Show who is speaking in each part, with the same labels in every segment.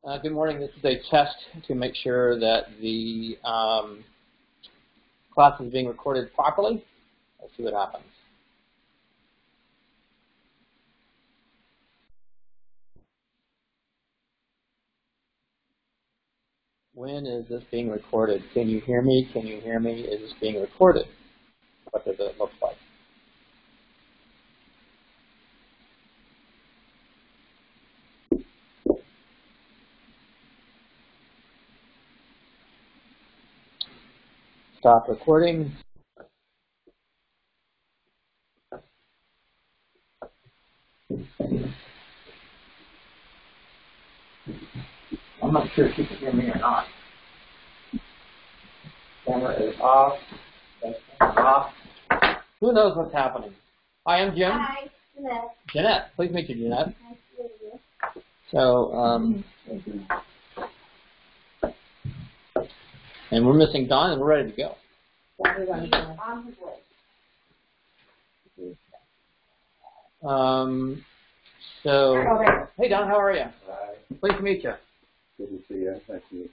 Speaker 1: Good morning. This is a test to make sure that the class is being recorded properly. Let's see what happens. When is this being recorded? Can you hear me? Can you hear me? Is this being recorded? What does it look like? Stop recording. I'm not sure if you can hear me or not. Camera is off. Off. Who knows what's happening? Hi, I'm Jim.
Speaker 2: Hi, Jeanette.
Speaker 1: Jeanette. Please meet you, Jeanette.
Speaker 2: Nice to meet you.
Speaker 1: So, and we're missing Don, and we're ready to go.
Speaker 2: On his way.
Speaker 1: Hey Don, how are you?
Speaker 3: Hi.
Speaker 1: Pleased to meet you.
Speaker 3: Good to see you. Nice to meet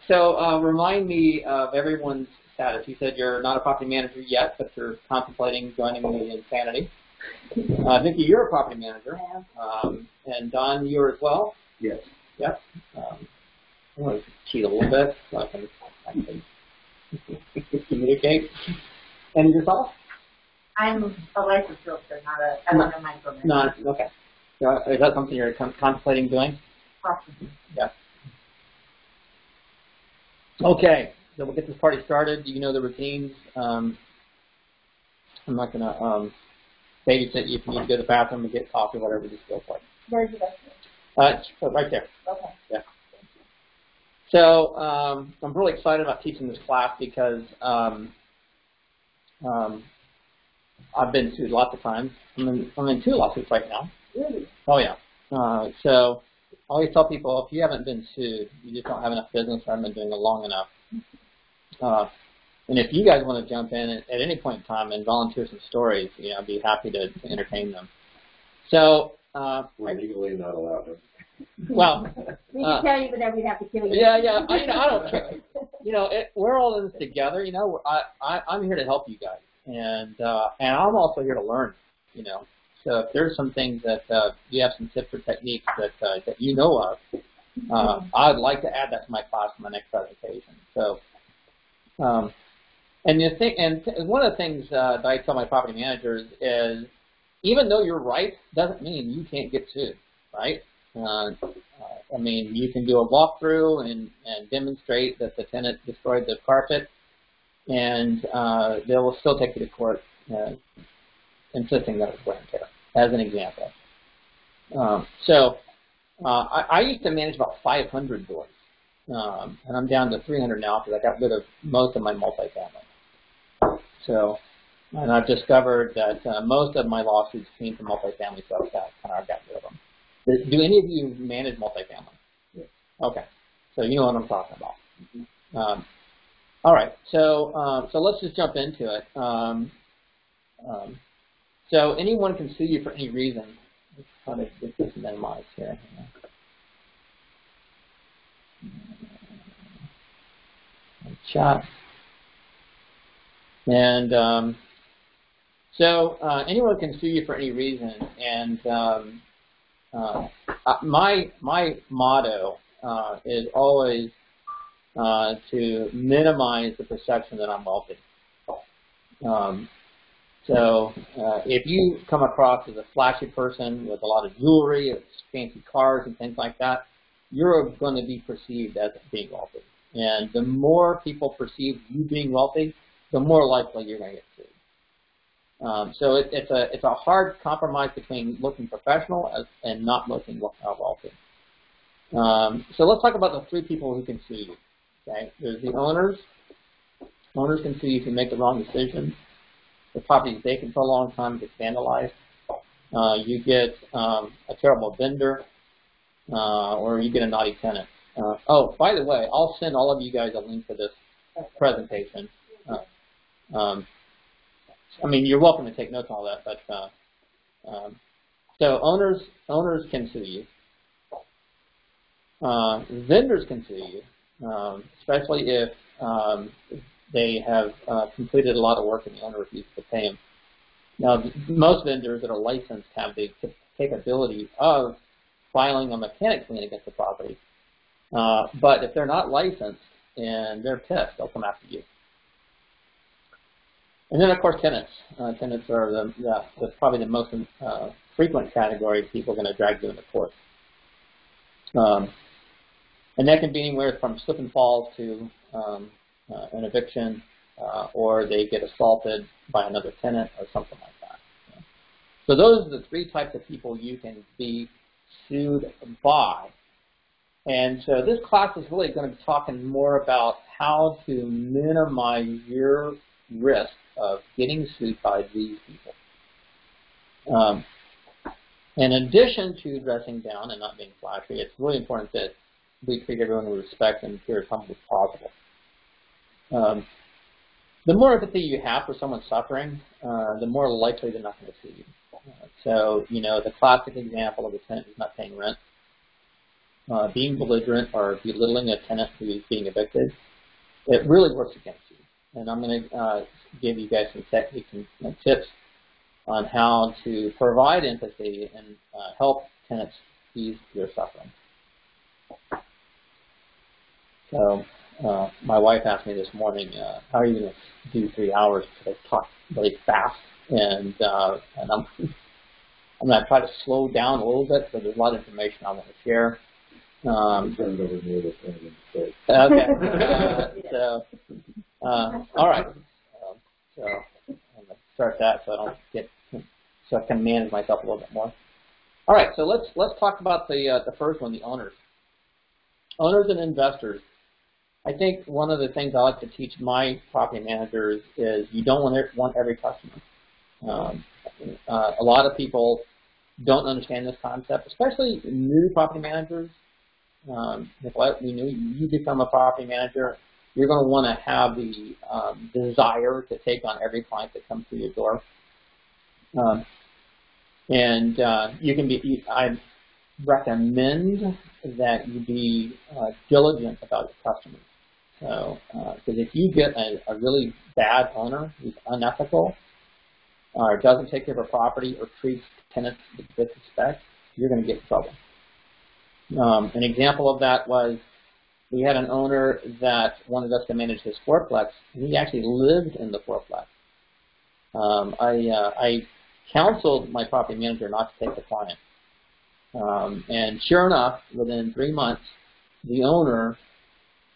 Speaker 1: you. Remind me of everyone's status. You said you're not a property manager yet, but you're contemplating joining me in Sanity. Vicki, you're a property manager. And Don, you're as well?
Speaker 3: Yes.
Speaker 1: Yep. I want to cheat a little bit so I can communicate. And yourself?
Speaker 2: I'm a licensed realtor, not a micromanagement.
Speaker 1: No, okay. Is that something you're contemplating doing?
Speaker 2: Possibly.
Speaker 1: Yeah. Okay, so we'll get this party started. You know the routines. I'm not going to babysit you if you need to go to the bathroom and get coffee, whatever, just go for it.
Speaker 2: Where's the restroom?
Speaker 1: Right there.
Speaker 2: Okay.
Speaker 1: Yeah. So I'm really excited about teaching this class because I've been sued lots of times. I'm in 2 lawsuits right now.
Speaker 2: Really?
Speaker 1: Oh, yeah. So I always tell people, if you haven't been sued, you just don't have enough business or haven't been doing it long enough. And if you guys want to jump in at any point in time and volunteer some stories, I'd be happy to entertain them. So
Speaker 3: We're legally not allowed.
Speaker 1: Well,
Speaker 2: We can tell you, but then we'd have to kill you.
Speaker 1: yeah. I don't care. We're all in this together. I'm here to help you guys, and I'm also here to learn. So if there's some things that you have some tips or techniques that you know of, I'd like to add that to my class in my next presentation. So, and one of the things that I tell my property managers is, even though you're right, doesn't mean you can't get sued, right? You can do a walkthrough and demonstrate that the tenant destroyed the carpet, and they will still take you to court, insisting that it's wear and tear, as an example. I used to manage about 500 doors, and I'm down to 300 now because I got rid of most of my multifamily. So, and I've discovered that most of my lawsuits came from multifamily, so I got rid of them. Do any of you manage multifamily?
Speaker 3: Yes.
Speaker 1: Okay, so you know what I'm talking about. All right, so let's just jump into it. So anyone can sue you for any reason. Let's try to get this minimized here. Chat. And so anyone can sue you for any reason, and my motto is always to minimize the perception that I'm wealthy. So if you come across as a flashy person with a lot of jewelry, fancy cars, and things like that, you're going to be perceived as being wealthy. And the more people perceive you being wealthy, the more likely you're going to get sued. So it's a hard compromise between looking professional and not looking wealthy. So let's talk about the 3 people who can sue you. Okay, there's the owners. Owners can sue you if you make the wrong decision. The property is vacant for a long time, gets vandalized. You get a terrible vendor, or you get a naughty tenant. Oh, by the way, I'll send all of you guys a link to this presentation. You're welcome to take notes on all that, but So owners can sue you. Vendors can sue you, especially if they have completed a lot of work and the owner refuses to pay them. Now, most vendors that are licensed have the capability of filing a mechanics lien against the property. But if they're not licensed and they're pissed, they'll come after you. And then, of course, tenants. Tenants are probably the most frequent category of people are going to drag you into court. And that can be anywhere from slip and falls to an eviction, or they get assaulted by another tenant or something like that. So those are the three types of people you can be sued by. And so this class is really going to be talking more about how to minimize your risk of getting sued by these people. In addition to dressing down and not being flashy, it's really important that we treat everyone with respect and care as humble as possible. The more empathy you have for someone suffering, the more likely they're not going to sue you. So, you know, the classic example of a tenant who's not paying rent, being belligerent or belittling a tenant who is being evicted, it really works against you. And I'm going to give you guys some techniques and tips on how to provide empathy and help tenants ease their suffering. So my wife asked me this morning, how are you going to do 3 hours? Because I talk really fast, and I'm going to try to slow down a little bit because there's a lot of information I want to share.
Speaker 3: Turned over near the thing.
Speaker 1: Okay. All right. So I'm going to start that so I can manage myself a little bit more. All right. So let's talk about the first one, the owners. Owners and investors. I think one of the things I like to teach my property managers is you don't want every customer. A lot of people don't understand this concept, especially new property managers. You become a property manager, you're going to want to have the desire to take on every client that comes through your door. I recommend that you be diligent about your customers. So, because if you get a really bad owner who's unethical, or doesn't take care of a property or treats tenants with disrespect, you're going to get in trouble. An example of that was we had an owner that wanted us to manage his fourplex, and he actually lived in the fourplex. I counseled my property manager not to take the client. And sure enough, within 3 months, the owner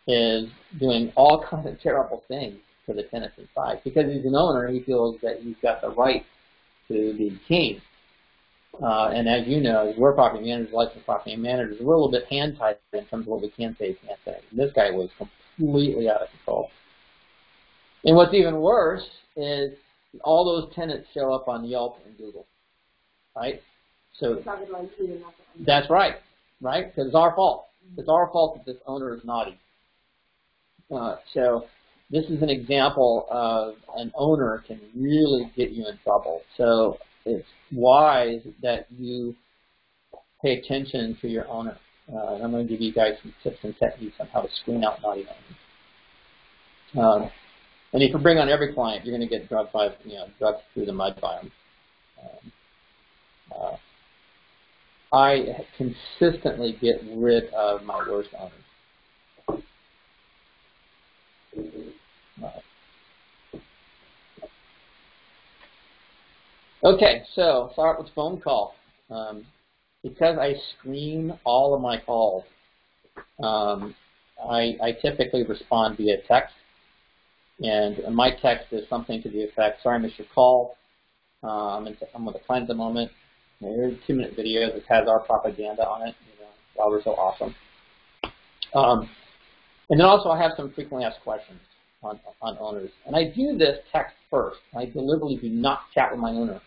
Speaker 1: is doing all kinds of terrible things to the tenants inside. Because he's an owner, he feels that he's got the right to be king. And as you know, we're property managers, licensed property managers, we're a little bit hand-tied in terms of what we can say and can't say. And this guy was completely out of control. And what's even worse is all those tenants show up on Yelp and Google, right? So that's right? Because it's our fault. It's our fault that this owner is naughty. So this is an example of an owner can really get you in trouble. So it's wise that you pay attention to your owner. And I'm going to give you guys some tips and techniques on how to screen out naughty owners. And if you bring on every client, you're going to get drugged through the mud by them. I consistently get rid of my worst owners. Okay, so start with phone call. Because I screen all of my calls, I typically respond via text. And my text is something to the effect, sorry I missed your call. I'm with a client at the moment. Here's a 2-minute video that has our propaganda on it, why we're so awesome. And then also I have some frequently asked questions on owners. And I do this text first. I deliberately do not chat with my owner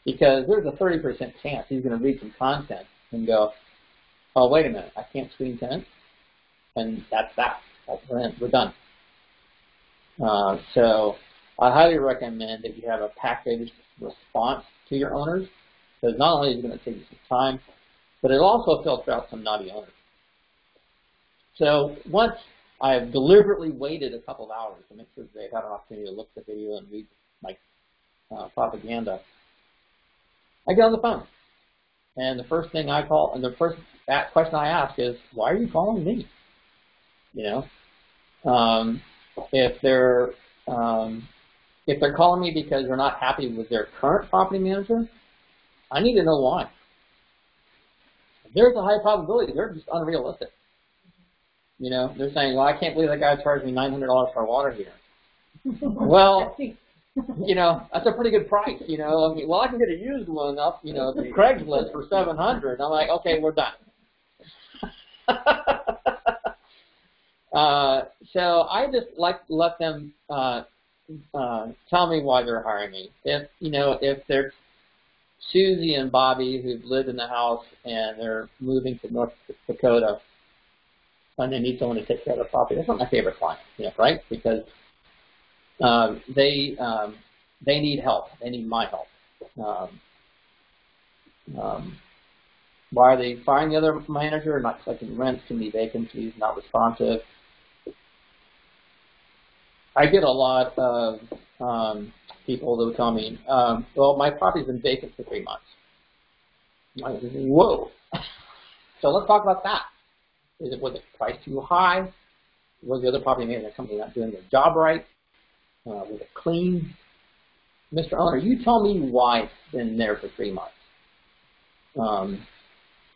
Speaker 1: because there's a 30% chance he's going to read some content and go, oh, wait a minute, I can't screen tenants? And that's that. We're done. So I highly recommend that you have a packaged response to your owners. Because not only is it going to take you some time, but it'll also filter out some naughty owners. So once I've deliberately waited a couple of hours to make sure that they've had an opportunity to look at the video and read my propaganda, I get on the phone. And the first thing I call, and the first question I ask is, why are you calling me? You know, if they're calling me because they're not happy with their current property manager, I need to know why. There's a high probability they're just unrealistic. You know, they're saying, well, I can't believe that guy charged me $900 for a water heater. Well, you know, that's a pretty good price, you know. I mean, well, I can get a used one up, you know, through Craigslist for $700. I'm like, okay, we're done. So I just let them tell me why they're hiring me. If, you know, if they're Susie and Bobby who've lived in the house and they're moving to North Dakota and they need someone to take care of the property, that's not my favorite client, you know, right? Because they need help. They need my help. Why are they firing the other manager? Not collecting rent, too many vacancies, not responsive. I get a lot of people that will tell me, well, my property's been vacant for 3 months. I say, whoa. So let's talk about that. Was it priced too high? Was the other property management company not doing their job right? Was it clean? Mr. Owner, you tell me why it's been there for 3 months.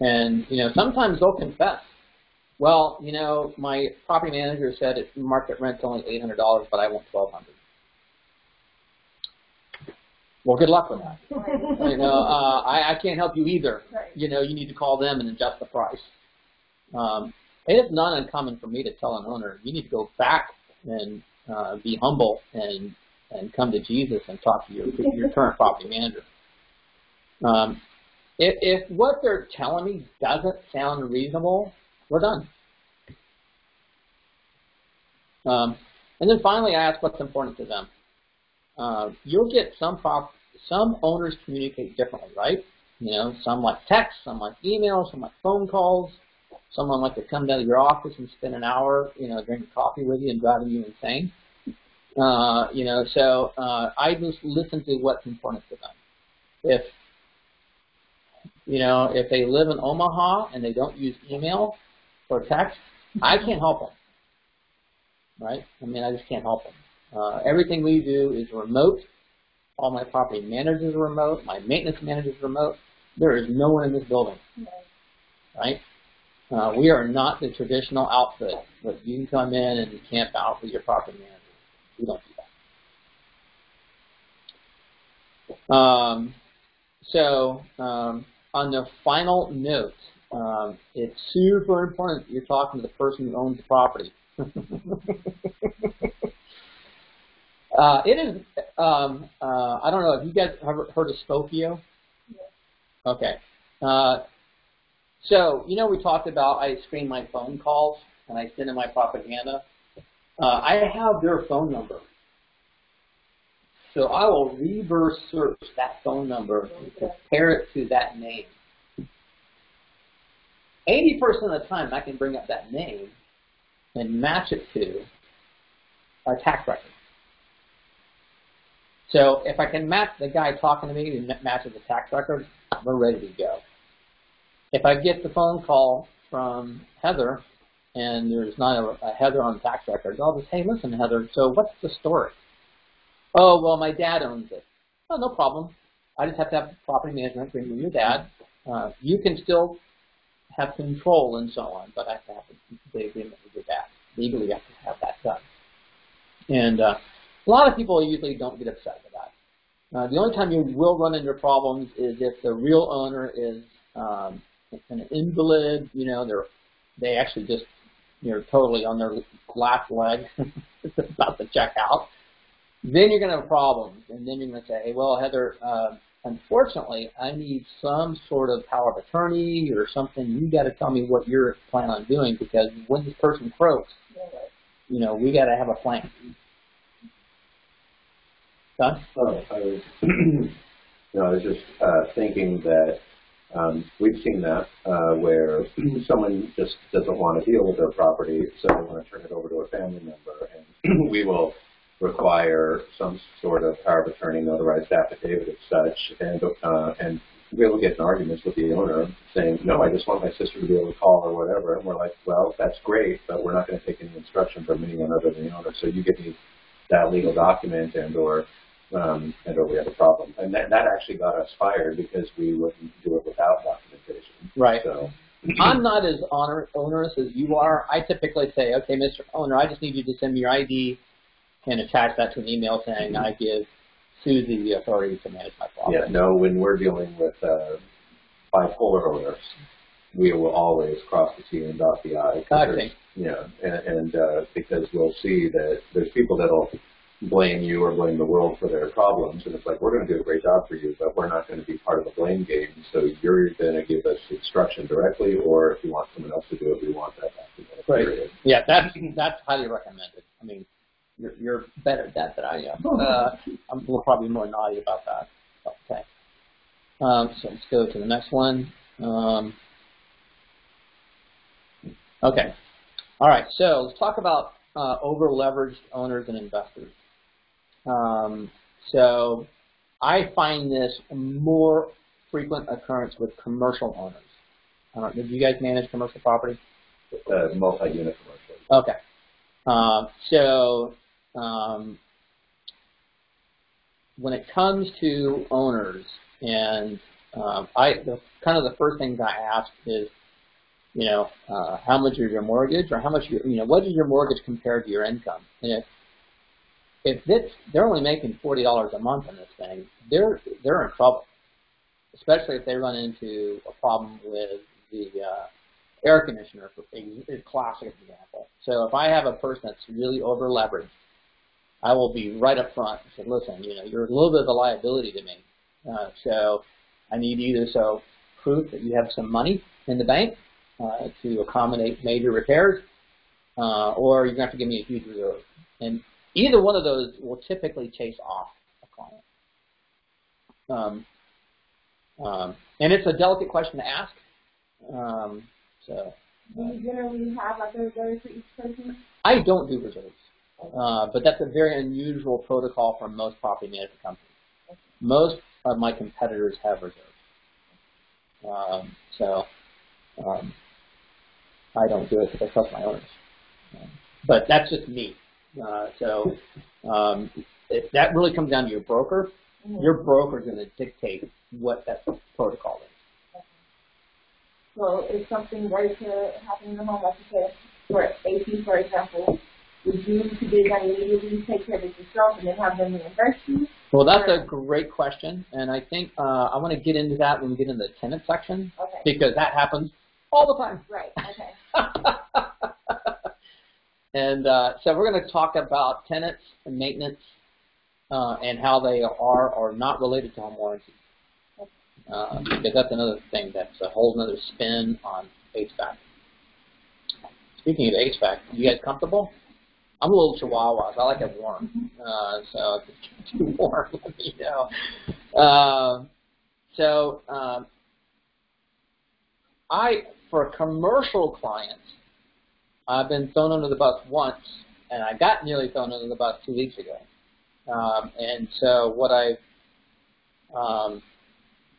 Speaker 1: And, you know, sometimes they'll confess. Well, you know, my property manager said its market rent's only $800, but I want $1,200. Well, good luck with that. You know, I can't help you either. You know, you need to call them and adjust the price. It is not uncommon for me to tell an owner, you need to go back and be humble and come to Jesus and talk to your current property manager. If what they're telling me doesn't sound reasonable, we're done. And then finally, I ask what's important to them. You'll get some owners communicate differently, right? You know, some like text, some like email, some like phone calls. Someone like to come down to your office and spend an hour, you know, drinking coffee with you and driving you insane. You know, so I just listen to what's important to them. If they live in Omaha and they don't use email or text, I can't help them, right? I mean, I just can't help them. Everything we do is remote. All my property managers are remote. My maintenance managers are remote. There is no one in this building, right? We are not the traditional outfit, but you can come in and camp out with your property manager. We don't do that. On the final note, it's super important that you're talking to the person who owns the property. It is, I don't know, have you guys ever heard of Spokio? Okay. So, you know, we talked about I screen my phone calls and I send in my propaganda. I have their phone number. So I will reverse search that phone number and compare it to that name. 80% of the time I can bring up that name and match it to our tax record. So if I can match the guy talking to me and matches the tax record, we're ready to go. If I get the phone call from Heather and there's not a Heather on the tax record, I'll just, hey, listen, Heather, so what's the story? Oh, well, my dad owns it. Oh, no problem. I just have to have property management agreement with your dad. You can still have control and so on, but I have to have the agreement with your dad. Legally, you have to have that done. And a lot of people usually don't get upset with that. The only time you will run into problems is if the real owner is an invalid, you know, they actually just, you're totally on their last leg, it's about to check out. Then you're going to have problems, and then you're going to say, hey, well, Heather, unfortunately, I need some sort of power of attorney or something. You got to tell me what you're planning on doing, because when this person croaks, you know, we got to have a plan. Don?
Speaker 3: No, I was just thinking that we've seen that where someone just doesn't want to deal with their property, so they want to turn it over to a family member, and we will require some sort of power of attorney, notarized affidavit as such, and we will get in arguments with the owner saying, no, I just want my sister to be able to call or whatever, and we're like, well, that's great, but we're not going to take any instruction from anyone other than the owner, so you give me that legal document and/or we have a problem. And that actually got us fired because we wouldn't do it without documentation.
Speaker 1: Right.
Speaker 3: So
Speaker 1: I'm not as onerous as you are. I typically say, okay, Mr. Owner, I just need you to send me your ID and attach that to an email saying I give Susie the authority to manage my property.
Speaker 3: yeah, no, when we're dealing with bipolar owners, we will always cross the T and dot the I.
Speaker 1: Okay.
Speaker 3: Yeah, and because we'll see that there's people that'll blame you or blame the world for their problems, and it's like, we're going to do a great job for you, but we're not going to be part of the blame game, so you're going to give us instruction directly, or if you want someone else to do it, we want that documented.
Speaker 1: Right.
Speaker 3: Period.
Speaker 1: Yeah, that's highly recommended. I mean, you're better at that than I am. I'm probably more naughty about that. Okay. So let's go to the next one. Okay. All right. So let's talk about over-leveraged owners and investors. So I find this a more frequent occurrence with commercial owners. Did you guys manage commercial property?
Speaker 3: Multi-unit commercial.
Speaker 1: Okay. When it comes to owners, and kind of the first things I ask is, how much is your mortgage, or how much what is your mortgage compared to your income? And if they're only making $40 a month on this thing, they're in trouble, especially if they run into a problem with the air conditioner, for a classic example. So if I have a person that's really over leveraged, I will be right up front and say, listen, you're a little bit of a liability to me. So I need either proof that you have some money in the bank to accommodate major repairs, or you're going to have to give me a huge reserve. And either one of those will typically chase off a client. And it's a delicate question to ask.
Speaker 2: Do you generally have like a reserve for each person?
Speaker 1: I don't do reserves, but that's a very unusual protocol for most property management companies. Most of my competitors have reserves. I don't do it because I trust my owners. But that's just me. That really comes down to your broker.
Speaker 2: Mm-hmm.
Speaker 1: Your broker is going to dictate what that protocol is.
Speaker 2: So if something were to happen in the home, like you said, for AP, for example, would you immediately take care of it yourself and then have them reimburse you?
Speaker 1: Well, that's a great question, and I think I want to get into that when we get into the tenant section,
Speaker 2: okay,
Speaker 1: because that happens all the time.
Speaker 2: Right, okay.
Speaker 1: And so we're going to talk about tenants and maintenance and how they are or not related to home warranty. Because that's another thing that's a whole other spin on HVAC. Speaking of HVAC, you guys comfortable? I'm a little chihuahua, so I like it warm. So if it's too warm, let me know. For commercial clients, I've been thrown under the bus once, and I got nearly thrown under the bus 2 weeks ago. And so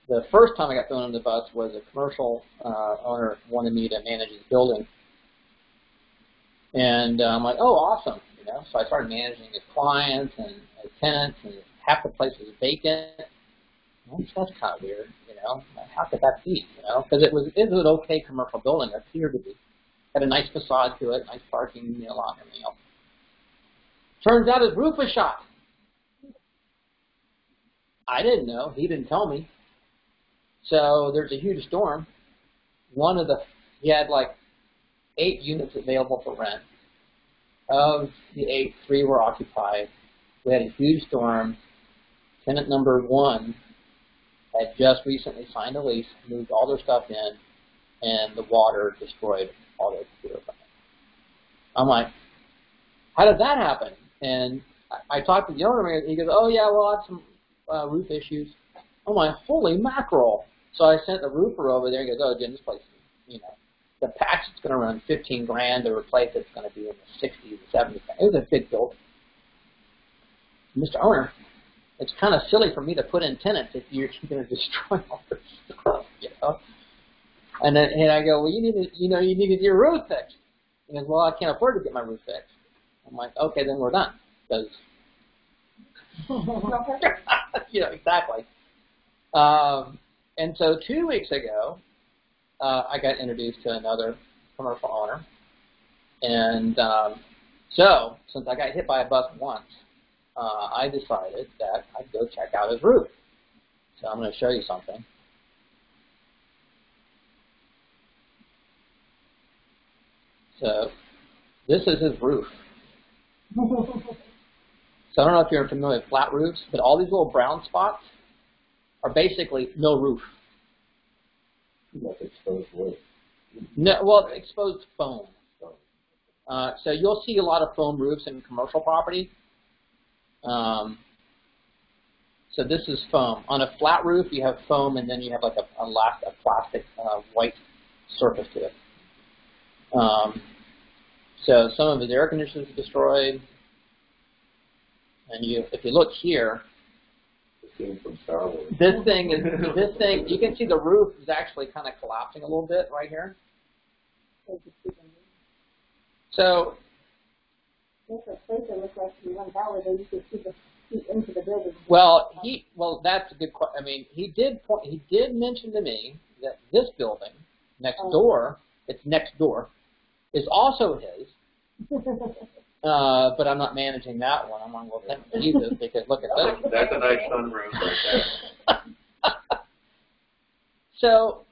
Speaker 1: the first time I got thrown under the bus was a commercial owner wanted me to manage his building. And I'm like, oh, awesome. So I started managing his clients and his tenants, and half the place was vacant. That's kind of weird, How could that be, Because it was an okay commercial building, it appeared to be. Had a nice facade to it, nice parking, lot, and everything else. Turns out his roof was shot. I didn't know. He didn't tell me. So there's a huge storm. He had like 8 units available for rent. Of the 8, 3 were occupied. We had a huge storm. Tenant number 1 had just recently signed a lease, moved all their stuff in, and the water destroyed all their computer equipment. I'm like, how did that happen? And I talked to the owner, and he goes, oh, yeah, well, I had some roof issues. I'm like, holy mackerel. So I sent the roofer over there and goes, oh, Jim, this place, you know, the patch is going to run 15 grand. To replace it's going to be in the 60s, 70s. It was a big building. Mr. Owner, it's kind of silly for me to put in tenants if you're going to destroy all this stuff, you know. And I go, well, you need to get your roof fixed. He goes, well, I can't afford to get my roof fixed. I'm like, okay, then we're done. Because, you know, exactly. And so 2 weeks ago, I got introduced to another commercial owner. And so, since I got hit by a bus once, I decided that I'd go check out his roof. So I'm going to show you something. So this is his roof. So I don't know if you're familiar with flat roofs, but all these little brown spots are basically no roof.
Speaker 3: Like exposed wood.
Speaker 1: No, well, exposed foam. So you'll see a lot of foam roofs in commercial property. So this is foam. On a flat roof, you have foam, and then you have like a plastic white surface to it. So some of his air conditioners are destroyed. And if you look here,
Speaker 3: From Star Wars.
Speaker 1: this thing, you can see the roof is actually kind of collapsing a little bit right here. So,
Speaker 2: there's a place that looks like you went that way, that you could see into the building.
Speaker 1: well, that's a good question. I mean, he did mention to me that this building next door, it's next door, is also his. But I'm not managing that one. I'm on, well, thank Jesus, because look at this.
Speaker 3: That's a nice sunroom right there.
Speaker 1: So,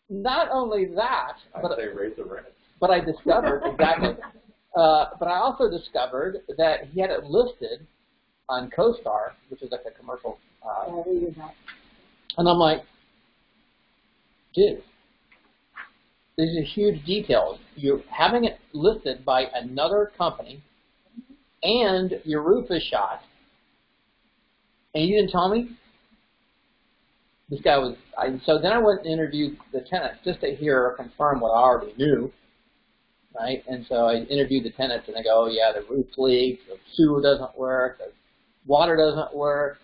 Speaker 1: not only that,
Speaker 3: I'd say raise the rent.
Speaker 1: but I discovered, exactly, but I also discovered that he had it listed on CoStar, which is like a commercial, and I'm like, dude, these are huge details. You're having it listed by another company, and your roof is shot, and you didn't tell me? This guy was, so then I went and interviewed the tenants just to hear or confirm what I already knew, right? And so I interviewed the tenants, and they go, oh yeah, the roof leaks, the sewer doesn't work, the water doesn't work,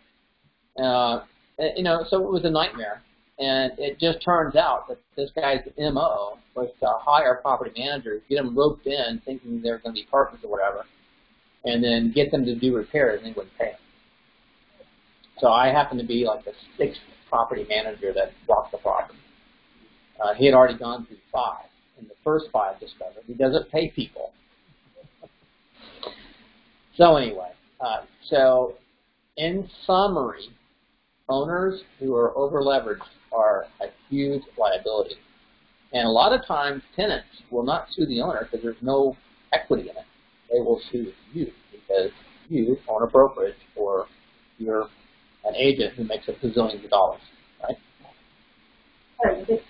Speaker 1: you know, so it was a nightmare. And it just turns out that this guy's MO was to hire property managers, get them roped in thinking they're going to be partners or whatever, and then get them to do repairs, and they wouldn't pay them. So I happened to be like the sixth property manager that bought the property. He had already gone through 5. In the first 5 discovered, he doesn't pay people. So anyway, so in summary, owners who are over-leveraged are a huge liability. And a lot of times, tenants will not sue the owner because there's no equity in it. They will sue you because you own a brokerage or you're an agent who makes a bazillions of dollars, right?
Speaker 3: That's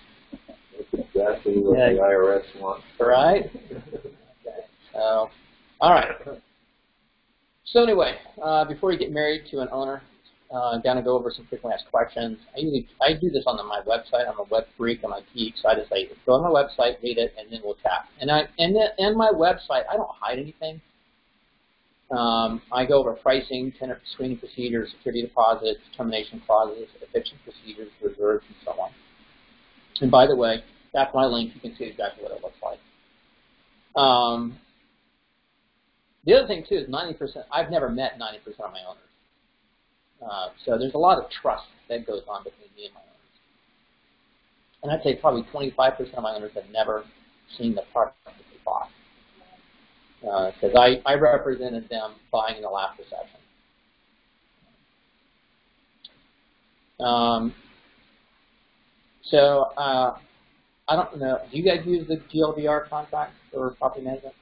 Speaker 3: exactly what the IRS wants.
Speaker 1: Right? Okay. So, all right. So anyway, before you get married to an owner, I'm going to go over some frequently asked questions. I do this on my website. I'm a web freak. I'm a geek, so I just say, go on my website, read it, and then we'll chat. And my website, I don't hide anything. I go over pricing, tenant screening procedures, security deposits, termination clauses, eviction procedures, reserves, and so on. And by the way, that's my link. You can see exactly what it looks like. The other thing, too, is 90%. I've never met 90% of my owners. So there's a lot of trust that goes on between me and my owners. And I'd say probably 25% of my owners have never seen the product that they bought. Because I represented them buying in the last recession. I don't know. Do you guys use the GLDR contract for property management?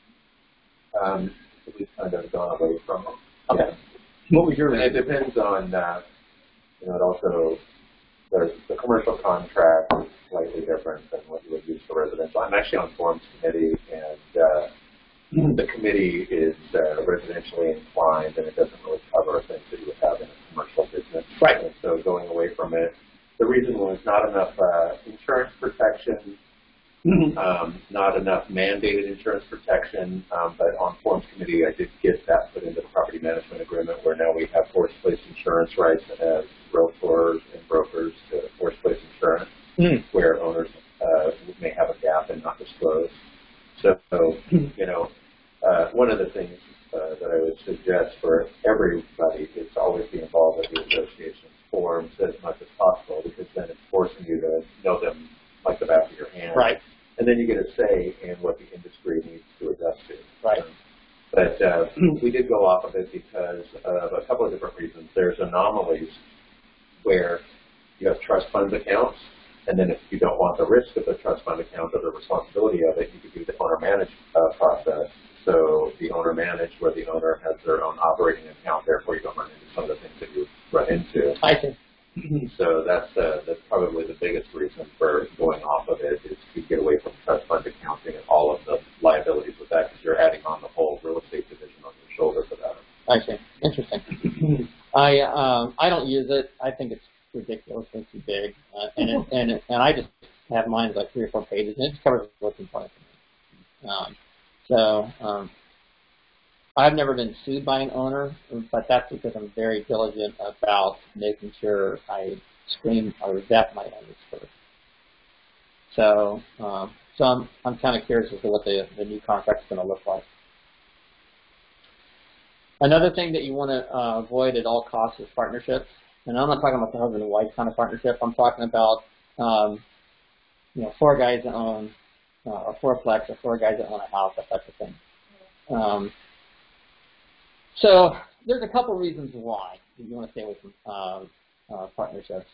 Speaker 3: We've kind of gone away from it.
Speaker 1: Okay.
Speaker 3: Yeah.
Speaker 1: What was your
Speaker 3: And it depends on, you know, it also, the commercial contract is slightly different than what you would use for residential. I'm actually on forms committee, and the committee is residentially inclined, and it doesn't really cover things that you would have in a commercial business.
Speaker 1: Right.
Speaker 3: And so going away from it not enough mandated insurance protection, but on Forms Committee, I did get that put into the property management agreement where now we have force place insurance rights as realtors and brokers to force place insurance, where owners may have a gap and not disclose. So, you know, one of the things that I would suggest for everybody is to always be involved with the association's forms as much as possible, because then it's forcing you to know them like the back of your hand.
Speaker 1: Right.
Speaker 3: And then you get a say in what the industry needs to adjust to.
Speaker 1: Right.
Speaker 3: But we did go off of it because of a couple of different reasons. There's anomalies where you have trust fund accounts, and then if you don't want the risk of the trust fund account or the responsibility of it, you could do the owner-managed process. So the owner-managed, where the owner has their own operating account, therefore you don't run into some of the things that you run into.
Speaker 1: I see.
Speaker 3: So that's probably the biggest reason for going off of it, is to get away from trust fund accounting and all of the liabilities with that, because you're adding on the whole real estate division on your shoulder for that.
Speaker 1: I see. Interesting. I don't use it. I think it's ridiculous. It's too big, and I just have mine like 3 or 4 pages, and it just covers what's important to me. I've never been sued by an owner, but that's because I'm very diligent about making sure I screen or vet my owners first. So, I'm kind of curious as to what the new contract is going to look like. Another thing that you want to avoid at all costs is partnerships. And I'm not talking about the husband and wife kind of partnership. I'm talking about, 4 guys that own a fourplex, or 4 guys that own a house, that type of thing. So there's a couple reasons why you want to stay away from partnerships.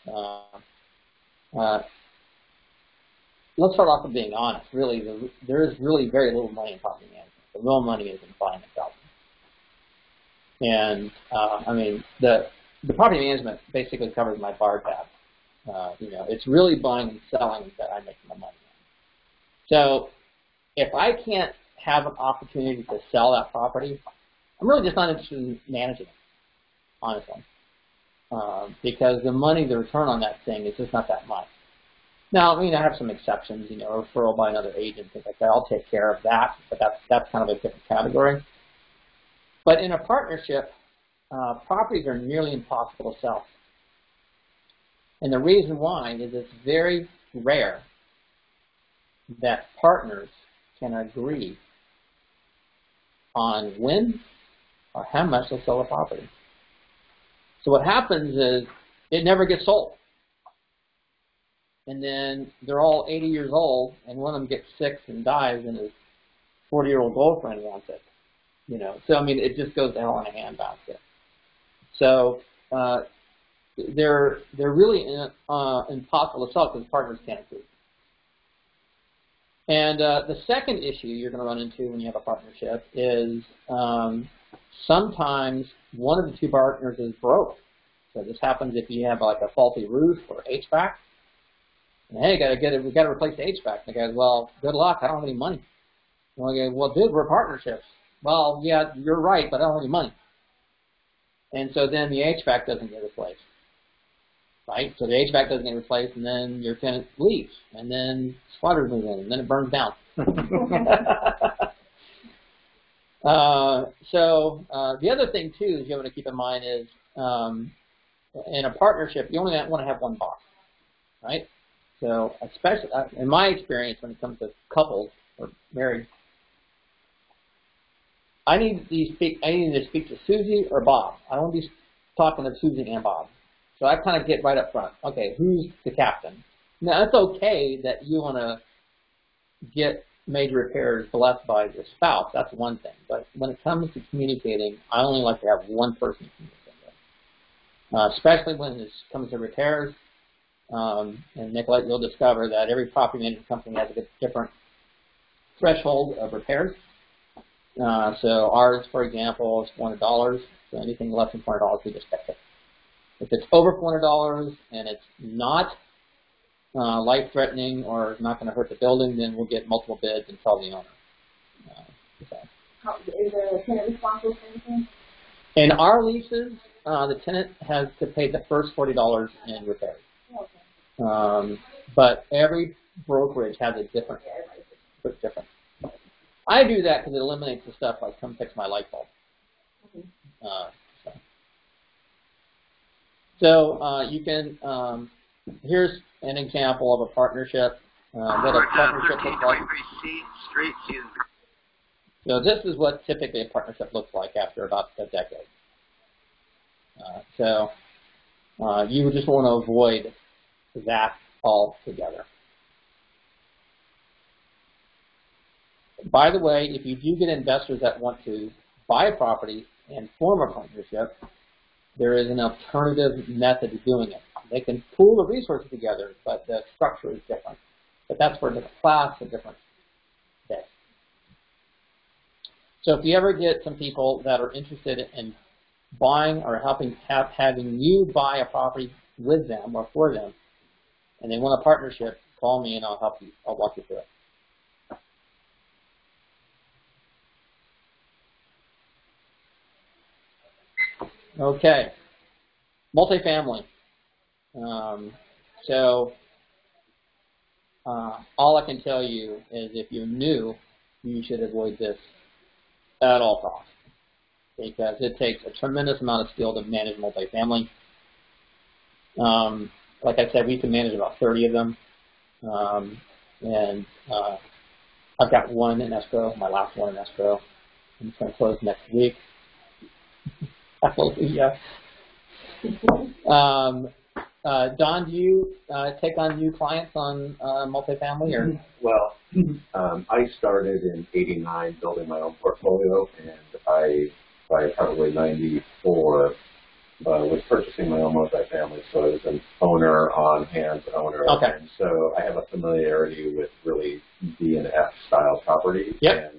Speaker 1: Let's start off with being honest. Really, there is really very little money in property management. The real money is in buying and selling. And I mean, the property management basically covers my bar tab. It's really buying and selling that I make my money on. So if I can't have an opportunity to sell that property, I'm really just not interested in managing it, honestly, because the return on that thing is just not that much. Now, I mean, I have some exceptions, referral by another agent, things like that. I'll take care of that, but that's kind of a different category. But in a partnership, properties are nearly impossible to sell. And the reason why is it's very rare that partners can agree on when or how much they'll sell a property. So what happens is it never gets sold. And then they're all 80 years old, and one of them gets sick and dies, and his 40-year-old girlfriend wants it. So I mean, it just goes to hell in a handbasket. So they're really impossible to sell because partners can't agree. And the second issue you're going to run into when you have a partnership is sometimes one of the 2 partners is broke. So this happens if you have like a faulty roof or HVAC. And, hey, we got to replace the HVAC. And the guy's, well, good luck. I don't have any money. And I go, well, dude, we're partnerships. Well, yeah, you're right, but I don't have any money. And so then the HVAC doesn't get replaced. Right? So the HVAC doesn't get replaced, and then your tenant leaves, and then squatters move in, and then it burns down. The other thing, too, is you want to keep in mind is in a partnership, you only want to have one boss, right? So especially in my experience when it comes to couples or married, I need to speak to Susie or Bob. I don't want to be talking to Susie and Bob. So I kind of get right up front. Okay, who's the captain? Now, it's okay that you want to get major repairs blessed by your spouse. That's one thing. But when it comes to communicating, I only like to have one person to communicate with. Especially when it comes to repairs. And Nicolette, you'll discover that every property management company has a different threshold of repairs. So ours, for example, is $400. So anything less than $400, we just fix it. If it's over $400 and it's not life-threatening or not going to hurt the building, then we'll get multiple bids and tell the owner.
Speaker 2: Is the tenant responsible for anything?
Speaker 1: In our leases, the tenant has to pay the first $40 in repairs.
Speaker 2: Okay.
Speaker 1: But every brokerage has a different. I do that because it eliminates the stuff like come fix my light bulb. So you can, here's an example of a partnership. What a partnership looks like. So this is what typically a partnership looks like after about a decade. You would just want to avoid that altogether. By the way, if you do get investors that want to buy a property and form a partnership, there is an alternative method of doing it. They can pool the resources together, but the structure is different. But that's for a different class, a different day. So if you ever get some people that are interested in buying or having you buy a property with them or for them, and they want a partnership, call me and I'll help you. I'll walk you through it. Okay, multifamily. All I can tell you is if you're new, you should avoid this at all costs because it takes a tremendous amount of skill to manage multifamily. Like I said, we can manage about 30 of them. I've got one in escrow, my last one in escrow. I'm going to close next week. Hallelujah. Don, do you take on new clients on multifamily? Or?
Speaker 3: Well, I started in '89 building my own portfolio, and by probably '94 was purchasing my own multifamily. So I was an owner on hands owner,
Speaker 1: okay.
Speaker 3: And so I have a familiarity with really B and F style property.
Speaker 1: Yep.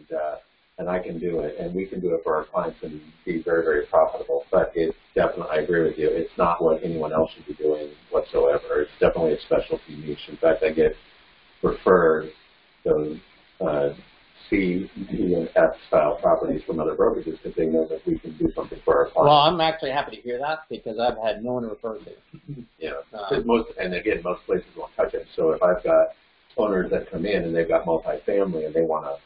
Speaker 3: And I can do it, and we can do it for our clients and be very, very profitable. But it's definitely, I agree with you, it's not what anyone else should be doing whatsoever. It's definitely a specialty niche. In fact, I get referred those C, D, and F style properties from other brokerages because they know that we can do something for our clients.
Speaker 1: Well, I'm actually happy to hear that because I've had no one to refer to.
Speaker 3: Yeah, and again, most places won't touch it. So if I've got owners that come in and they've got multifamily and they want to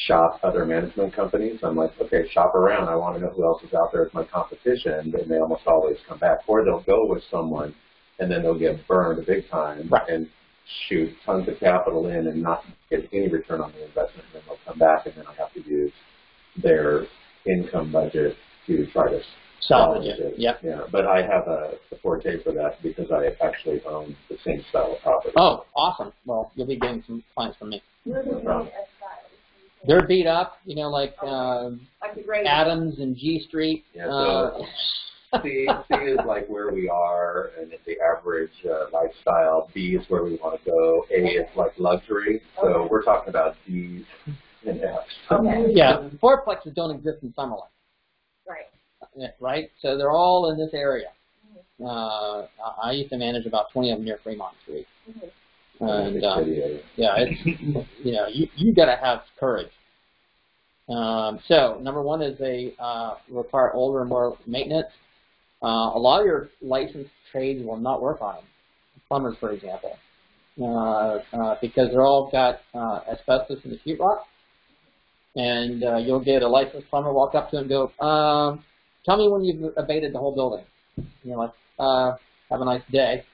Speaker 3: shop other management companies, I'm like, okay, shop around. I want to know who else is out there as my competition, and they almost always come back. Or they'll go with someone, and then they'll get burned big time and shoot tons of capital in and not get any return on the investment, and then they'll come back, and then I have to use their income budget to try to salvage it.
Speaker 1: Yep.
Speaker 3: Yeah, but I have a forte for that because I actually own the same style of property.
Speaker 1: Oh, awesome. Well, you'll be getting some clients from me.
Speaker 3: No
Speaker 1: They're beat up, you know, like Adams and G Street.
Speaker 3: Yeah, so C is like where we are, and it's the average lifestyle. B is where we want to go. A is like luxury. So we're talking about D's and F's.
Speaker 2: Okay.
Speaker 1: Yeah, fourplexes don't exist in Summerlin.
Speaker 2: Right.
Speaker 1: Right? So they're all in this area. I used to manage about 20 of them near Fremont Street. And yeah, it's, you know, you got to have courage. So number one is they require older and more maintenance. A lot of your licensed trades will not work on them. Plumbers, for example, because they're all got asbestos in the sheetrock. And you'll get a licensed plumber walk up to him and go, tell me when you've abated the whole building. You know, like, have a nice day.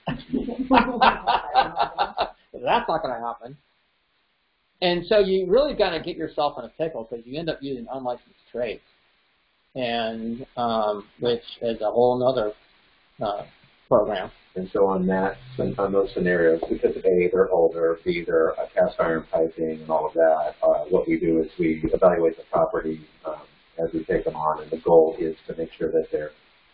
Speaker 1: That's not going to happen. And so you really got to get yourself in a pickle because you end up using unlicensed trades, and which is a whole other program.
Speaker 3: And so on that, on those scenarios, because A, they're older, B, they're cast iron piping and all of that, what we do is we evaluate the property as we take them on, and the goal is to make sure that they're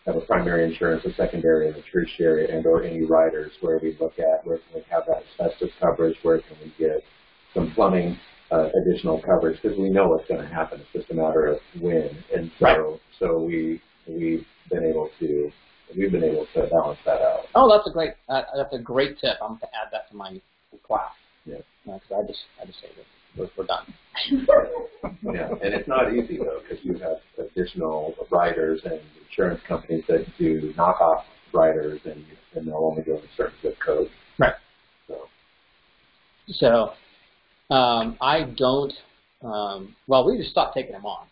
Speaker 3: have a primary insurance, a secondary, and a tertiary, and or any riders where we look at where can we have that asbestos coverage, where can we get some plumbing additional coverage, because we know what's going to happen. It's just a matter of when. And so we've been able to balance that out.
Speaker 1: Oh, that's a great tip. I'm going to add that to my class.
Speaker 3: Yeah.
Speaker 1: Because I just say that we're done.
Speaker 3: Yeah, and it's not easy though, because you have additional riders and insurance companies that do knockoff riders, and they'll only go in certain zip codes.
Speaker 1: Right. So I don't. Well, we just stopped taking them on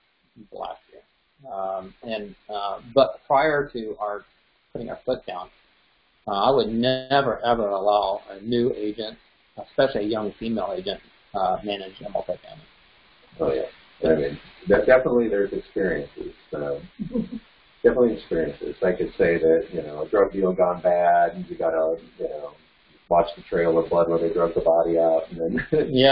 Speaker 1: last year, but prior to our putting our foot down, I would never ever allow a new agent, especially a young female agent, manage a multifamily.
Speaker 3: Oh yeah, I mean, definitely there's experiences. Definitely experiences. I could say that a drug deal gone bad, you got to watch the trail of blood where they drug the body out, and then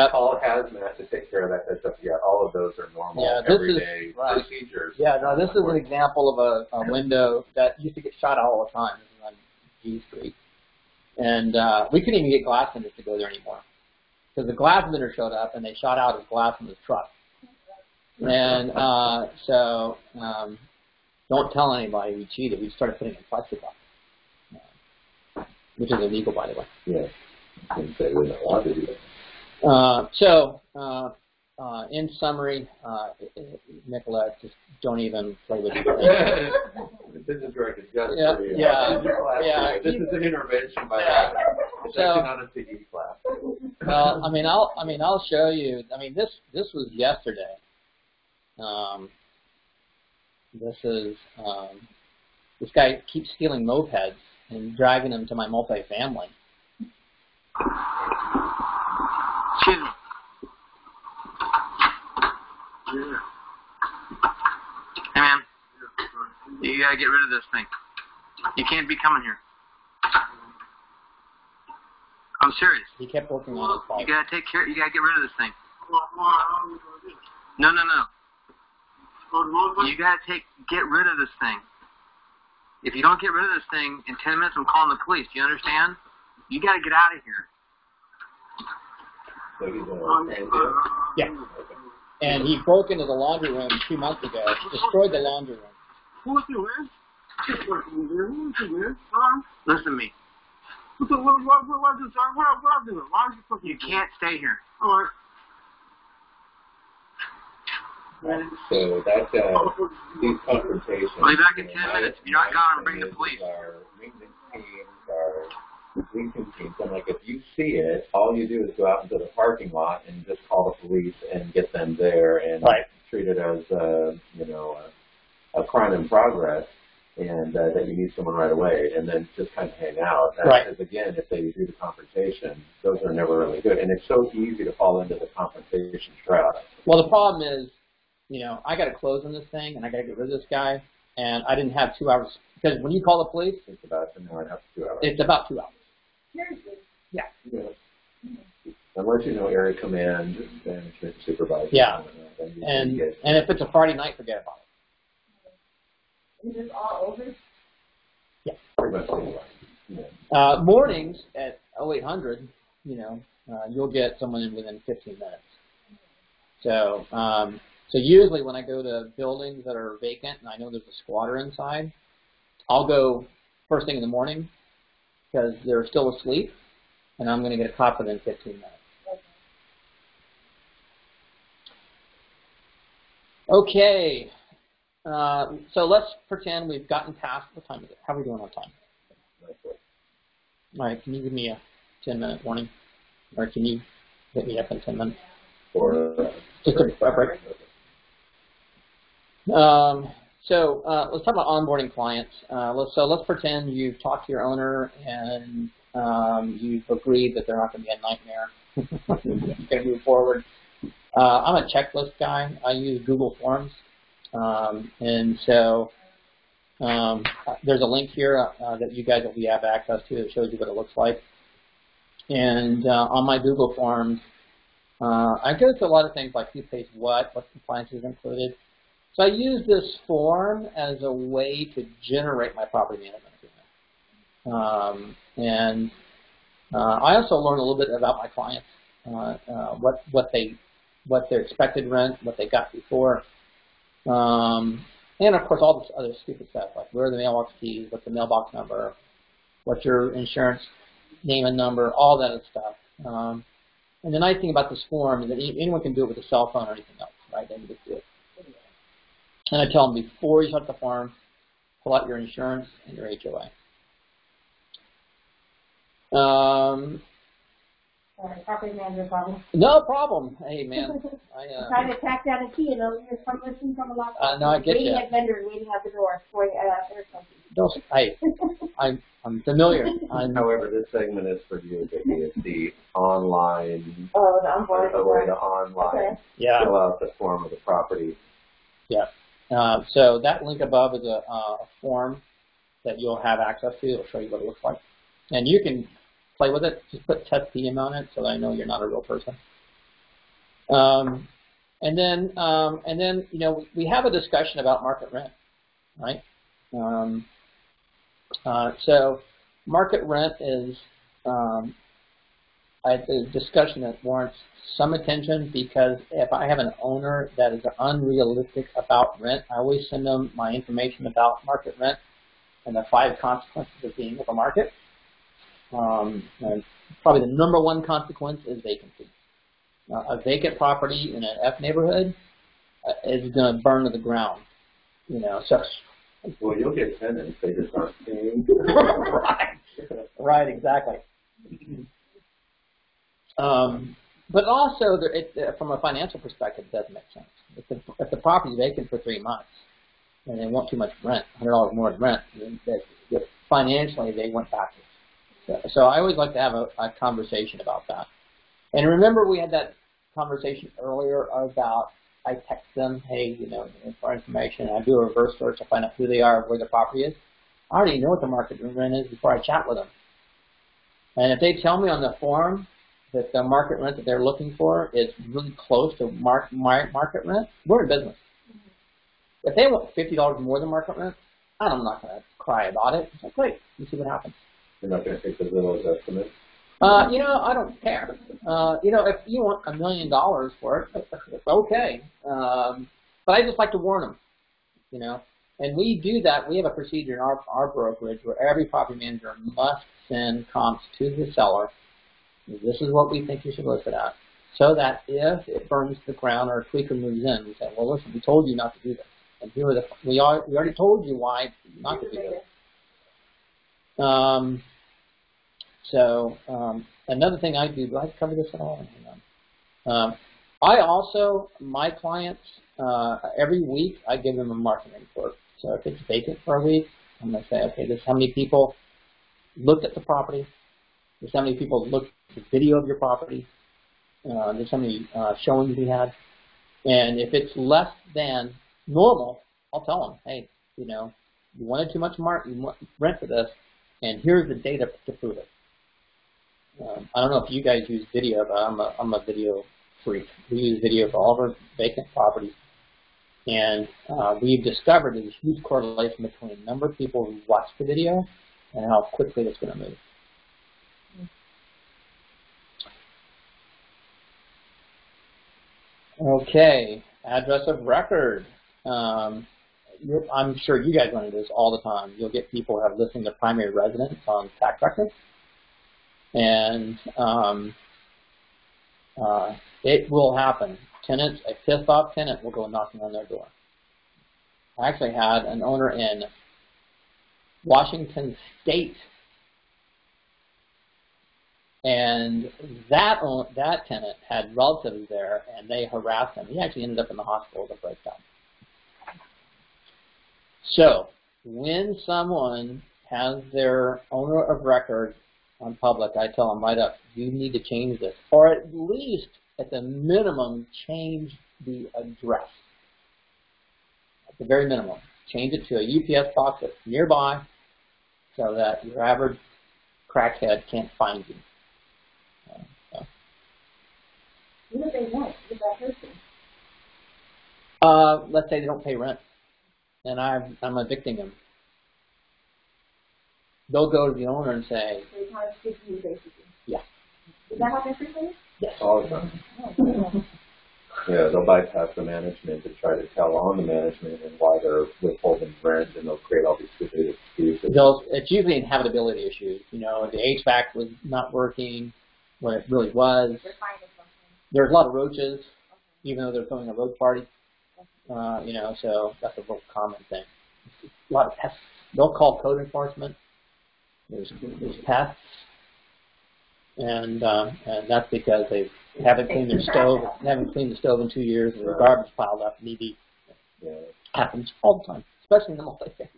Speaker 3: call hazmat to take care of that type of stuff. Yeah, all of those are normal everyday procedures.
Speaker 1: Yeah, no, this is an example of a window that used to get shot out all the time. This is on G Street, and we couldn't even get glass vendors to go there anymore because the glass vendor showed up and they shot out his glass in his truck. And so don't tell anybody we cheated. We started putting in plexiglass, which is illegal, by the way.
Speaker 3: Yeah, I didn't say we're not allowed to do that.
Speaker 1: So, in summary, Nicolette, just don't even play with it.
Speaker 3: The business director just for you.
Speaker 1: Yeah.
Speaker 3: This is an intervention by it's actually not a CE class.
Speaker 1: Well, I'll show you. I mean, this was yesterday. This guy keeps stealing mopeds and dragging them to my multifamily.
Speaker 4: Excuse me. Yeah. Hey man, you gotta get rid of this thing. You can't be coming here. I'm serious.
Speaker 1: He kept working on his fault.
Speaker 4: You gotta take care. You gotta get rid of this thing. No. You gotta get rid of this thing. If you don't get rid of this thing, in 10 minutes I'm calling the police. Do you understand? You gotta get out of here.
Speaker 3: So he's
Speaker 1: Yeah. And he broke into the laundry room 2 months ago, destroyed the laundry room.
Speaker 4: Who's you, man? Listen to me. You can't stay here. All right.
Speaker 3: So that these confrontations.
Speaker 4: I'll be back in 10 minutes. If you're not gone, bring the police.
Speaker 3: Our maintenance teams, our leasing teams, and like if you see it, all you do is go out into the parking lot and just call the police and get them there and treat it as a crime in progress, and that you need someone right away, and then just kind of hang out. Because again, if they do the confrontation, those are never really good, and it's so easy to fall into the confrontation trap.
Speaker 1: Well, the problem is, I got to close on this thing, and I got to get rid of this guy, and I didn't have 2 hours. Because when you call the police,
Speaker 3: it's about an hour and a half to 2 hours.
Speaker 1: It's about 2 hours. Yeah.
Speaker 3: Unless you know area command, management, supervisor.
Speaker 1: Yeah. And if it's a Friday night, forget about
Speaker 2: Is this all over?
Speaker 1: Yeah.
Speaker 3: Pretty much. Yeah.
Speaker 1: Mornings at 0800, you'll get someone in within 15 minutes. So, so usually when I go to buildings that are vacant and I know there's a squatter inside, I'll go first thing in the morning because they're still asleep, and I'm going to get a cop within 15 minutes. Okay. So let's pretend we've gotten past, what time is it? How are we doing on time? All right, can you give me a 10-minute warning? Or can you hit me up in 10 minutes?
Speaker 3: Or
Speaker 1: just a break. So let's talk about onboarding clients. Let's pretend you've talked to your owner and you've agreed that they're not going to be a nightmare. You're going to move forward. I'm a checklist guy. I use Google Forms. And so there's a link here that you guys will have access to that shows you what it looks like. And on my Google Forms, I go through a lot of things like who pays what compliance is included. So I use this form as a way to generate my property management agreement. I also learn a little bit about my clients, what their expected rent, what they got before, and of course all this other stupid stuff like where are the mailbox keys, what's the mailbox number, what's your insurance name and number, all that stuff. And the nice thing about this form is that anyone can do it with a cell phone or anything else, right? They can just do it. And I tell them before you start the form, pull out your insurance and your HOA.
Speaker 2: Sorry, property manager problem.
Speaker 1: No problem. Hey, man.
Speaker 2: I'm trying to track down a key and over here from listening from a lot.
Speaker 1: No, I get
Speaker 2: waiting
Speaker 1: you.
Speaker 2: at vendors, waiting at the door for their something.
Speaker 1: Don't, hey, I'm familiar.
Speaker 3: However, this segment is for you, Vicki. It's the online,
Speaker 2: Oh, the onboard.
Speaker 3: a way to online
Speaker 2: Okay.
Speaker 1: Yeah.
Speaker 3: fill out the form of the property.
Speaker 1: Yeah. So that link above is a form that you'll have access to. It'll show you what it looks like. And you can play with it. Just put test PM on it so that I know you're not a real person. And then you know, we have a discussion about market rent, right? So market rent is a discussion that warrants some attention, because if I have an owner that is unrealistic about rent, I always send them my information about market rent and the 5 consequences of being with a market. And probably the number 1 consequence is vacancy. A vacant property in an F neighborhood is going to burn to the ground. You know, so.
Speaker 3: Well, you'll get tenants. They just aren't paying.
Speaker 1: Right, exactly. But also, from a financial perspective, it doesn't make sense. If the property is vacant for 3 months and they want too much rent, $100 more in rent, then financially they went backwards. So I always like to have a conversation about that. And remember, we had that conversation earlier about I text them, hey, you know, for information, and I do a reverse search to find out who they are, where the property is. I already know what the market rent is before I chat with them. And if they tell me on the form that the market rent that they're looking for is really close to market rent, we're in business. If they want $50 more than market rent, I'm not going to cry about it. It's like, great, let's see what happens.
Speaker 3: You're not going to take the Zillow's estimate?
Speaker 1: You know, I don't care. You know, if you want $1 million for it, okay. But I just like to warn them, you know. And we do that. We have a procedure in our brokerage where every property manager must send comps to the seller. This is what we think you should list it at. So that if it burns to the ground or a tweaker moves in, we say, well, listen, we told you not to do this. And here are we already told you why not to do this. Another thing I do I cover this at all? Hang on. I also, my clients, every week I give them a marketing report. So if it's vacant for a week, I'm going to say, okay, this is how many people looked at the property. This is how many people looked at the video of your property. This is how many showings we had. And if it's less than normal, I'll tell them, hey, you know, you wanted too much rent for this, and here's the data to prove it. I don't know if you guys use video, but I'm a video freak. We use video for all of our vacant properties. And we've discovered there's a huge correlation between the number of people who watch the video and how quickly it's going to move. Okay, address of record. I'm sure you guys run into this all the time. You'll get people who have listing their primary residence on tax records. And it will happen. Tenants, a pissed off tenant will go knocking on their door. I actually had an owner in Washington State, and that tenant had relatives there, and they harassed him. He actually ended up in the hospital with a breakdown. So when someone has their owner of record on public, I tell them right up, you need to change this, or at least, at the minimum, change the address. At the very minimum, change it to a UPS box that's nearby, so that your average crackhead can't find you.
Speaker 2: What do they want with that person?
Speaker 1: Let's say they don't pay rent, and I'm evicting them. They'll go to the owner and say,
Speaker 2: They kind of stick to you, basically.
Speaker 1: yeah.
Speaker 2: Does that happen frequently?
Speaker 1: Yes.
Speaker 3: All the time.
Speaker 2: Oh,
Speaker 3: Yeah, they'll bypass the management to try to tell on the management and why they're withholding rent, and they'll create all these stupid excuses.
Speaker 1: It's usually inhabitability issues. You know, the HVAC was not working when it really was.
Speaker 2: They're finding something.
Speaker 1: There's a lot of roaches, even though they're throwing a roach party. You know, so that's a real common thing. A lot of pests. They'll call code enforcement. There's pests. and that's because they haven't cleaned their stove, in 2 years, and the garbage piled up knee deep.
Speaker 3: Yeah.
Speaker 1: Happens all the time, especially in the multi-family.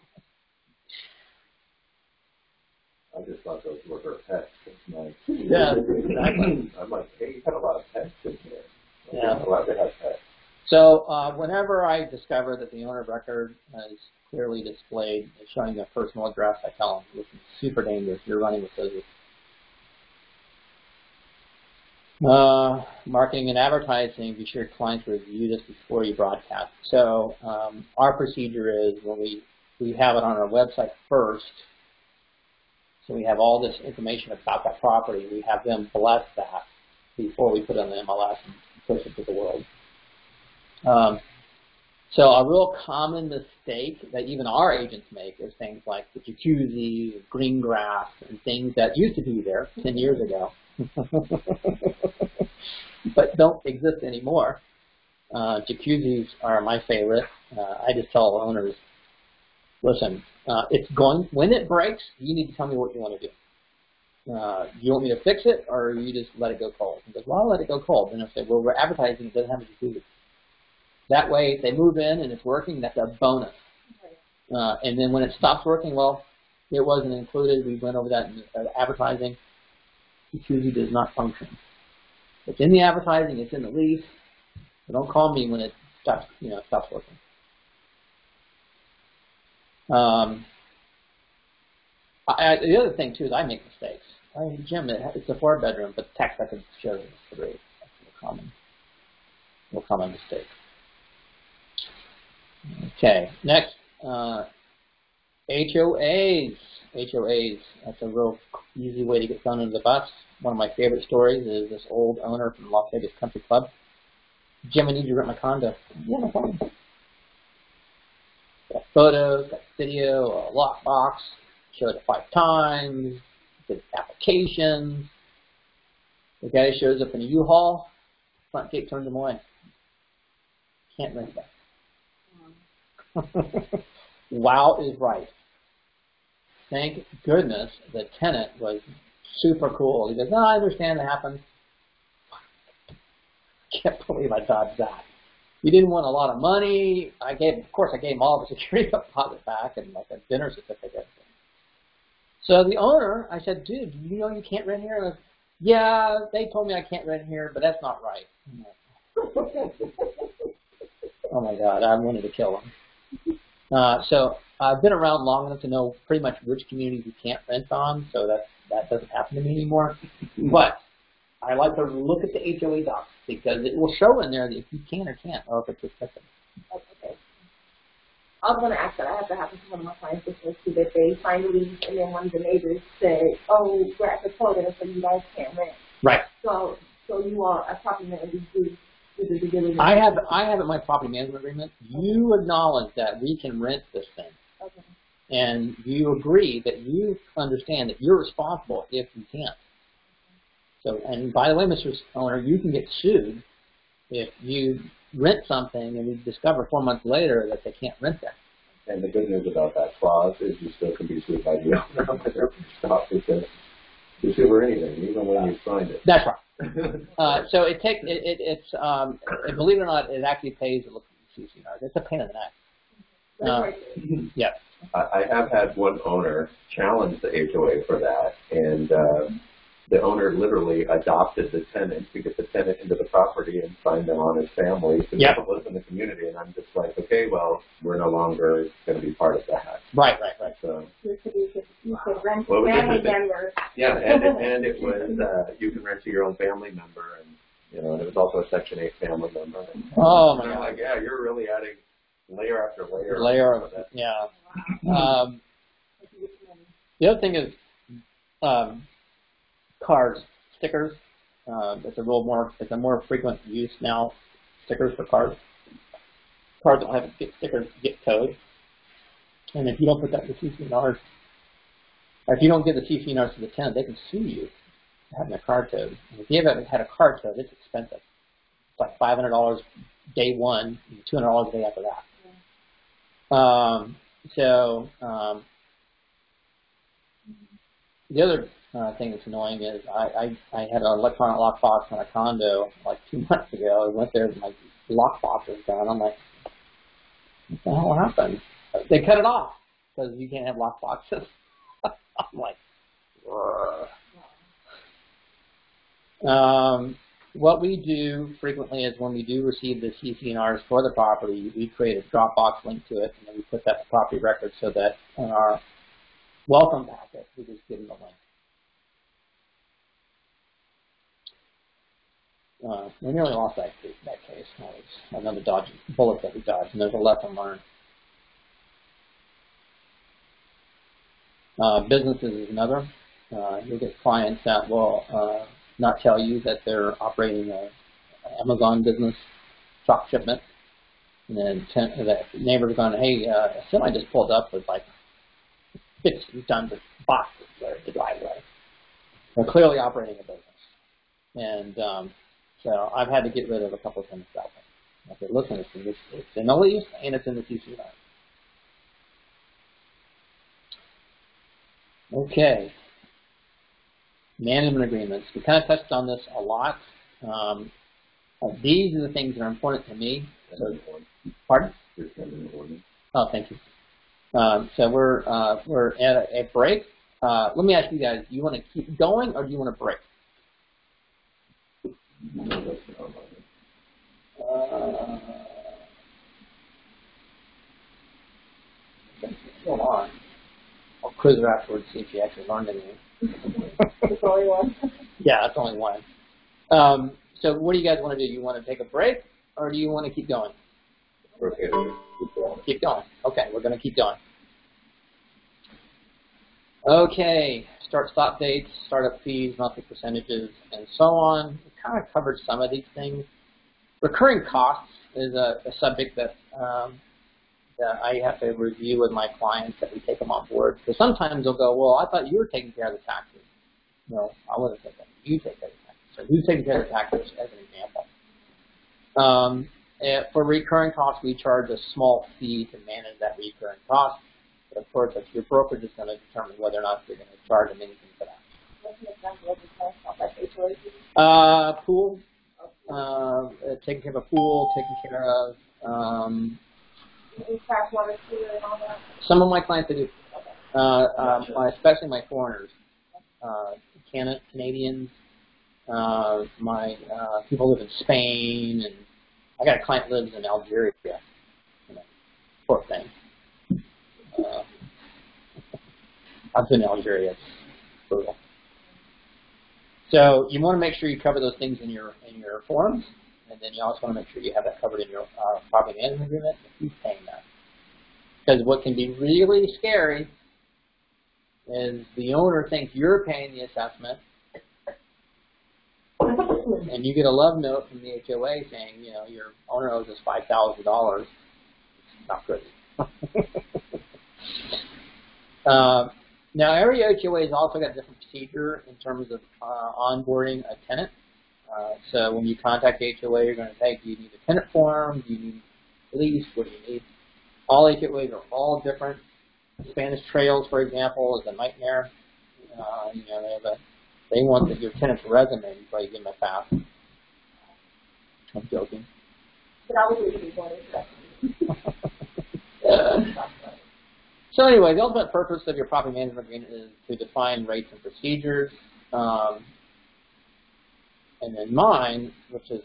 Speaker 3: I just thought those were her pets. It's nice.
Speaker 1: Yeah, exactly.
Speaker 3: I'm like, hey, you got a lot of pets in here.
Speaker 1: Yeah.
Speaker 3: You're not allowed to have pets.
Speaker 1: So whenever I discover that the owner of record is clearly displayed showing their personal address, I tell them, listen, super dangerous. You're running with scissors. Marketing and advertising, be sure clients review this before you broadcast. So our procedure is when we have it on our website first, so we have all this information about that property, we have them bless that before we put it on the MLS and push it to the world. So a real common mistake that even our agents make is things like the jacuzzi, green grass, and things that used to be there 10 years ago, but don't exist anymore. Jacuzzis are my favorite. I just tell owners, listen, it's going, when it breaks, you need to tell me what you want to do. Do you want me to fix it, or you just let it go cold? He goes, well, I'll let it go cold. And I say, well, we're advertising it doesn't have a jacuzzi. That way, if they move in and it's working, that's a bonus. And then when it stops working, well, it wasn't included. We went over that in advertising. Jacuzzi does not function. It's in the advertising. It's in the lease. So don't call me when it stops, stops working. The other thing too is I make mistakes. Jim, it's a 4-bedroom, but the text I could show you is 3. That's a common mistake. Okay, next, HOAs. HOAs, that's a real easy way to get thrown under the bus. One of my favorite stories is this old owner from Las Vegas Country Club. Jim, I need you to rent my condo. Yeah, no problem. Got photos, got video, a lockbox, showed it 5 times, did applications. The guy shows up in a U-Haul, front gate turns him away. Can't rent that. Wow is right. Thank goodness the tenant was super cool. He goes, no, I understand that happens. Can't believe I dodged that. He didn't want a lot of money. Of course, I gave him all the security deposit back and like a dinner certificate. So the owner, I said, dude, do you know you can't rent here? And I was, yeah, they told me I can't rent here, but that's not right. Oh my God, I wanted to kill him. So I've been around long enough to know pretty much which communities you can't rent on, so that doesn't happen to me anymore. But I like to look at the HOA docs because it will show in there that if you can or can't, or if it's restricted.
Speaker 2: Okay. I was going to ask that. I have to happen to one of my clients before too, that they signed a lease and then one of the neighbors said, "Oh, we're at the quota, so you guys can't rent."
Speaker 1: Right.
Speaker 2: So you all, as property managers, do the due diligence.
Speaker 1: I have in my property management agreement. You acknowledge that we can rent this thing.
Speaker 2: Okay.
Speaker 1: And you agree that you understand that you're responsible if you can't. So, and by the way, Mr. Owner, you can get sued if you rent something and you discover 4 months later that they can't rent that.
Speaker 3: And the good news about that clause is you still can be sued by the owner when they're stopped because you sue for anything, even when you signed it.
Speaker 1: That's right. So believe it or not, it actually pays to look at the CC&R. It's a pain in the neck. Yeah.
Speaker 3: I have had one owner challenge the HOA for that, and the owner literally adopted the tenant to get the tenant into the property and signed them on as family to live in the community. And I'm just like, okay, well, we're no longer going to be part of that.
Speaker 1: Right.
Speaker 3: So,
Speaker 2: you could rent to family members.
Speaker 3: Yeah, and it was you can rent to your own family member, and and it was also a Section 8 family member. And,
Speaker 1: oh my God!
Speaker 3: I'm like, yeah, you're really adding layer after layer.
Speaker 1: Layer of it, yeah. The other thing is cards, stickers. It's a more frequent use now. Stickers for cards. Cards that have stickers get towed, and if you don't put that in the CC&Rs, or if you don't give the CC&Rs to the tenant, they can sue you for having a car towed. And if you haven't had a car towed, it's expensive. It's like $500 day one, $200 a day after that. The other thing that's annoying is I had an electronic lockbox on a condo like 2 months ago. I went there and my lockbox was gone. I'm like, what the hell happened? They cut it off because you can't have lockboxes. I'm like, what we do frequently is when we do receive the CC&Rs for the property, we create a Dropbox link to it, and then we put that in the property record so that in our welcome packet, we just give them the link. We nearly lost that case. That was another bullet that we dodged, and there's a lesson learned. Businesses is another. You'll get clients that will not tell you that they're operating an Amazon business truck shipment, and then the neighbor's going, hey, a semi just pulled up with like 50 tons of boxes there at the driveway. They're clearly operating a business, and so I've had to get rid of a couple of things that way. I said, listen, it's in the lease and it's in the CC&R. Okay. Management agreements. We kind of touched on this a lot. These are the things that are important to me. So, pardon? Oh, thank you. So we're at a break. Let me ask you guys: do you want to keep going or do you want to break? Hold on. I'll quiz her afterwards, see if she actually learned anything.
Speaker 2: There's only one.
Speaker 1: Yeah, it's only one. So what do you guys want to do? You want to take a break, or do you want to keep going?
Speaker 3: Okay.
Speaker 1: Keep going. Okay, we're going to keep going. Okay, start-stop dates, startup fees, monthly percentages, and so on. We kind of covered some of these things. Recurring costs is a subject that that I have to review with my clients that we take them on board. Because sometimes they'll go, well, I thought you were taking care of the taxes. No, I wasn't taking them. You take care of the taxes. So who's taking care of the taxes, as an example? For recurring costs, we charge a small fee to manage that recurring cost. But of course, it's your brokerage is going to determine whether or not they're going to charge them anything for that.
Speaker 2: What's an example of recurring costs, like HOA?
Speaker 1: Pool, taking care of a pool, taking care of some of my clients that do, especially my foreigners, Canadians, my people who live in Spain, and I got a client who lives in Algeria. Poor thing. I've been in Algeria. It's brutal. So you want to make sure you cover those things in your forms, and then you also want to make sure you have that covered in your property management agreement and who's paying that. Because what can be really scary is the owner thinks you're paying the assessment, and you get a love note from the HOA saying, you know, your owner owes us $5,000. It's not good. Now, every HOA has also got a different procedure in terms of onboarding a tenant. So when you contact the HOA, you're going to say, do you need a tenant form? Do you need a lease? What do you need? All HOAs are all different. Spanish Trails, for example, is a nightmare. You know, they want your tenant's resume before you give them a pass. I'm joking.
Speaker 2: But I was really going
Speaker 1: So anyway, the ultimate purpose of your property management agreement is to define rates and procedures. And then mine, which is,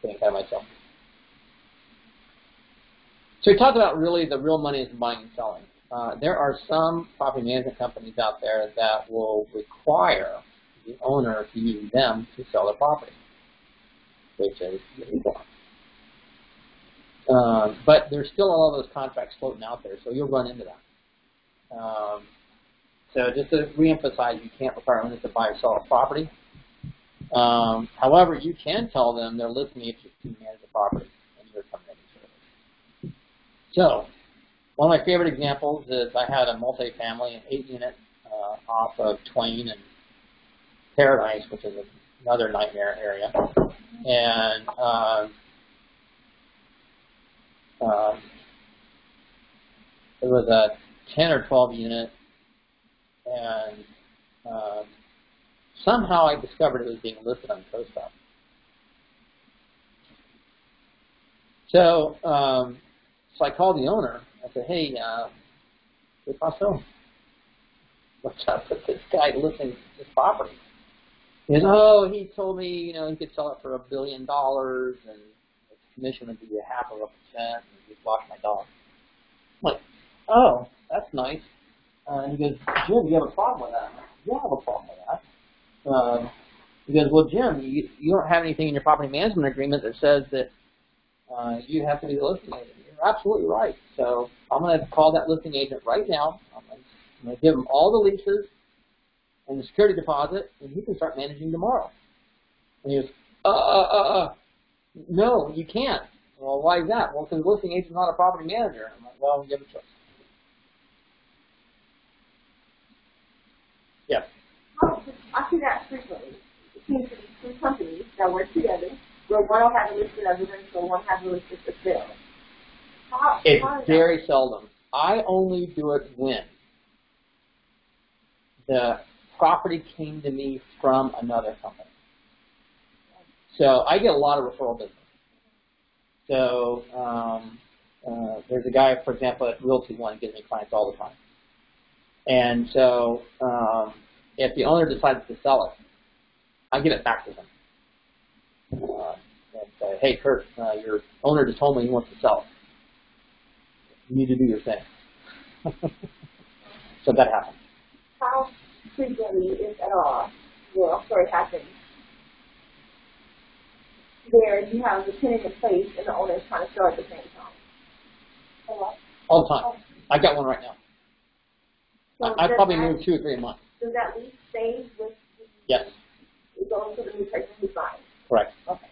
Speaker 1: getting ahead of myself. So we talked about really the real money is in buying and selling. There are some property management companies out there that will require the owner to use them to sell their property, which is illegal. But there's still a lot of those contracts floating out there, so you'll run into that. So just to reemphasize, you can't require owners to buy or sell a property. However, you can tell them they're listing you to manage the property and you're terminating service. So one of my favorite examples is I had a multifamily, an 8-unit off of Twain and Paradise, which is another nightmare area. And it was a 10 or 12 unit, and somehow I discovered it was being listed on CoStar. So, so I called the owner. I said, hey, ¿qué pasó? What's up with this guy listing this property? He goes, oh, he told me, you know, he could sell it for $1 billion, and the commission would be 0.5%, and he'd wash my dog. I'm like, oh, that's nice. And he goes, Jim, do you have a problem with that? I'm like, yeah, I have a problem with that. He goes, well, Jim, you don't have anything in your property management agreement that says that you have to be the listing agent. You're absolutely right. So I'm going to call that listing agent right now. I'm going to give him all the leases and the security deposit, and he can start managing tomorrow. And he goes, no, you can't. Well, why is that? Well, because the listing agent's not a property manager. I'm like, well, give it a choice. Yes.
Speaker 2: I see that frequently. It seems to be two companies that work together, where one will have a listed residential, one has a listed for sale.
Speaker 1: It's very seldom. I only do it when the property came to me from another company. So I get a lot of referral business. So there's a guy, for example, at Realty One gives me clients all the time. And so if the owner decides to sell it, I give it back to them. And say, hey, Kurt, your owner just told me he wants to sell it. You need to do your thing. So that happens.
Speaker 2: How frequently, if at all, will a story happen where you have the tenant in place and the owner is trying to sell at the same time?
Speaker 1: All the time. I got one right now.
Speaker 2: So
Speaker 1: I probably move 2 or 3 a month.
Speaker 2: Does that lease stay with the
Speaker 1: Yes.
Speaker 2: It goes to the new person who's buying?
Speaker 1: Correct.
Speaker 2: Okay.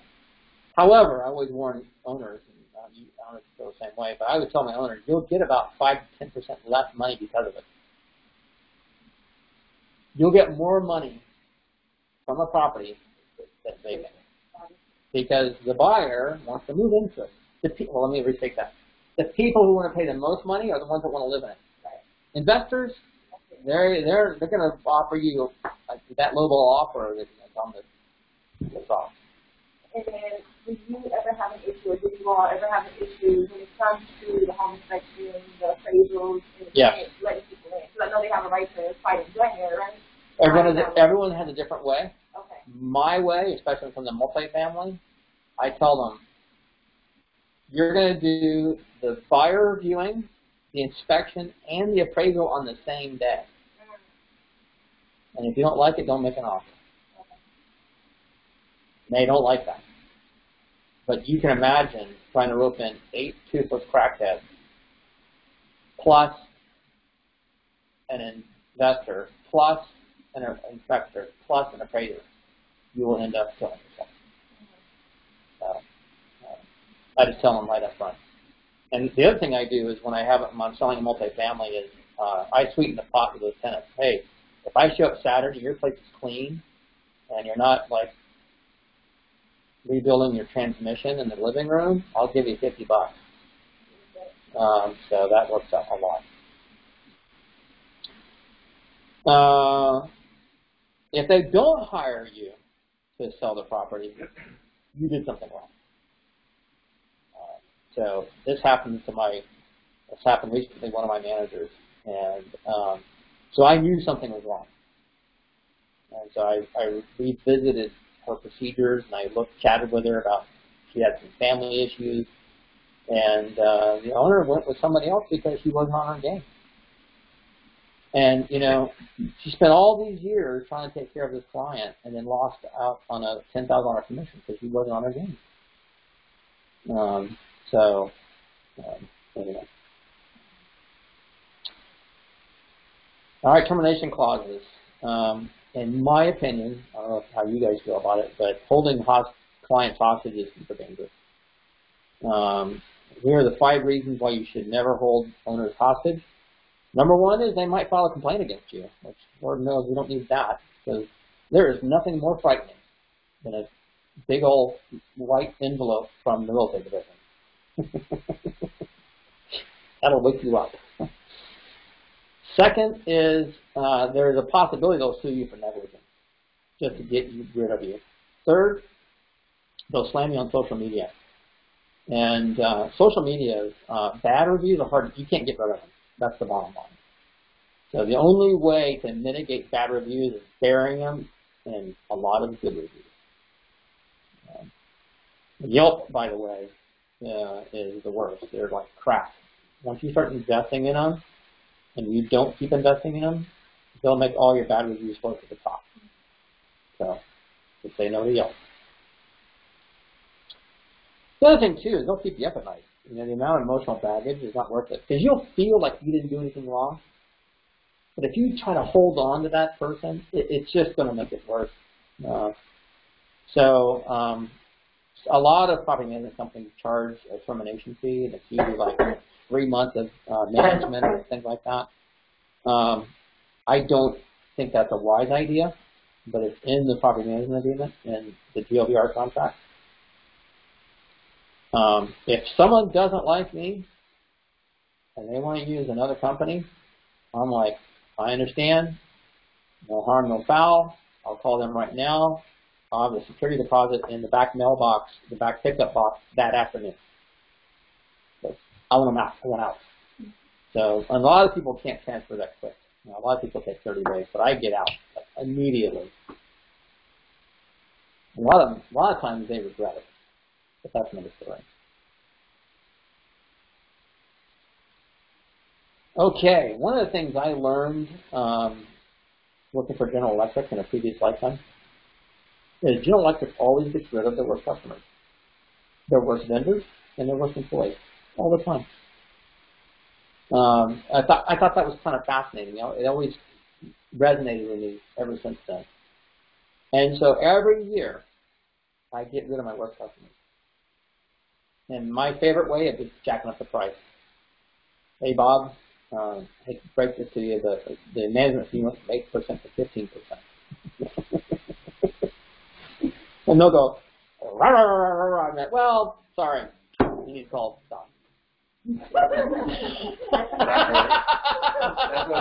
Speaker 1: However, I always warn owners, and owners feel the same way, but I would tell my owners, you'll get about 5 to 10% less money because of it. You'll get more money from a property that's vacant because the buyer wants to move into it. Well, let me retake that. The people who want to pay the most money are the ones that want to live in it. Investors, they're going to offer you that lowball offer that's on the top.
Speaker 2: And then, did you ever have an issue, or did you all ever have an issue when it comes to the home inspection, the appraisals, and letting people in? Because I know they have a right to fight and join there, right?
Speaker 1: Everyone has a different way.
Speaker 2: Okay.
Speaker 1: My way, especially from the multifamily, I tell them, you're going to do the buyer viewing, the inspection, and the appraisal on the same day. And if you don't like it, don't make an offer. They don't like that. But you can imagine trying to rope in 8 toothless crackheads plus an investor plus an inspector plus an appraiser. You will end up killing yourself. I just tell them right up front. And the other thing I do is when I'm selling a multifamily is I sweeten the pot with those tenants. Hey, if I show up Saturday, your place is clean, and you're not like rebuilding your transmission in the living room, I'll give you $50. So that works out a lot. If they don't hire you to sell the property, you did something wrong. So this happened recently to one of my managers, and so I knew something was wrong. And so I revisited her procedures, and I chatted with her about she had some family issues, and the owner went with somebody else because she wasn't on her game. And, you know, she spent all these years trying to take care of this client and then lost out on a $10,000 commission because she wasn't on her game. Anyway. All right, termination clauses. In my opinion, I don't know how you guys feel about it, but holding clients hostage is super dangerous. Here are the 5 reasons why you should never hold owners hostage. Number 1 is they might file a complaint against you, which Lord knows we don't need that, because there is nothing more frightening than a big old white envelope from the real estate division. That'll wake you up. Second is there's a possibility they'll sue you for negligence just to get rid of you. Third, they'll slam you on social media. And social media, bad reviews are hard. You can't get rid of them. That's the bottom line. So the only way to mitigate bad reviews is burying them in a lot of good reviews. Yelp, by the way, is the worst. They're like crap. Once you start investing in them, and you don't keep investing in them, they'll make all your bad reviews float to the top. So just say no to Yelp. The other thing, too, is they'll keep you up at night. You know, the amount of emotional baggage is not worth it. Because you'll feel like you didn't do anything wrong. But if you try to hold on to that person, it's just going to make it worse. A lot of property management companies charge a termination fee, and it's usually like 3 months of management or things like that. I don't think that's a wise idea, but it's in the property management agreement and the GLBR contract. If someone doesn't like me and they want to use another company, I'm like, I understand, no harm, no foul. I'll call them right now. I'll have a security deposit in the back mailbox, the back pickup box that afternoon. So I want them out. I want out. So a lot of people can't transfer that quick. You know, a lot of people take 30 days, but I get out immediately. A lot of times they regret it, but that's another story. Okay, one of the things I learned working for General Electric in a previous lifetime is General Electric always gets rid of their worst customers, their worst vendors, and their worst employees all the time. I thought that was kind of fascinating. You know, it always resonated with me ever since then. And so every year, I get rid of my worst customers. And my favorite way is just jacking up the price. Hey, Bob, I hate to break this to you, the management fee went from 8% to 15%. And they'll go, rah, rah, rah, rah, rah. I'm like, well, sorry, you need to call Don.
Speaker 3: That's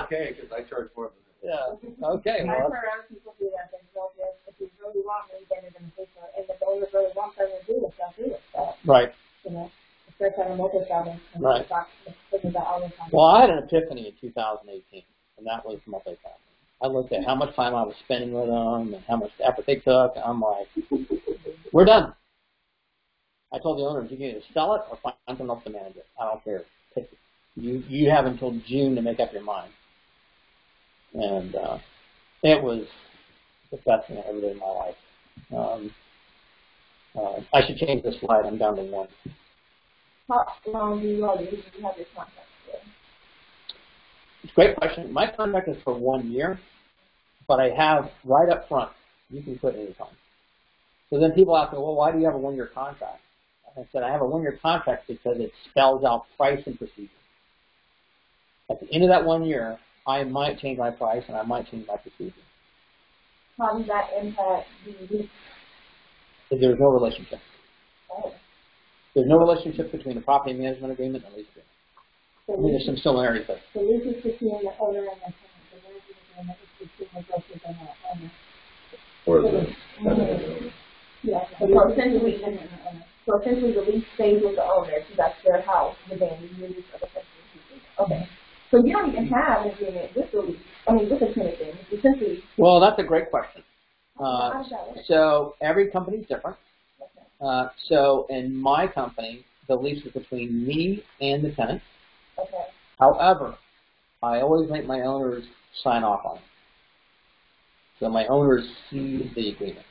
Speaker 3: okay, because I charge more than that.
Speaker 1: Yeah, okay.
Speaker 2: I've heard other people do that. They'll just, if you really want me, then you're going to pay for it. And if the owner really wants them to do it, they'll do it. So,
Speaker 1: right.
Speaker 2: You know, the first time I'm multi-selling,
Speaker 1: right. Well, I had an epiphany in 2018, and that was multifamily. I looked at how much time I was spending with them and how much effort they took, and I'm like, we're done. I told the owners, you can either sell it or find someone else to manage it. I don't care. Pick it. You have until June to make up your mind. And it was the best thing I ever did in my life. I should change this slide. I'm down to 1.
Speaker 2: How long do you have your contract for?
Speaker 1: It's a great question. My contract is for 1 year, but I have right up front, you can quit anytime. So then people ask me, well, why do you have a 1-year contract? I said, I have a 1-year contract because it spells out price and procedure. At the end of that 1 year, I might change my price and I might change my procedure.
Speaker 2: How does that impact the lease?
Speaker 1: There's no relationship.
Speaker 2: Oh.
Speaker 1: There's no relationship between the property management agreement and lease agreement.
Speaker 2: So
Speaker 1: I mean, there's some similarities there.
Speaker 2: The lease is between the owner and the tenant. The lease agreement is between the broker and the owner.
Speaker 3: Or the
Speaker 2: yeah. So essentially the lease stays with the owner, so that's their house, but then you use for the person. Okay. So you don't even have an agreement with the lease. I mean, with the tenant then. It's essentially.
Speaker 1: Well, that's a great question.
Speaker 2: How does that work?
Speaker 1: So every company is different.
Speaker 2: Okay.
Speaker 1: So in my company, the lease is between me and the tenant.
Speaker 2: Okay.
Speaker 1: However, I always make my owners sign off on it. So my owners see the agreement.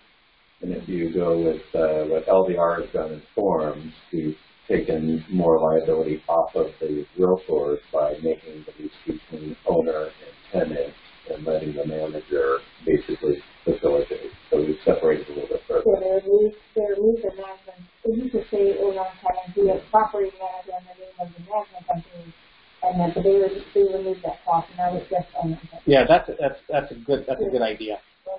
Speaker 3: And if you go with what LVR has done in forms, we've taken more liability off of the realtors by making the lease between owner and tenant and letting the manager basically facilitate. So we've separated a little bit further.
Speaker 2: So their lease and management, it used to say owner and tenant, be a property manager and the name of the management company, and then but they removed that cost, and now it's just owner and tenant.
Speaker 1: Yeah, that's a good idea.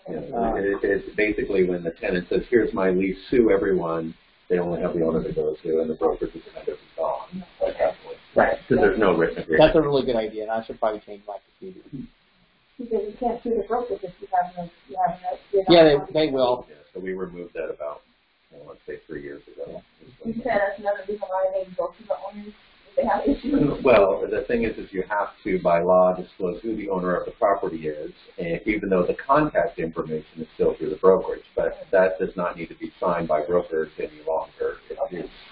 Speaker 3: Yeah, it's basically when the tenant says, here's my lease, sue everyone, they only have the owner to go to, and the broker just kind of gone at that point.
Speaker 1: Right.
Speaker 3: Because there's no written agreement.
Speaker 1: That's a really good idea, and I should probably change my procedure.
Speaker 2: Because you can't sue the broker if you have no.
Speaker 1: Yeah, they will.
Speaker 3: Yeah, so we removed that about, let's say 3 years ago.
Speaker 2: You said that's another reason why they go to the owners if they have issues.
Speaker 3: Well, the thing is you have to, by law, disclose who the owner of the property is, and even though the contact information is still through the brokerage, but that does not need to be signed by brokers any longer.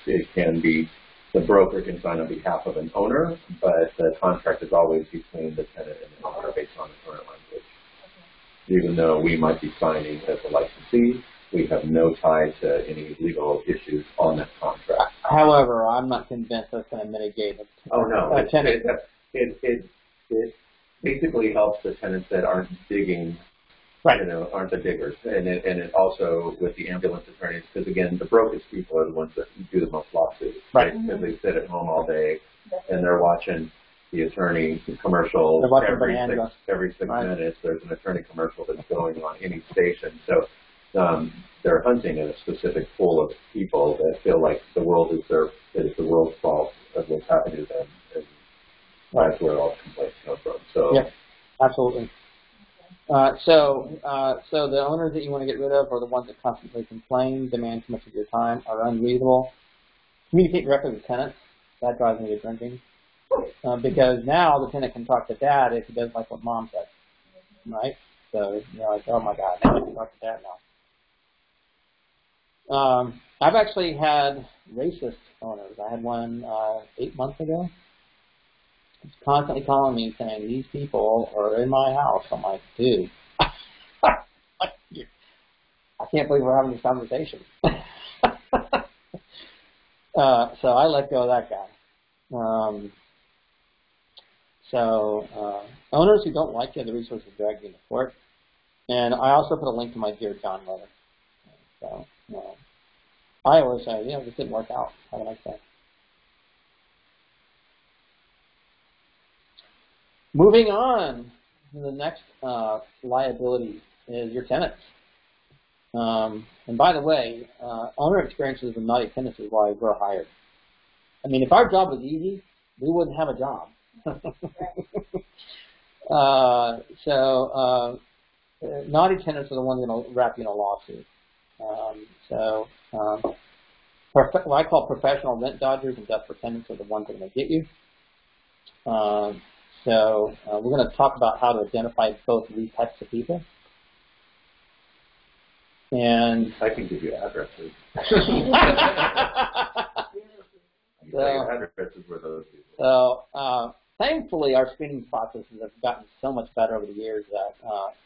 Speaker 3: It can be, the broker can sign on behalf of an owner, but the contract is always between the tenant and the owner based on the current language. Even though we might be signing as a licensee, we have no tie to any legal issues on that contract.
Speaker 1: However, I'm not convinced that's going to mitigate it.
Speaker 3: Oh, no. It basically helps the tenants that aren't digging,
Speaker 1: right.
Speaker 3: Aren't the diggers. And it also, with the ambulance attorneys, because, again, the brokest people are the ones that do the most lawsuits.
Speaker 1: Right.
Speaker 3: Because they sit at home all day, and they're watching the attorney commercial every 6
Speaker 1: right.
Speaker 3: minutes. There's an attorney commercial that's going on any station. So they're hunting in a specific pool of people that feel like the world is the world's fault of what's happening to them, and that's where all the complaints come from. So
Speaker 1: yeah, absolutely. So the owners that you want to get rid of are the ones that constantly complain, demand too much of your time, are unreasonable. Communicate directly with tenants. That drives me to drinking. Because now the tenant can talk to dad if he doesn't like what mom said, right? So, like, oh my God, now I can talk to dad now. I've actually had racist owners. I had one 8 months ago. He's constantly calling me saying, these people are in my house. I'm like, dude, I can't believe we're having this conversation. So I let go of that guy. Owners who don't like you, the resources drag you into court. And I also put a link to my Dear John letter. So, I always say, this didn't work out. Have a nice day. Moving on to the next liability is your tenants. And by the way, owner experiences with naughty tenants is why we're hired. I mean, if our job was easy, we wouldn't have a job. Naughty tenants are the ones that will wrap you in a lawsuit. What I call professional rent dodgers and desperate tenants are the ones that are going to get you. We're going to talk about how to identify both of these types of people. And
Speaker 3: I can give you addresses. Addresses were those people.
Speaker 1: Thankfully, our screening processes have gotten so much better over the years that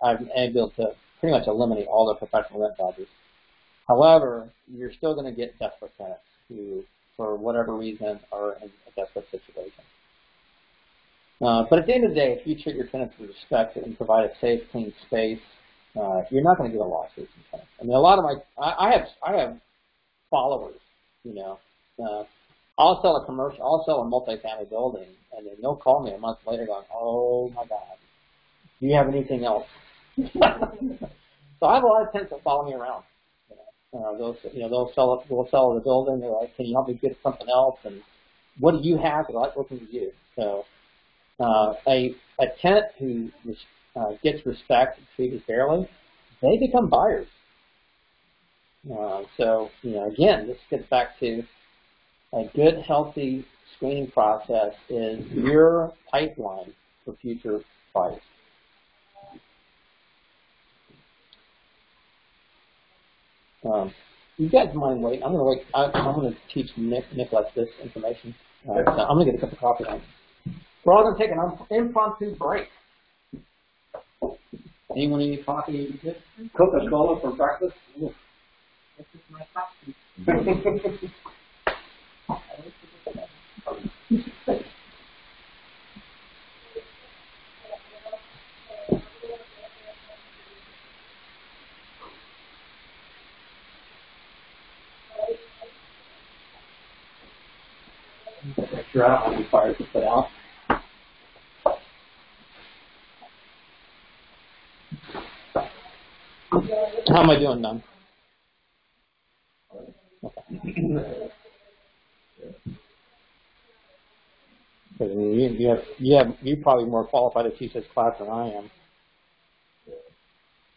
Speaker 1: I've been able to pretty much eliminate all the professional rent dodgers. However, you're still going to get desperate tenants who, for whatever reason, are in a desperate situation. But at the end of the day, if you treat your tenants with respect and provide a safe, clean space, you're not going to get a lawsuit from tenants. I mean, a lot of I have followers, I'll sell a multifamily building, and then they'll call me a month later going, oh my God, do you have anything else? So I have a lot of tenants that follow me around. We'll sell the building. They're like, can you help me get something else? And what do you have that I like working with you? So a tenant who gets respect and treated fairly, they become buyers. Again, this gets back to a good, healthy screening process is your pipeline for future buyers. You guys mind wait? I'm going to wait. I'm going to teach Nicholas this information. So I'm going to get a cup of coffee now. We're all going to take an impromptu break. Anyone need coffee? Coca-Cola for breakfast? Ooh. This is my coffee. Extra out on the fire to put out. How am I doing, Don? Okay. Because I mean, you're probably more qualified to teach this class than I am.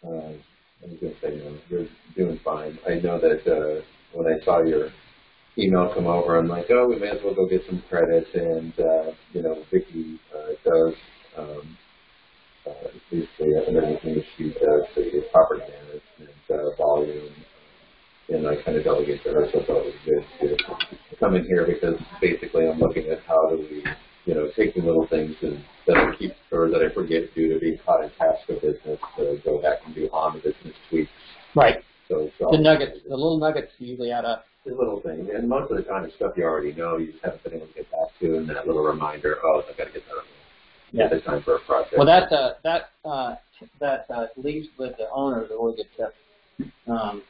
Speaker 3: I was going to say, you're doing fine. I know that when I saw your email come over, I'm like, oh, we may as well go get some credit. And, Vicki does basically everything she does, the property management, volume, and I kind of delegate to her, so it's always good to come in here because basically I'm looking at how do we, taking little things and that I keep or that I forget due to being caught in task of business to go back and do on the business tweaks.
Speaker 1: Right.
Speaker 3: So
Speaker 1: the nuggets, the little nuggets usually add up.
Speaker 3: The little thing, and most of the time it's stuff you already know, you just haven't been able to get back to, and that little reminder, oh, I've got to get that on
Speaker 1: yeah.
Speaker 3: the time for a project.
Speaker 1: Well, that leaves with the owner is a really good tip. I'm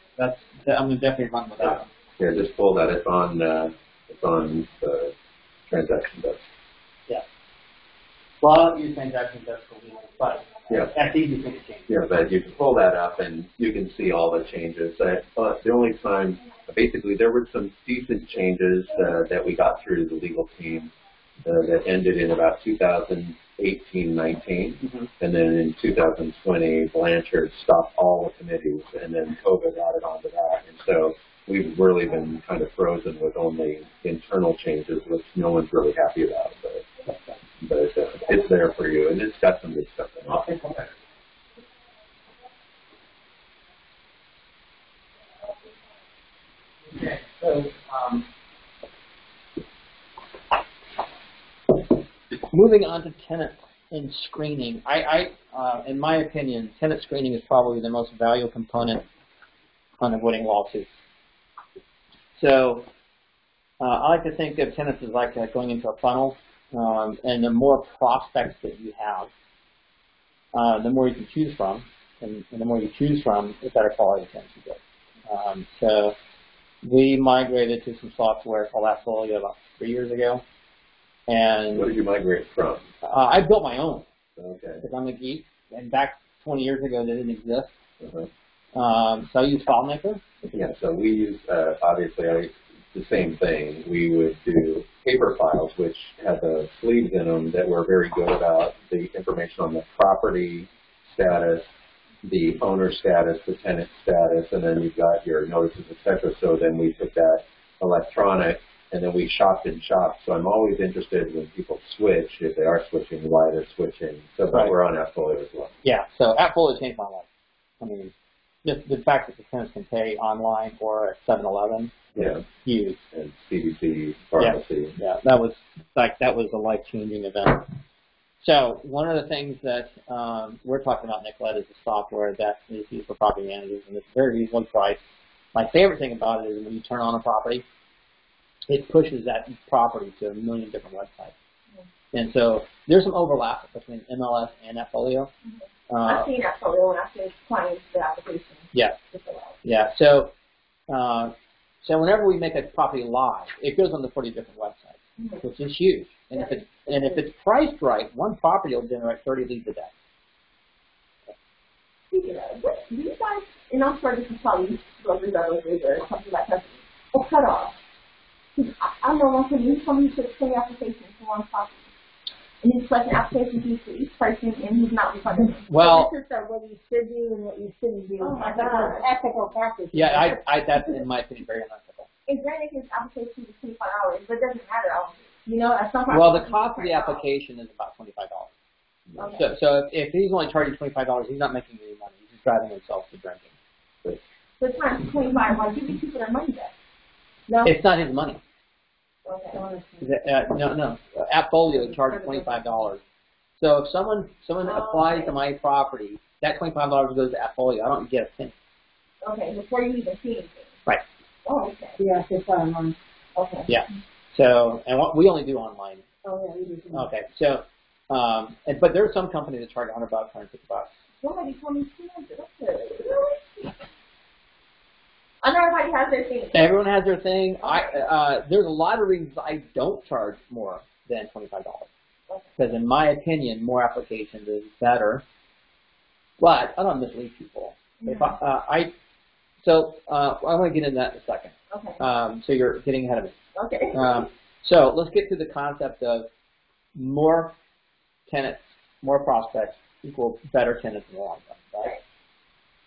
Speaker 1: gonna definitely run with that.
Speaker 3: Yeah, just pull that. It's on the transaction desk.
Speaker 1: Yeah. Well, I don't use transaction desk for legal, but
Speaker 3: yeah,
Speaker 1: that's easy to change.
Speaker 3: Yeah, but you can pull that up and you can see all the changes. The only time, basically, there were some decent changes that we got through the legal team that ended in about 2018-19, and then in 2020, Blanchard stopped all the committees, and then COVID added on to that, and so we've really been kind of frozen with only internal changes, which no one's really happy about, but it's there for you, and it's got some good stuff in it.
Speaker 1: Okay, so moving on to tenant and screening. In my opinion, tenant screening is probably the most valuable component on avoiding lawsuits. So I like to think of tenants as like going into a funnel, and the more prospects that you have, the more you can choose from, and the more you choose from, the better quality tenants you get. So we migrated to some software called AppFolio about 3 years ago. And
Speaker 3: what did you migrate from?
Speaker 1: I built my own.
Speaker 3: Okay.
Speaker 1: Because I'm a geek, and back 20 years ago they didn't exist.
Speaker 3: Uh-huh.
Speaker 1: So I use FileMaker.
Speaker 3: Yeah, so we use, obviously, the same thing. We would do paper files, which had the sleeves in them that were very good about the information on the property status, the owner status, the tenant status, and then you've got your notices, etc. So then we took that electronic, and then we shopped and shopped. So I'm always interested when people switch, if they are switching, why they're switching. So
Speaker 1: right.
Speaker 3: We're on AppFolio as well.
Speaker 1: Yeah, so AppFolio changed my life. I mean, the fact that the tenants can pay online or at 7-Eleven,
Speaker 3: yeah,
Speaker 1: huge.
Speaker 3: And CVC pharmacy.
Speaker 1: Yeah, that was a life-changing event. So one of the things that we're talking about, Nicolette, is the software that is used for property managers, and it's very reasonably priced. My favorite thing about it is when you turn on a property, it pushes that property to 1 million different websites. Mm-hmm. And so there's some overlap between MLS and AppFolio.
Speaker 2: Mm-hmm. I've seen AppFolio and I've seen clients the application.
Speaker 1: Yeah. Yeah. So whenever we make a property live, it goes on to 40 different websites, mm-hmm. which is huge. And if it's priced right, one property will generate 30 leads a day.
Speaker 2: Speaking of, do you guys, and I'm sure this is probably something like that, a cutoff? I know one time you told me to 20 applications for one property. And he's collecting applications for each person, and he's not refunding them.
Speaker 5: Well, so this is what you should do and what you shouldn't do.
Speaker 2: Oh, my God.
Speaker 5: Ethical practice.
Speaker 1: Yeah, that's, in my opinion, very unethical.
Speaker 2: And granted, his application is 25 hours, but it doesn't matter. At some point.
Speaker 1: Well, the cost of the application is about $25. Okay. So if he's only charging $25, he's not making any money. He's just driving himself to drinking.
Speaker 2: The times 25, why give these people their money back? No.
Speaker 1: It's not his money.
Speaker 2: Okay.
Speaker 1: No. AppFolio charges $25. So if someone applies to my property, that $25 goes to AppFolio. I don't get a penny.
Speaker 2: Okay, before you even see anything.
Speaker 1: Right.
Speaker 2: Oh, okay.
Speaker 5: Yeah, it's online.
Speaker 2: Okay.
Speaker 1: Yeah. So, and we only do online.
Speaker 5: Oh, yeah, we do.
Speaker 1: Okay. So, but there are some companies that charge $100, $150.
Speaker 2: Somebody told me $200. Really? I know everybody has their thing.
Speaker 1: Everyone has their thing. There's a lot of reasons I don't charge more than $25. Because in my opinion, more applications is better. But I don't mislead people. Mm-hmm. I'm going to get into that in a second.
Speaker 2: Okay.
Speaker 1: So you're getting ahead of me.
Speaker 2: Okay.
Speaker 1: So let's get to the concept of more tenants, more prospects equal better tenants in the long run, right?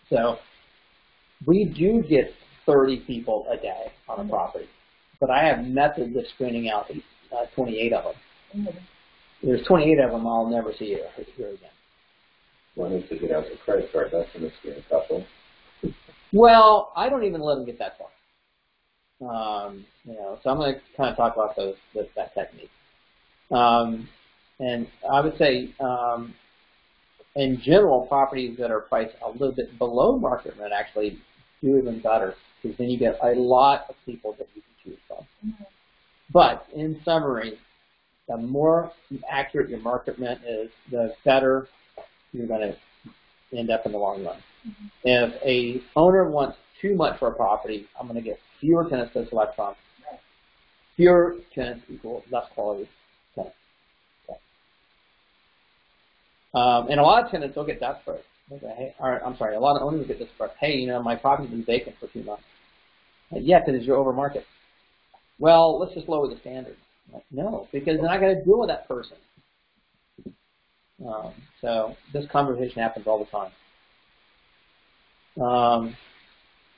Speaker 1: So we do get 30 people a day on a property, but I have methods of screening out 28 of them. There's 28 of them I'll never see here again.
Speaker 3: One needs to get out the credit card. That's going to screen a couple.
Speaker 1: Well, I don't even let them get that far. So I'm going to kind of talk about that technique. And I would say, in general, properties that are priced a little bit below market rent actually do even better, because then you get a lot of people that you can choose from. But in summary, the more accurate your market rent is, the better you're going to end up in the long run. If a owner wants too much for a property, I'm going to get fewer tenants to select from. Fewer tenants equal less quality tenants. Okay. And a lot of tenants will get desperate. Hey, I'm sorry, a lot of owners will get desperate. Hey, my property's been vacant for 2 months. Yeah, because you're over market. Well, let's just lower the standard. Like, no, because then I got to deal with that person. So this conversation happens all the time.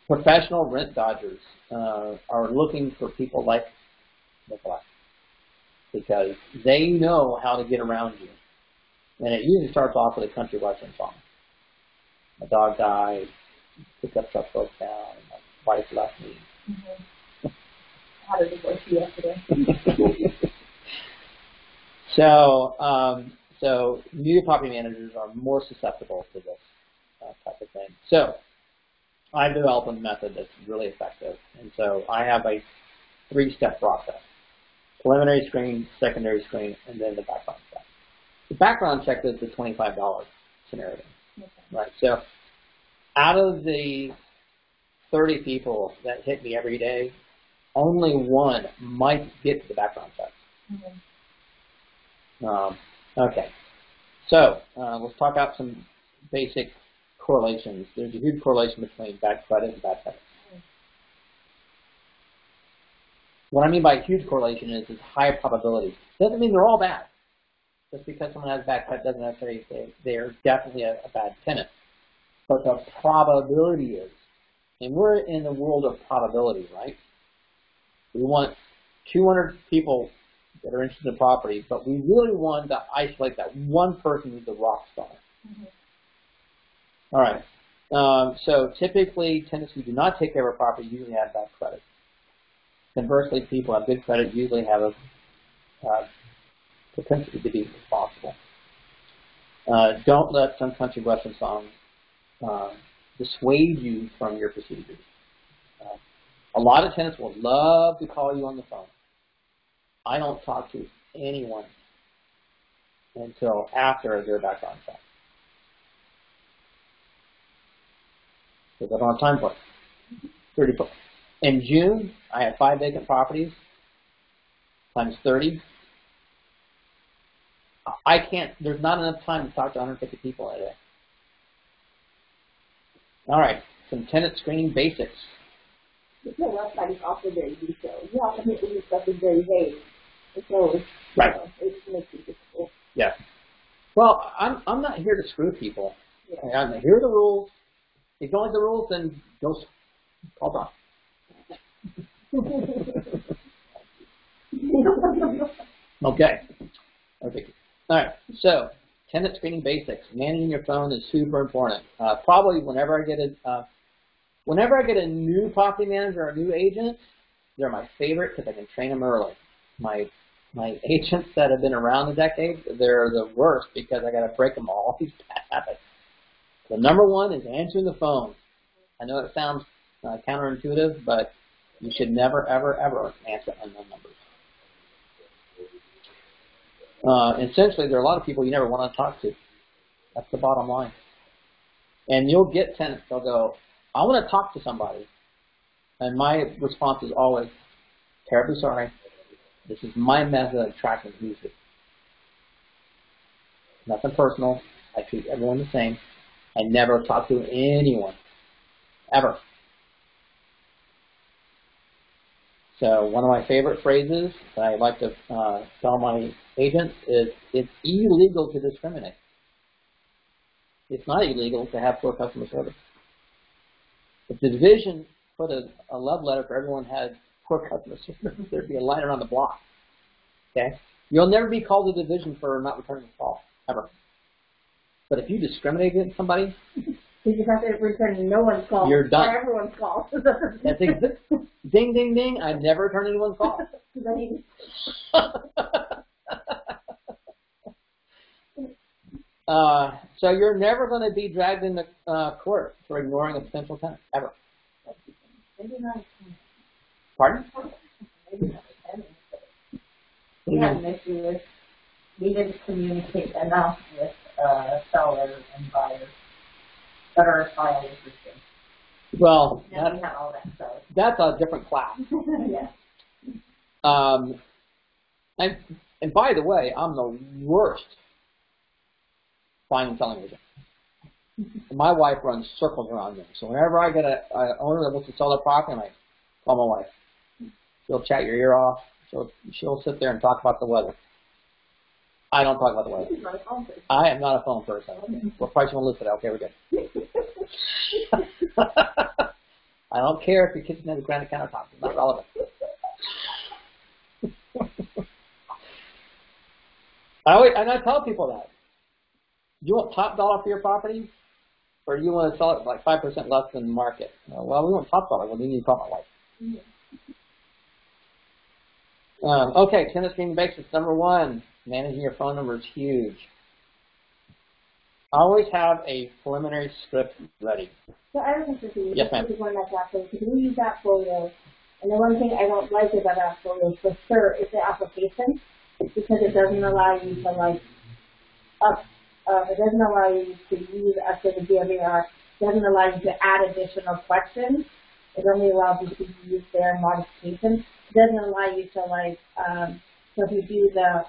Speaker 1: Professional rent dodgers are looking for people like Nikolai, because they know how to get around you. And it usually starts off with a country western song. My dog died, picked up truck broke down, my wife left me.
Speaker 2: How did it go to yesterday?
Speaker 1: So new property managers are more susceptible to this type of thing. So I developed a method that's really effective. And so I have a 3-step process: preliminary screen, secondary screen, and then the background check. The background check is the $25 scenario. Right. So out of the 30 people that hit me every day, only one might get to the background check. Okay. So let's talk about some basic correlations. There's a huge correlation between bad credit and bad tenants. What I mean by huge correlation is high probability. Doesn't mean they're all bad. Just because someone has bad credit doesn't necessarily say they're definitely a bad tenant. But the probability is, and we're in the world of probability, right? We want 200 people that are interested in property, but we really want to isolate that one person who's the rock star. All right. So typically, tenants who do not take care of a property usually have bad credit. Conversely, people who have good credit usually have a propensity to be responsible. Don't let some country western song dissuade you from your procedures. A lot of tenants will love to call you on the phone. I don't talk to anyone until after their background check, because I don't have time for it. 30 books. In June, I had 5 vacant properties times 30. I can't. There's not enough time to talk to 150 people a day. All right, some tenant screening basics.
Speaker 2: Your website is also very detailed. You have to make this stuff is very vague. So
Speaker 1: right.
Speaker 2: It makes it difficult.
Speaker 1: Yeah. Well, I'm not here to screw people.
Speaker 2: Yeah.
Speaker 1: I'm here are the rules. If you don't like the rules, then go call Brock. Okay. Okay. All right. So tenant screening basics. Managing your phone is super important. Probably whenever I get a new property manager or a new agent, they're my favorite because I can train them early. My agents that have been around a decade, they're the worst because I got to break them all these bad habits. The number one is answering the phone. I know it sounds counterintuitive, but you should never, ever, ever answer unknown numbers. Essentially, there are a lot of people you never want to talk to. That's the bottom line. And you'll get tenants, they'll go, I want to talk to somebody. And my response is always, terribly sorry. This is my method of tracking music. Nothing personal. I treat everyone the same. I never talk to anyone. Ever. So one of my favorite phrases that I like to tell my agents is, it's illegal to discriminate. It's not illegal to have poor customer service. If the division put a love letter for everyone who had poor customer service, there'd be a line around the block. Okay? You'll never be called a division for not returning a call, ever. But if you discriminate against somebody,
Speaker 5: You just have to return no one's call.
Speaker 1: You're done.
Speaker 5: Or everyone's call.
Speaker 1: that's ding, ding, ding, I never return anyone's call. So you're never going to be dragged into court for ignoring a potential tenant, ever.
Speaker 5: Maybe not.
Speaker 1: Pardon?
Speaker 5: Maybe not a tenant. We had an issue with, we didn't communicate enough with sellers and buyers that are filed with the state.
Speaker 1: Well,
Speaker 5: Now we have all that stuff.
Speaker 1: that's a different class.
Speaker 5: Yeah.
Speaker 1: And by the way, I'm the worst buying and selling agent. My wife runs circles around me. So whenever I get an owner that wants to sell their property, I call my wife. She'll chat your ear off. She'll sit there and talk about the weather. I don't talk about the weather. I am not a phone person. What price you want to list it? Okay, we're good. I don't care if your kitchen has a granite countertop. It's not relevant. I tell people that. You want top dollar for your property, or you want to sell it like 5% less than the market? Well, we want top dollar. Well, then you need to call my wife. Okay, tenant screening basics. Number one, managing your phone number is huge. Always have a preliminary script ready.
Speaker 5: So I have a question for you.
Speaker 1: Yes, ma'am.
Speaker 5: This is one that's Appfolio, because we use Appfolio, and the one thing I don't like about Appfolio for sure is the application, because it doesn't allow you to it doesn't allow you to use after the DMR. It doesn't allow you to add additional questions. It only allows you to use their modifications. It doesn't allow you to so if you do the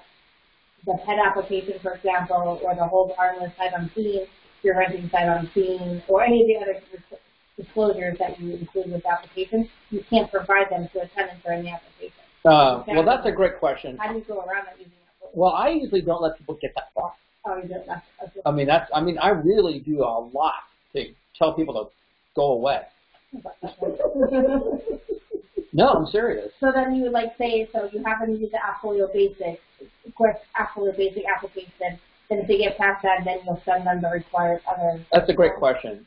Speaker 5: pet application, for example, or the hold harmless sight unseen, your renting sight unseen, or any of the other disclosures that you include with the application, you can't provide them to a tenant during the application.
Speaker 1: Well, that's a great question.
Speaker 5: How do you go around that using that?
Speaker 1: Well, I usually don't let people get that far.
Speaker 5: Oh, you don't. That's
Speaker 1: I really do a lot to tell people to go away. No, I'm serious.
Speaker 5: So then you would say, so you happen to use the Appfolio Basic, of course, Appfolio Basic application, then if they get past that, then you'll send them the required other.
Speaker 1: That's a great question.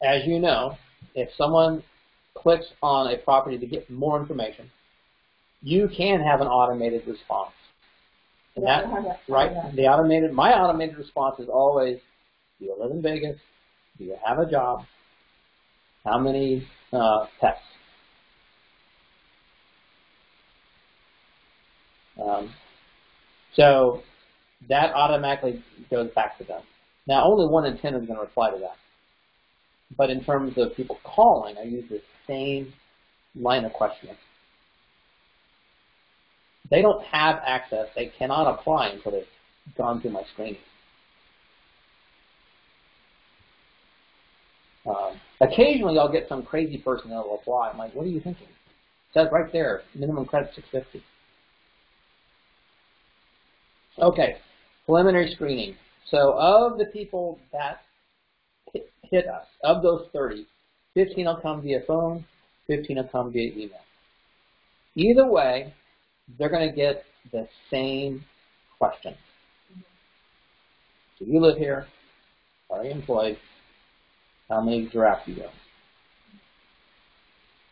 Speaker 1: As you know, if someone clicks on a property to get more information, you can have an automated response. And my automated response is always, do you live in Vegas? Do you have a job? How many pets? So that automatically goes back to them. Now, only 1 in 10 is going to reply to that. But in terms of people calling, I use the same line of questioning. They don't have access. They cannot apply until they've gone through my screening. Occasionally, I'll get some crazy person that will apply. I'm like, what are you thinking? It says right there, minimum credit $650. Okay, preliminary screening. So of the people that hit us, of those 30, 15 will come via phone, 15 will come via email. Either way, they're going to get the same question. Do you live here? Are you employed? How many giraffes do you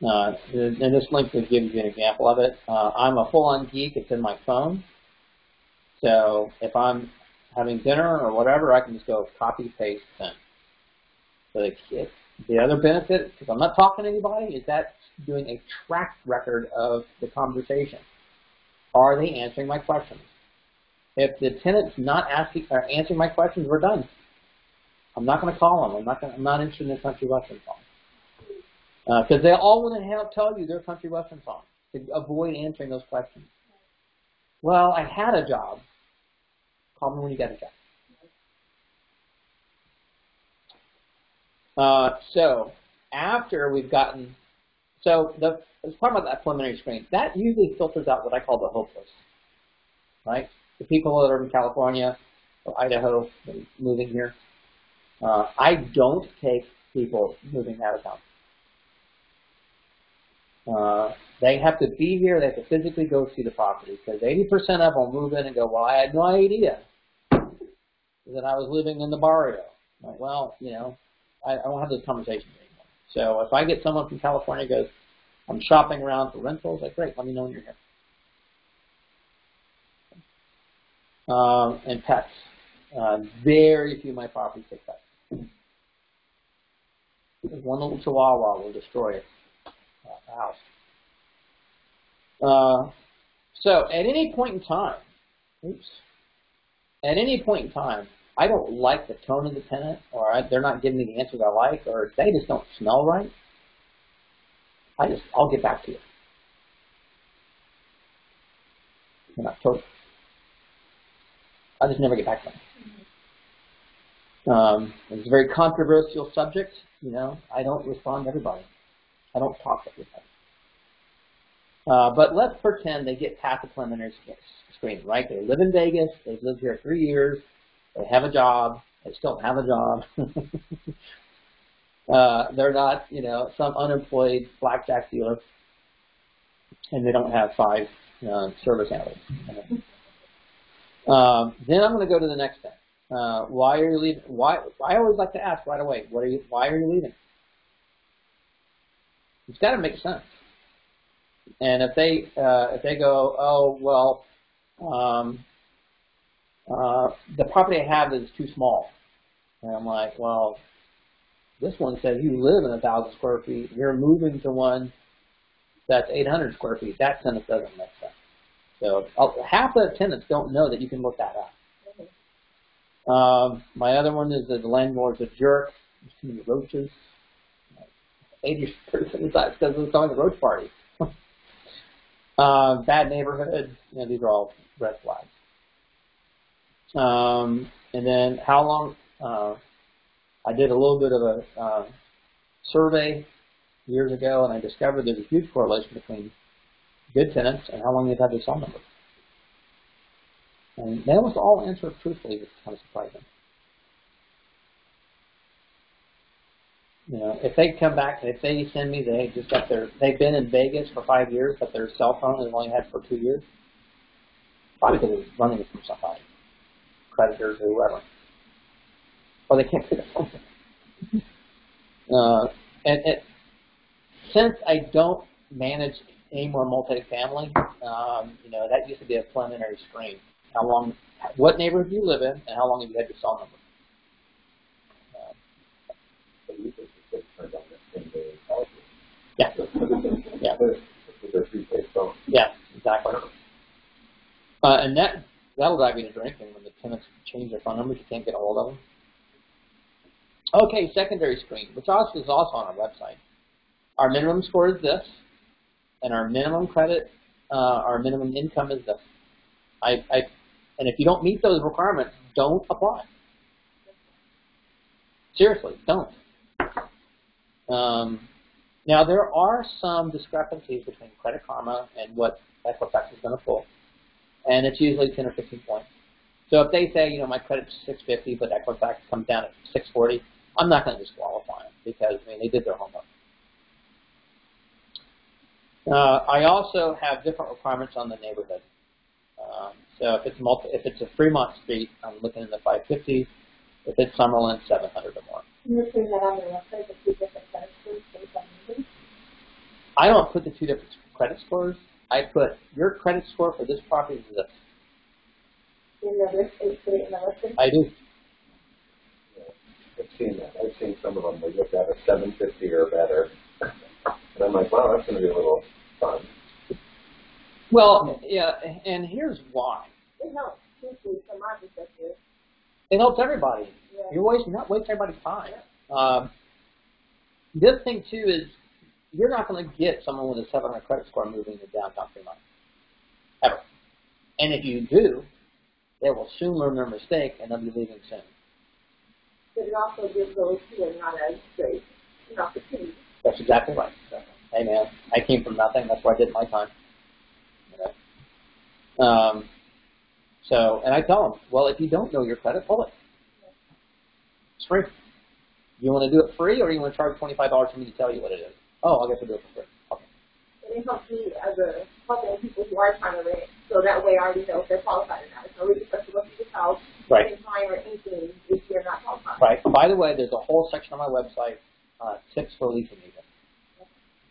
Speaker 1: own? And this link will give you an example of it. I'm a full-on geek. It's in my phone. So if I'm having dinner or whatever, I can just go copy, paste, send. So the other benefit, because I'm not talking to anybody, is that doing a track record of the conversation. Are they answering my questions? If the tenant's not answering my questions, we're done. I'm not going to call them. I'm not interested in their country western song. Because they all want to tell you their country western song to avoid answering those questions. Well, I had a job. Call me when you get a job. So after we've gotten So let's talk about that preliminary screen. That usually filters out what I call the hopeless, right? The people that are in California or Idaho moving here. I don't take people moving out of town. They have to be here. They have to physically go see the property because 80% of them move in and go, well, I had no idea that I was living in the barrio. Like, well, you know, I don't have those conversations anymore. So if I get someone from California who goes, I'm shopping around for rentals, like, great, let me know when you're here. And pets. Very few of my properties take pets. One little chihuahua will destroy it, a house. So at any point in time, I don't like the tone of the tenant, or they're not giving me the answers I like, or they just don't smell right. I'll get back to you in October. I just never get back to them. It's a very controversial subject. You know, I don't respond to everybody. I don't talk to everybody. But let's pretend they get past the preliminary screening, right? They live in Vegas. They've lived here 3 years. They have a job. They still have a job. They're not, you know, some unemployed blackjack dealer, and they don't have 5 service analysts. Then I'm going to go to the next thing. Why are you leaving? Why? I always like to ask right away. Why are you leaving? It's got to make sense. And if they go, oh well, the property I have is too small, and I'm like, well, this one says you live in 1,000 square feet. You're moving to one that's 800 square feet. That sentence doesn't make sense. So half the tenants don't know that you can look that up. My other one is that the landlord's a jerk. There's too many roaches. 80% of the because it's on the roach party. Bad neighborhood. You know, these are all red flags. And then how long? I did a little bit of a survey years ago, and I discovered there's a huge correlation between good tenants and how long they've had their cell number. And they almost all answer truthfully, which is kind of surprising. You know, if they come back, if they send me, they've been in Vegas for 5 years, but their cell phone they've only had for 2 years, probably because it's running it from somebody, creditors or whoever. Or they can't pay the phone. Since I don't manage any more multifamily, you know, that used to be a preliminary screen. How long, what neighborhood do you live in, and how long have you had your cell number? Yeah. Yeah. Yeah, exactly. And that'll drive you to drinking when the tenants change their phone numbers. You can't get a hold of them. Okay, secondary screen, which also is also on our website. Our minimum score is this, and our minimum credit, our minimum income is this. And if you don't meet those requirements, don't apply. Seriously, don't. Now, there are some discrepancies between Credit Karma and what Equifax is going to pull, and it's usually 10 or 15 points. So if they say, you know, my credit's 650, but Equifax comes down at 640, I'm not going to disqualify them because, I mean, they did their homework. I also have different requirements on the neighborhood. So if it's a Fremont Street, I'm looking in the 550. If it's Summerlin, 700 or more.
Speaker 5: You're putting that on the website, the 2 different credit scores based on moving?
Speaker 1: I don't put the 2 different credit scores. I put your credit score for this property is this.
Speaker 5: In the list, put it in the listing?
Speaker 1: I do.
Speaker 3: I've seen that. I've seen some of them where you have to have a 750 or better. And I'm like, wow, that's going to be a little fun.
Speaker 1: Well, yeah, and here's why.
Speaker 5: It helps, from my perspective.
Speaker 1: It helps everybody. Yeah. You're not wasting everybody's time. The other thing, too, is you're not going to get someone with a 700 credit score moving to downtown Fremont. Ever. And if you do, they will soon learn their mistake and they'll be leaving soon.
Speaker 2: But it also gives those who are not as great an opportunity.
Speaker 1: That's exactly right. Hey man, I came from nothing. That's why I did my time. You know? And I tell them, well, if you don't know your credit, pull it. It's free. You want to do it free, or you want to charge $25 for me to tell you what it is? Oh, I guess I'll do it for free. Okay.
Speaker 2: And it helps me as a helping people who are trying to rent, so that way I already know if they're qualified or not. It's already special look at your house,
Speaker 1: right.
Speaker 2: or anything if you're not qualified.
Speaker 1: Right. By the way, there's a whole section on my website, tips for leasing agents.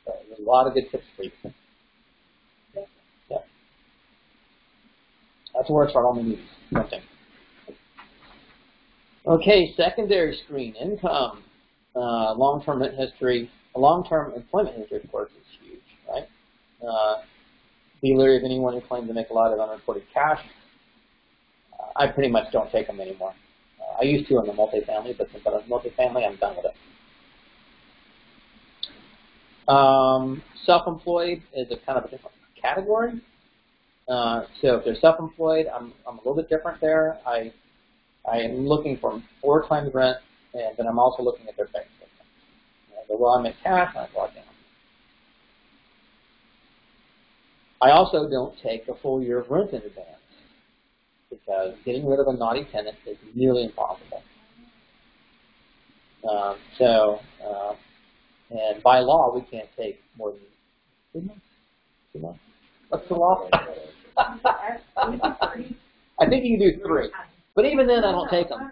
Speaker 1: So there's a lot of good tips for you. Yeah. That's where I start all my meetings. Renting. Okay, secondary screen, income, long-term history. Long-term employment history, of course, is huge, right? Be leery of anyone who claims to make a lot of unreported cash. I pretty much don't take them anymore. I used to in the multifamily, but since I was multifamily, I'm done with it. Self-employed is a kind of a different category. So if they're self-employed, I'm a little bit different there. I am looking for 4 times rent, and then I'm also looking at their bank statement. Well, I'm in cash, and I log down. I also don't take a full year of rent in advance because getting rid of a naughty tenant is nearly impossible. And by law, we can't take more than 2 months. 2 months. What's the law? I think you can do 3. But even then, I don't take them.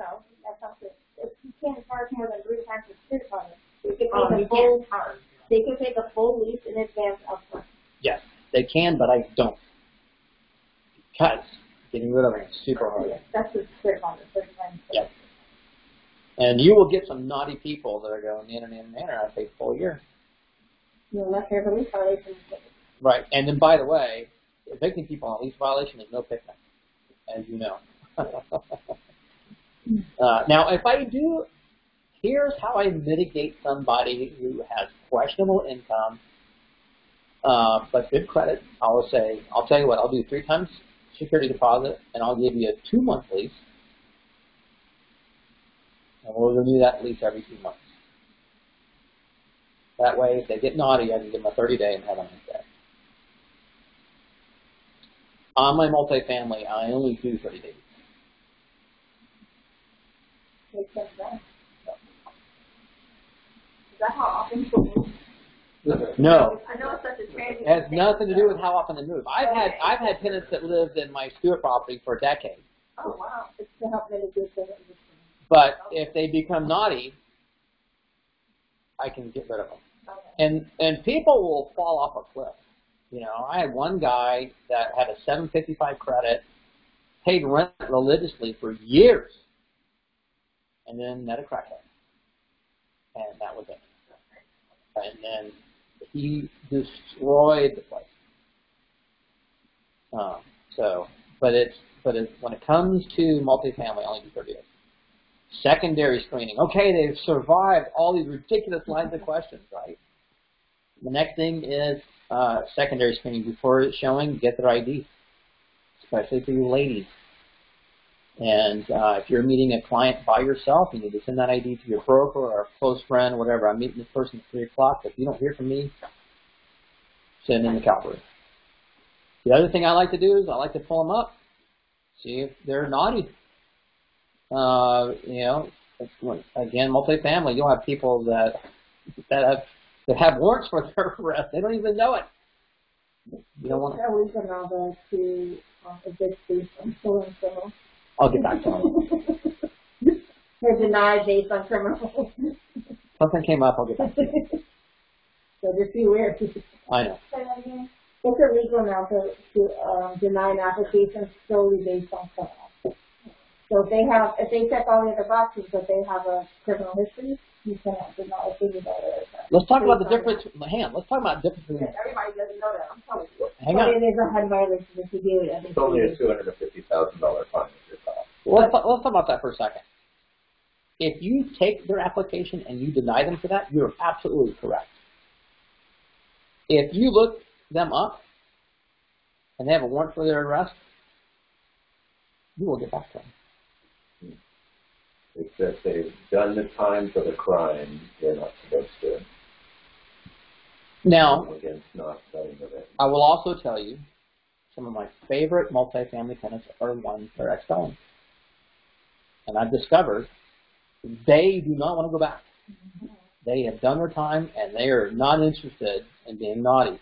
Speaker 2: You can't charge more than 3 times the student fund. They can take a full lease in advance upfront.
Speaker 1: Yes, they can, but I don't. Because getting rid of it is super hard.
Speaker 2: That's the student fund.
Speaker 1: Yep. And you will get some naughty people that are going in and in and in, and I pay full year.
Speaker 2: Unless there's a lease violation.
Speaker 1: Right, and then by the way, evicting people on a lease violation is no picnic, as you know. Now, if I do, here's how I mitigate somebody who has questionable income, but good credit. I'll tell you what, I'll do 3 times security deposit, and I'll give you a 2-month lease, and we'll renew that lease every 2 months. That way, if they get naughty, I can give them a 30-day and have a nice day. On my multifamily, I only do 30 days.
Speaker 2: Makes sense, right? Is that how often people move?
Speaker 1: No.
Speaker 2: I know it's such a trend.
Speaker 1: It has nothing to do with how often they move. I've had tenants that lived in my Stewart property for a decade.
Speaker 2: Oh wow! It's to help mitigate the.
Speaker 1: But if they become naughty, I can get rid of them. Okay. And people will fall off a cliff. You know, I had one guy that had a 755 credit, paid rent religiously for years, and then met a crackhead, and that was it. And then he destroyed the place. When it comes to multifamily, I only do 30 days. Secondary screening. Okay, they've survived all these ridiculous lines of questions, right? The next thing is secondary screening. Before it's showing, get their ID, especially for you ladies. And if you're meeting a client by yourself, you need to send that ID to your broker or a close friend, whatever. I'm meeting this person at 3 o'clock. If you don't hear from me, send in the Calvary. The other thing I like to do is I like to pull them up, see if they're naughty. You know, again, multifamily, you'll have people that have warrants for their arrest. They don't even know it. You don't want to. I'll get back to them.
Speaker 2: They're denied based on criminal.
Speaker 1: Something came up. I'll get back to you.
Speaker 2: So just be weird.
Speaker 1: I know.
Speaker 2: It's illegal now to deny an application solely based on criminal. So if they check all the other boxes, but they have a criminal history, you cannot deny a thing about it.
Speaker 1: Let's talk about the difference. Hang on. Let's talk about the difference between.
Speaker 2: Everybody doesn't know that. I'm telling you.
Speaker 1: Hang on.
Speaker 2: It is a HUD violation if you do it.
Speaker 3: It's only a $250,000 fine if you're caught.
Speaker 1: Let's talk about that for a second. If you take their application and you deny them for that, you're absolutely correct. If you look them up and they have a warrant for their arrest, you will get back to them.
Speaker 3: It's that they've done the time for the crime, they're not supposed to.
Speaker 1: Now,
Speaker 3: against not selling them in.
Speaker 1: I will also tell you, some of my favorite multifamily tenants are ones that are ex-felons. And I've discovered they do not want to go back. They have done their time, and they are not interested in being naughty.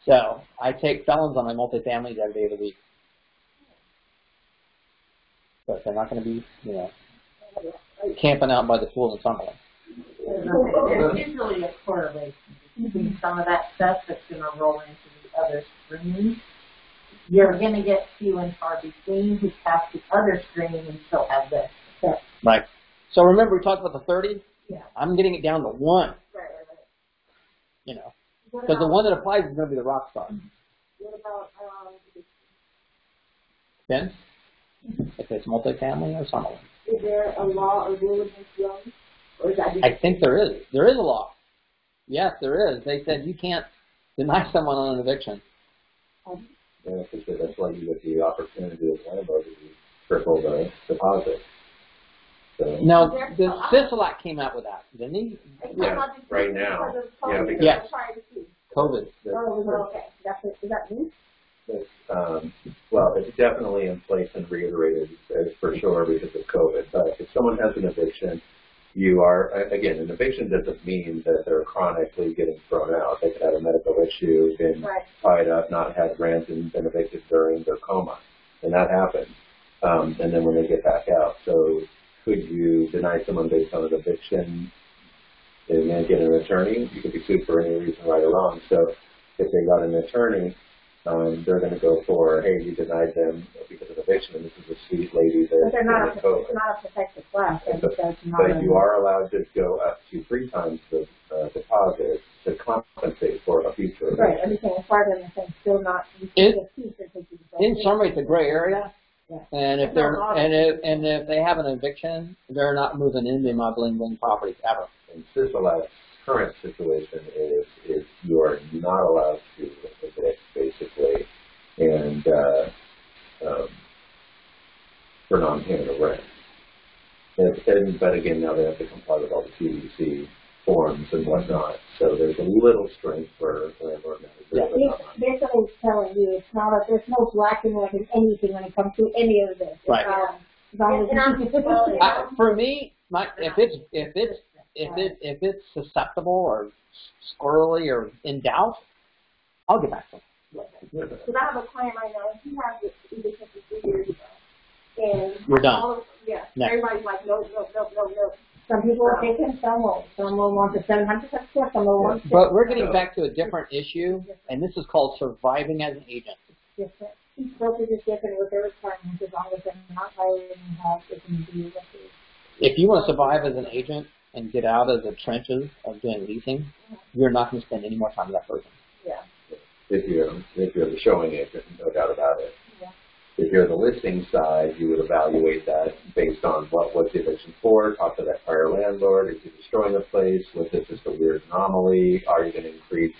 Speaker 1: So I take felons on my multifamily every day of the week. But they're not going to be, camping out by the pool in Summerlin.
Speaker 6: There's usually a correlation between some of that stuff that's going to roll into the other streams. You're going to get few and far between who pass the other stream and still have this.
Speaker 1: Right. So remember, we talked about the 30?
Speaker 6: Yeah.
Speaker 1: I'm getting it down to 1.
Speaker 2: Right.
Speaker 1: Because the one that applies is going to be the rock star.
Speaker 2: What about
Speaker 1: Ben? If it's multifamily or Summerlin.
Speaker 2: is there a law or rule against loans? Or is that just
Speaker 1: I think there is. There is a law. Yes, there is. They said you can't deny someone on an eviction.
Speaker 3: Yeah, for sure. That's why you get the opportunity as landlord to triple the deposit. So,
Speaker 1: Now, the Sisolak came out with that, didn't he?
Speaker 3: yeah, right now. Yeah, because
Speaker 1: Yeah. COVID.
Speaker 2: okay. Is that new?
Speaker 3: Well, it's definitely in place and reiterated for sure because of COVID. But if someone has an eviction, you are, again, an eviction doesn't mean that they're chronically getting thrown out. They could have a medical issue, been tied up, not had rent, and been evicted during their coma. And that happens. And then when they get back out. So could you deny someone based on an eviction and then get an attorney? You could be sued for any reason, right or wrong. So if they got an attorney, they're going to go for, hey, you denied them because of eviction, and this is a sweet lady that
Speaker 5: But they're not it's not a protected class.
Speaker 3: But you are allowed to go up to 3 times the deposit to compensate for a future eviction.
Speaker 5: Right, everything as far as I'm saying, still not.
Speaker 1: In summary, it's a gray area.
Speaker 5: Yeah.
Speaker 1: And if they're and if they have an eviction, they're not moving into my bling bling properties ever.
Speaker 3: And Sisolak's current situation is you are not allowed to evict, basically, and for non-payment of rent. But again, now they have to comply with all the CDC forms and whatnot. So there's a little strength for landlord managers.
Speaker 5: Basically, telling you it's not there's no black and white in anything when it comes to any of this.
Speaker 1: Right. For me, if it's susceptible or squirrely or in doubt, I'll get back to them.
Speaker 2: Because I have a client right now, he has this eviction for 3 years ago. And
Speaker 1: we're done.
Speaker 2: Next. Everybody's like, no.
Speaker 5: Some people will take it, some won't. Some will want the 700 square, some will want.
Speaker 1: But we're getting back to a different issue, and this is called surviving as an agent.
Speaker 5: Different. Each broker is different with their requirements as long as they're not violating health, they can do what they.
Speaker 1: If you want to survive as an agent and get out of the trenches of doing leasing, you're not going to spend any more time with that person.
Speaker 2: Yeah.
Speaker 3: If you're the showing agent, no doubt about it.
Speaker 2: Yeah.
Speaker 3: If you're the listing side, you would evaluate that based on what was the eviction for, talk to that prior landlord, is he destroying the place, was it just a weird anomaly, are you going to increase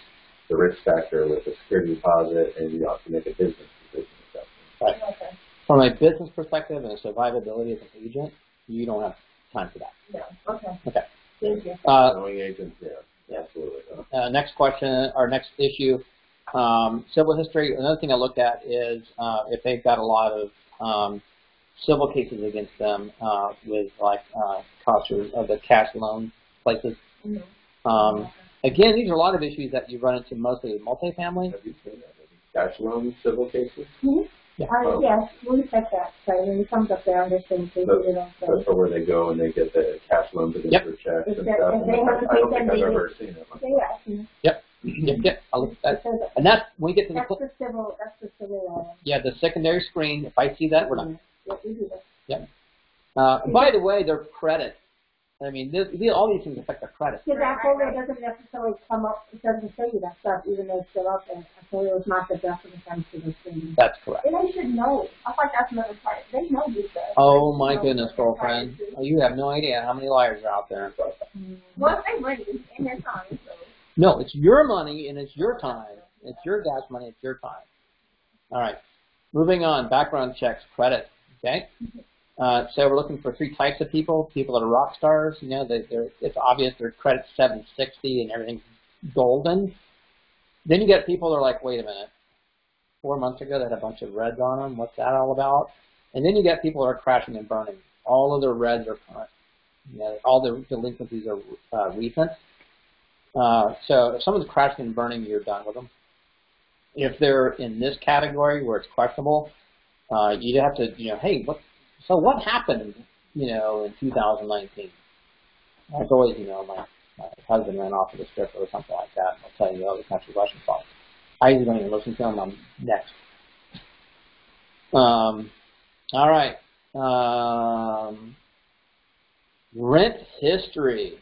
Speaker 3: the risk factor with the security deposit, and you have to make a business decision.
Speaker 1: Right. Okay. From a business perspective and a survivability as an agent, you don't have time for that.
Speaker 2: No. Okay.
Speaker 1: Okay.
Speaker 2: Thank you.
Speaker 3: Showing agents, yeah, absolutely.
Speaker 1: Next question, or next issue. Civil history, another thing I look at is if they've got a lot of civil cases against them with like cost of the cash loan places. Mm-hmm. Again, these are a lot of issues that you run into mostly with multifamily.
Speaker 3: Have you seen that? Cash loan civil cases?
Speaker 5: Mm-hmm. Yeah. Yes, we check that. So when it comes up there on this thing,
Speaker 3: that's for where they go and they get the cash loans against their checks and stuff.
Speaker 5: I don't
Speaker 3: think I've ever seen it.
Speaker 1: Yep. Yep. I'll look at that. And that's when we get to
Speaker 5: that's the civil. That's the civil.
Speaker 1: Yeah, the secondary screen. If I see that, we're done.
Speaker 5: Yep, we do that.
Speaker 1: Yep. By the way, their credit. I mean, all these things affect their credit.
Speaker 5: Because that folder doesn't necessarily come up. It doesn't show you that stuff, even though it's still up there. A folder is not the best when it comes to the screen.
Speaker 1: That's correct.
Speaker 2: And they should know. I thought that's another part. They know these guys.
Speaker 1: Oh my goodness, girlfriend! Oh, you have no idea how many liars are out there.
Speaker 2: Well, they money in their time. So.
Speaker 1: No, it's your money and it's your time. It's your gas money. It's your time. All right. Moving on. Background checks, credit. Okay. So we're looking for 3 types of people. People that are rock stars. You know, it's obvious their credit's 760 and everything's golden. Then you get people that are like, wait a minute, 4 months ago they had a bunch of reds on them. What's that all about? And then you get people that are crashing and burning. All of their reds are current. You know, all their delinquencies are recent. So if someone's crashing and burning, you're done with them. If they're in this category where it's questionable, you'd have to, hey, what happened, in 2019? That's always, my husband ran off with a stripper or something like that. I'll tell you, the country Russian songs. I usually don't even listen to them. I'm next. All right. Rent history.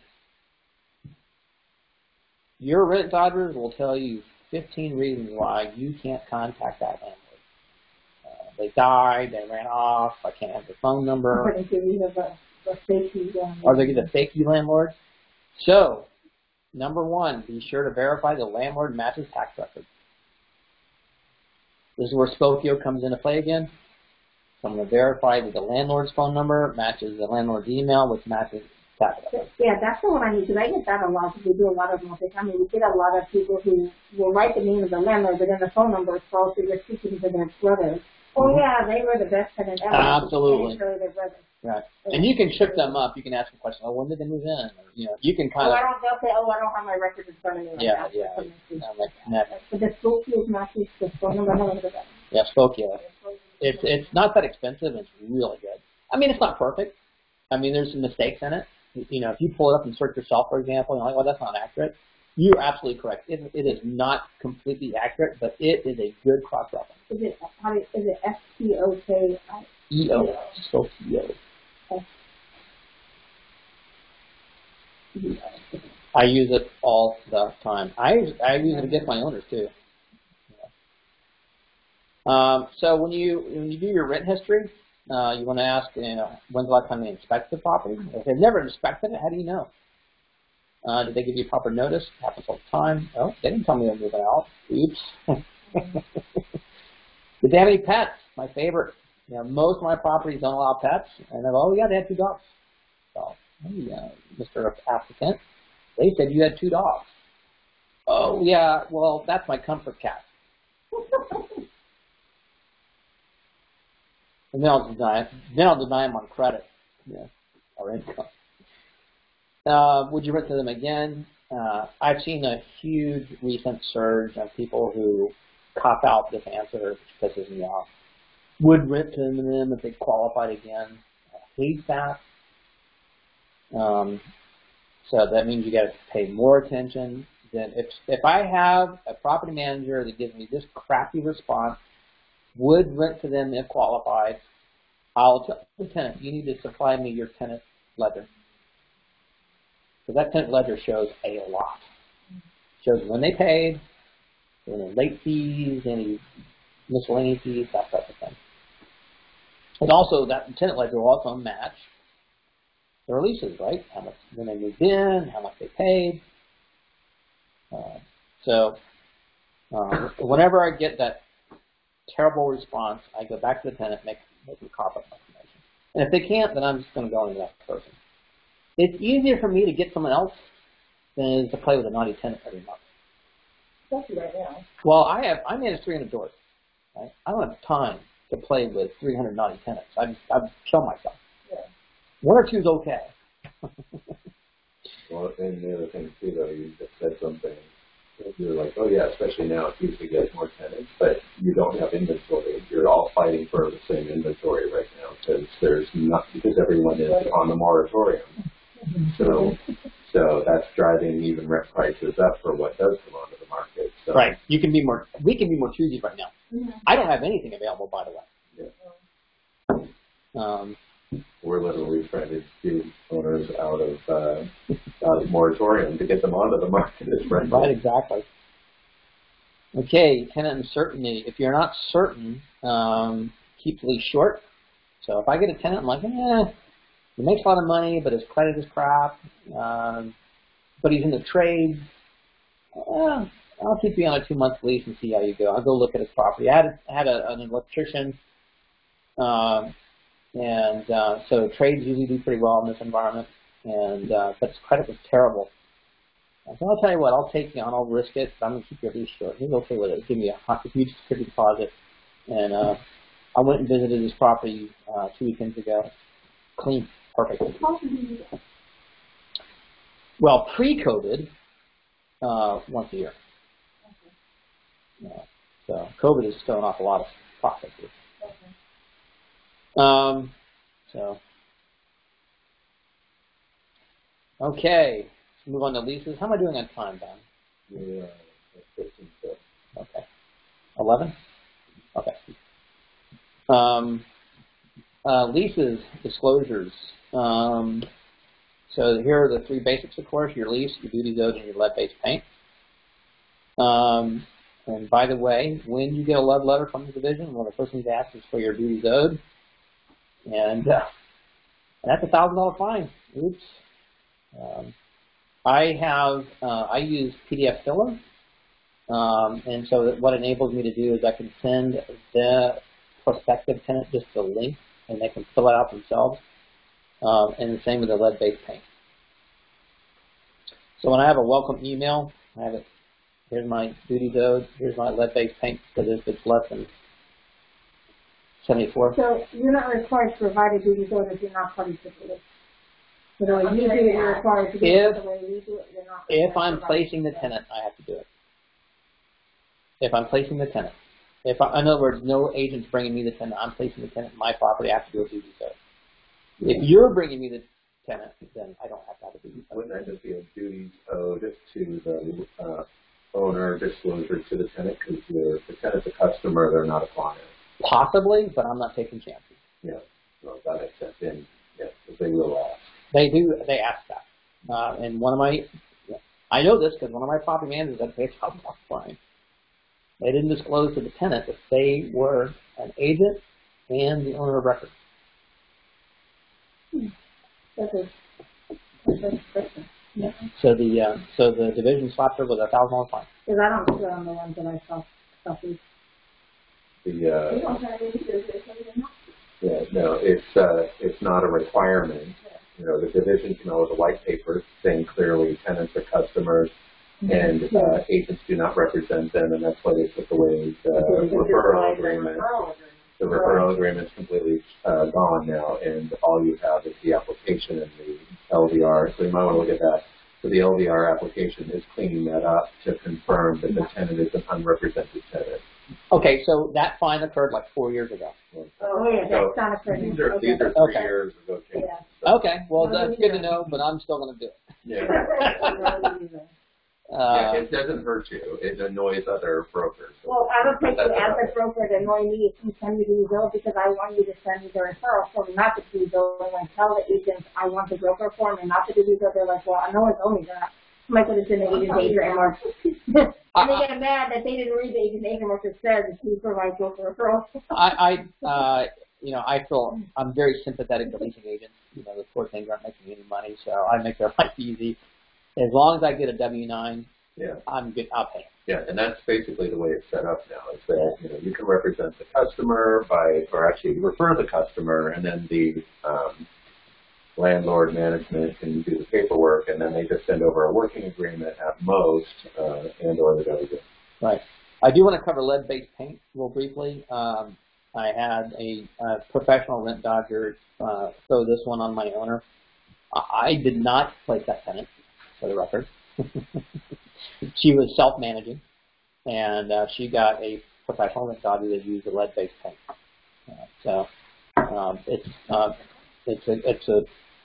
Speaker 1: Your rent dodgers will tell you 15 reasons why you can't contact that landlord. They died, they ran off, I can't have their phone number. Or they give you the fakey landlord. So, number one, be sure to verify the landlord matches tax record. This is where Spokio comes into play again. So I'm going to verify that the landlord's phone number matches the landlord's email, which matches tax record.
Speaker 5: Yeah, that's the one I need, because I get that a lot, because we do a lot of multifamily. We get a lot of people who will write the name of the landlord, but then the phone number is false, so you're speaking to their brothers. Oh, yeah, they were the best tenant ever.
Speaker 1: Absolutely.
Speaker 5: Their brothers.
Speaker 1: Right. And you can trip them up. You can ask them questions. Oh, when did they move in? Or, you can kind of.
Speaker 5: They'll say, I don't have my records in front of me.
Speaker 1: Yeah.
Speaker 5: But the Spokio matches the phone number.
Speaker 1: Yeah, Spokio. It's not that expensive. It's really good. I mean, it's not perfect. I mean, there's some mistakes in it. If you pull it up and search yourself, for example, you're like, well, that's not accurate. You're absolutely correct. It is not completely accurate, but it is a good cross-reference.
Speaker 5: Is it S-P-O-K-I-E-O?
Speaker 1: Spokio. I use it all the time. I use it against my owners too. So when you do your rent history, you want to ask, when's the last time they inspected the property? If they've never inspected it, how do you know? Did they give you proper notice? Happens all the time. Oh, they didn't tell me they're moving out. Oops. Did they have any pets? My favorite. Most of my properties don't allow pets, and they're, oh yeah, they had 2 dogs. So, hey, Mr. Applicant, they said you had 2 dogs. Oh yeah, well that's my comfort cat. And then I'll deny it. Then I'll deny them on credit, or income. Would you rent to them again? I've seen a huge recent surge of people who cop out this answer, which pisses me off. Would rent to them if they qualified again. I hate that. So that means you got to pay more attention. Then if I have a property manager that gives me this crappy response, would rent to them if qualified, I'll tell the tenant, you need to supply me your tenant ledger. Because that tenant ledger shows a lot. Shows when they paid, any late fees, any miscellaneous fees, that type of thing. And also, that tenant ledger will also match their leases, right? How much when they moved in, how much they paid. Whenever I get that terrible response, I go back to the tenant, make a copy of my information. And if they can't, then I'm just going to go into that person. It's easier for me to get someone else than it is to play with a naughty tenant every month.
Speaker 2: Especially right now.
Speaker 1: Well, I manage 300 doors. Right? I don't have time to play with 300 naughty tenants. I'd kill myself.
Speaker 2: Yeah.
Speaker 1: 1 or 2 is okay.
Speaker 3: Well, and the other thing too, though, you just said something. You're like, oh yeah, especially now it's easy to get more tenants, but you don't have inventory. You're all fighting for the same inventory right now because everyone is on the moratorium. So that's driving even rent prices up for what does come onto the market. So.
Speaker 1: Right. We can be more choosy right now.
Speaker 2: Mm-hmm.
Speaker 1: I don't have anything available, by the way.
Speaker 3: Yeah. We're literally trying to get owners out of moratorium to get them onto the market as rent.
Speaker 1: Right, exactly. Okay, tenant uncertainty. If you're not certain, keep the lease short. So if I get a tenant, I'm like, he makes a lot of money, but his credit is crap, but he's in the trades. I'll keep you on a 2-month lease and see how you go. I'll go look at his property. I had an electrician, so trades usually do pretty well in this environment, but his credit was terrible. So I'll tell you what, I'll take you on, I'll risk it, but I'm going to keep your lease short. He's okay with it. Give me a huge security deposit. And I went and visited his property 2 weekends ago. Clean, perfect. Well, pre-COVID, once a year. So COVID has thrown off a lot of processes. Okay, let's move on to leases. How am I doing on time, Don?
Speaker 3: Yeah, 15 steps.
Speaker 1: Okay. 11? Okay. Leases, disclosures. So here are the 3 basics, of course: your lease, your duties owed, and your lead-based paint. And by the way, when you get a lead letter from the division, one of the first things they ask is for your duties owed, and that's a $1,000 fine. Oops. I use PDF Filler, and so that what enables me to do is I can send the prospective tenant just the link, and they can fill it out themselves. And the same with the lead-based paint. So when I have a welcome email, I have it. Here's my duties owed. Here's my lead-based paint, because if it's less than 74.
Speaker 5: So you're not required to provide a duties owed if you're not party to it. So the way you do it, you're required to do it. The way we do it, you're not.
Speaker 1: If I'm placing the tenant, I have to do it. If I'm placing the tenant. In other words, no agent's bringing me the tenant. I'm placing the tenant in my property. I have to do a duties owed. If you're bringing me the tenant, then I don't have to have a duties owed.
Speaker 3: Wouldn't that just be a duties owed to the owner, disclosure to the tenant, because the tenant's a customer, they're not a client?
Speaker 1: Possibly, but I'm not taking chances.
Speaker 3: Yeah, well, that makes sense. And yeah, they will ask.
Speaker 1: They do. They ask that. And one of my, I know this because one of my property managers had to pay a $1,000 fine. They didn't disclose to the tenant that they were an agent and the owner of record. Yeah. So the division slapped her with a $1,000 fine.
Speaker 5: Because I don't do it on the ones that I saw.
Speaker 3: Yeah, no, it's not a requirement. You know, the division can hold a white paper saying clearly tenants are customers, and agents do not represent them, and that's why they took away the referral agreement. The referral agreement is completely gone now, and all you have is the application and the LVR. So you might want to look at that. So the LVR application is cleaning that up to confirm that the tenant is an unrepresented tenant.
Speaker 1: Okay, so that fine occurred like 4 years ago.
Speaker 5: Oh yeah, that's not occurred.
Speaker 3: These are 3 years ago.
Speaker 5: Yeah.
Speaker 1: Okay, well that's good to know, but I'm still going to do it.
Speaker 3: Yeah. Yeah, it doesn't hurt you. It annoys other brokers.
Speaker 5: Well, I don't think you as a broker to annoy me if you send me the bill because I want you to send me the referral form, not the duty bill. When I tell the agents I want the broker form and not the duty bill, they're like, well, I know it's only that. I might put it in the agent's agent mark. And they get mad that they didn't read the agent's agent mark that says that you provide broker referral.
Speaker 1: I feel I'm very sympathetic to leasing agents. You know, the poor things aren't making any money, so I make their life easy. As long as I get a W-9, I'm good. I'll pay.
Speaker 3: Yeah, and that's basically the way it's set up now. Is that you can represent the customer or actually refer the customer, and then the landlord management can do the paperwork, and then they just send over a working agreement at most, and/or the W.
Speaker 1: Right. I do want to cover lead-based paint real briefly. I had a professional rent dodger throw this one on my owner. I did not place that tenant, for the record. She was self-managing, and she got a professional rent dodger that used the lead-based paint.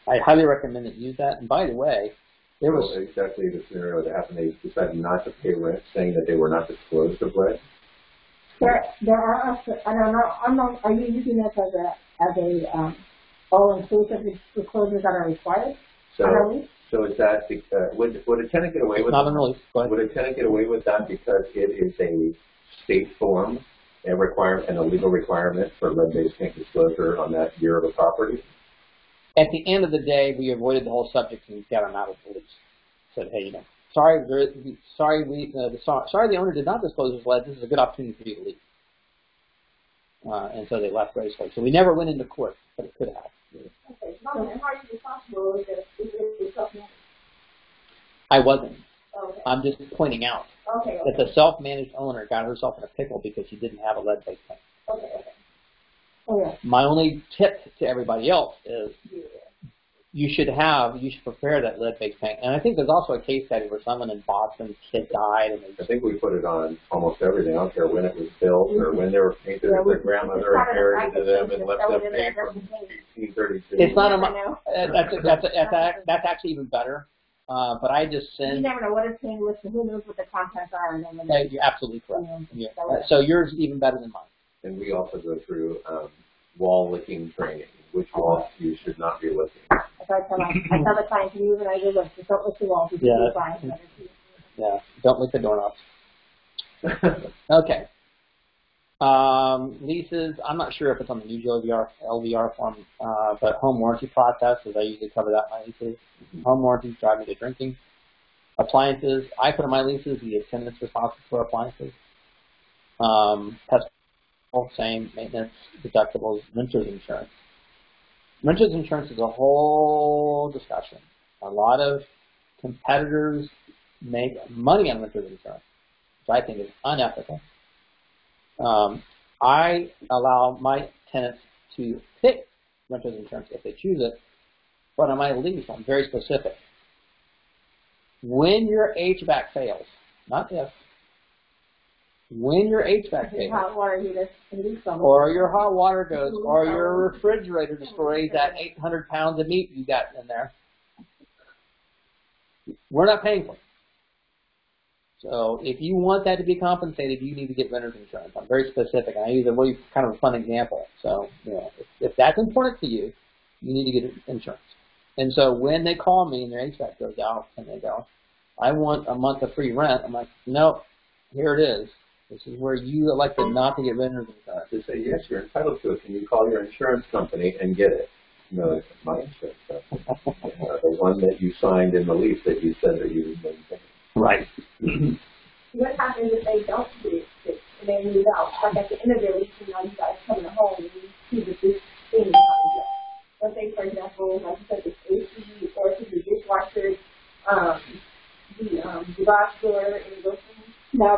Speaker 1: I highly recommend that you use that. And by the way, there was
Speaker 3: exactly the scenario that happened. They decided not to pay rent, saying that they were not disclosed of lead.
Speaker 5: There are. I don't know. Are you using this as a all-inclusive disclosures that are required?
Speaker 3: So is that would a tenant get away with?
Speaker 1: Not on the lease. Go ahead.
Speaker 3: Would a tenant get away with that because it is a state form and a legal requirement for lead-based paint disclosure on that year of a property?
Speaker 1: At the end of the day, we avoided the whole subject and got them out of the lease. Said, hey, sorry, the owner did not disclose his lead. This is a good opportunity for you to leave. And so they left gracefully. So we never went into court, but it could have.
Speaker 2: Okay. How are you responsible if it's self-managed?
Speaker 1: I wasn't. I'm just pointing out that the self-managed owner got herself in a pickle because she didn't have a lead-based tank. My only tip to everybody else is you should prepare that lead-based tank. And I think there's also a case study where someone in Boston's kid died. And
Speaker 3: I think we put it on almost everything. I don't care when it was built or when they were painted, if their grandmother inherited them and left them paint from 1832.
Speaker 1: It's not that's actually even better. But I just send.
Speaker 5: You never know what it's saying. Listen, who knows what the contents are? And then
Speaker 1: you're absolutely correct. So yours is even better than mine.
Speaker 3: And we also go through wall licking training, which walls you should not be licking.
Speaker 5: I tell the client to move and I go, look, just don't lick the walls.
Speaker 1: Yeah, don't lick the doorknobs. Okay. Leases, I'm not sure if it's on the new LVR form, but home warranty processes, I usually cover that in my leases. Home warranties, driving to drinking. Appliances, I put in my leases the attendants responsible for appliances. Pest same, maintenance, deductibles, renters insurance. Renters insurance is a whole discussion. A lot of competitors make money on renters insurance, which I think is unethical. I allow my tenants to pick renters insurance if they choose it, but on my lease, I'm very specific. When your HVAC fails, not if, when your HVAC fails, or your hot water goes, or your refrigerator destroys that 800 pounds of meat you got in there, we're not paying for it. So if you want that to be compensated, you need to get renter's insurance. I'm very specific, and I use a really kind of a fun example. So if that's important to you, you need to get insurance. And so when they call me and their HVAC goes out, and they go, I want a month of free rent, I'm like, nope, here it is. This is where you elected not to get renter's insurance.
Speaker 3: They say, yes, you're entitled to it. Can you call your insurance company and get it? No, it's my insurance company. The one that you signed in the lease that you said that you would maintain.
Speaker 1: Right.
Speaker 2: What happens if they don't do it and they move out? Like at the end of their lease, now you guys come home and you see that this thing is coming up. Let's say, for example, like you said, the AC or the dishwasher, the garage door, and those things.
Speaker 5: Now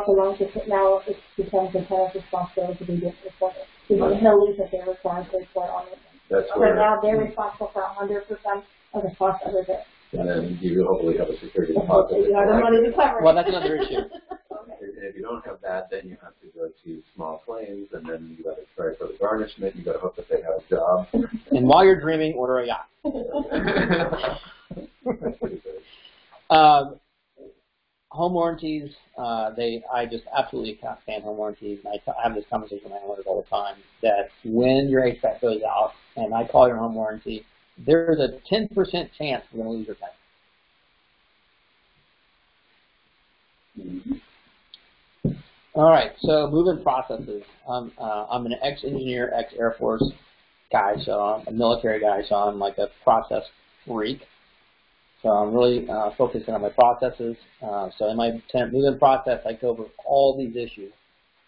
Speaker 5: it becomes the tenant's responsibility to be responsible. There's no lease that they're responsible for on it.
Speaker 3: That's
Speaker 5: So
Speaker 3: where,
Speaker 5: now they're responsible for 100% of the cost of it.
Speaker 3: and then you hopefully have a security deposit.
Speaker 1: Well, that's another issue.
Speaker 3: And if you don't have that, then you have to go to small claims, and then you got to try for the garnishment. You got to hope that they have a job.
Speaker 1: And while you're dreaming, order a yacht.
Speaker 3: That's pretty good.
Speaker 1: Home warranties, I just absolutely can't stand home warranties. And I have this conversation with my owners all the time that when your HVAC goes out and I call your home warranty, there's a 10% chance we're going to lose your tank. All right, so move-in processes. I'm an ex-engineer, ex-Air Force guy, so I'm a military guy, so I'm like a process freak. So I'm really focusing on my processes. So in my tenant move-in process, I go over all these issues.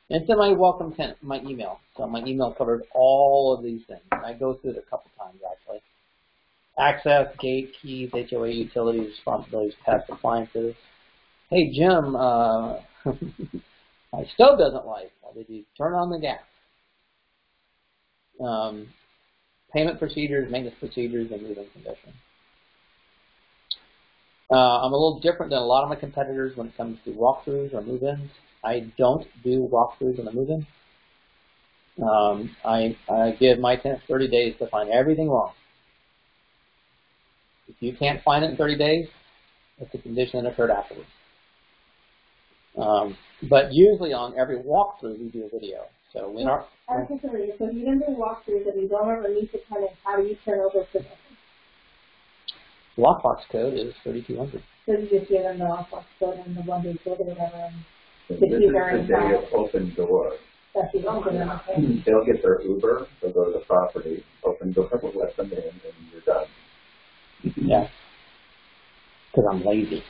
Speaker 1: And it's in my welcome tenant, my email. So my email covers all of these things. I go through it a couple times, actually. Access, gate, keys, HOA, utilities, responsibilities, pest, appliances. Hey, Jim, my stove doesn't light. Well, did you turn on the gas? Payment procedures, maintenance procedures, and move-in condition. I'm a little different than a lot of my competitors when it comes to walkthroughs or move-ins. I don't do walkthroughs in the move-in. I give my tenants 30 days to find everything wrong. If you can't find it in 30 days, it's a condition that occurred afterwards. But usually on every walkthrough, we do a video. So when our
Speaker 5: so if you didn't do walkthroughs and you don't have a lease to tenant, how do you turn over possession?
Speaker 1: lockbox code is 3200.
Speaker 5: So you just give them the lockbox code and the one-day code or whatever, and
Speaker 3: this is the day of open door.
Speaker 5: that's the okay.
Speaker 3: They'll get their Uber, they'll go to the property, open door, we'll let them in, and you're done.
Speaker 1: Yeah, because I'm lazy.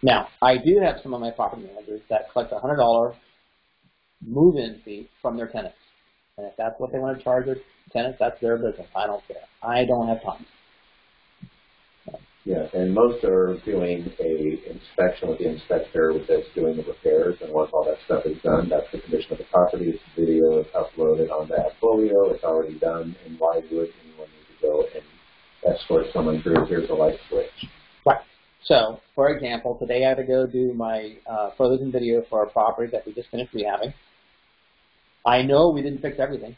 Speaker 1: Now, I do have some of my property managers that collect a $100 move-in fee from their tenants. And if that's what they want to charge their tenants, that's their business. I don't care. I don't have time.
Speaker 3: Yeah, and most are doing a inspection with the inspector that's doing the repairs, and once all that stuff is done, that's the condition of the property. It's video is uploaded on the Appfolio. It's already done in Wisewood, and you will need to go and escort someone through. Here's a light switch.
Speaker 1: Right. So, for example, today I had to go do my photos and video for a property that we just finished rehabbing. I know we didn't fix everything.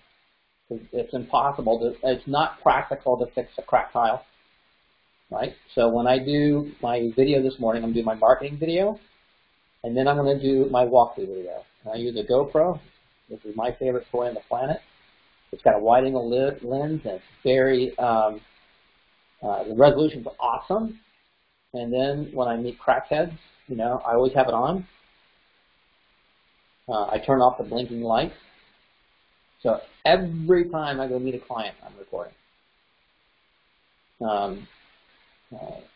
Speaker 1: It's impossible. It's not practical to fix a cracked tile. Right? So when I do my video this morning, I'm going to do my marketing video, and then I'm going to do my walkthrough video. And I use a GoPro. This is my favorite toy on the planet. It's got a wide-angle lens, and it's very, the resolution's awesome. And then when I meet crackheads, you know, I always have it on. I turn off the blinking lights. So every time I go meet a client, I'm recording.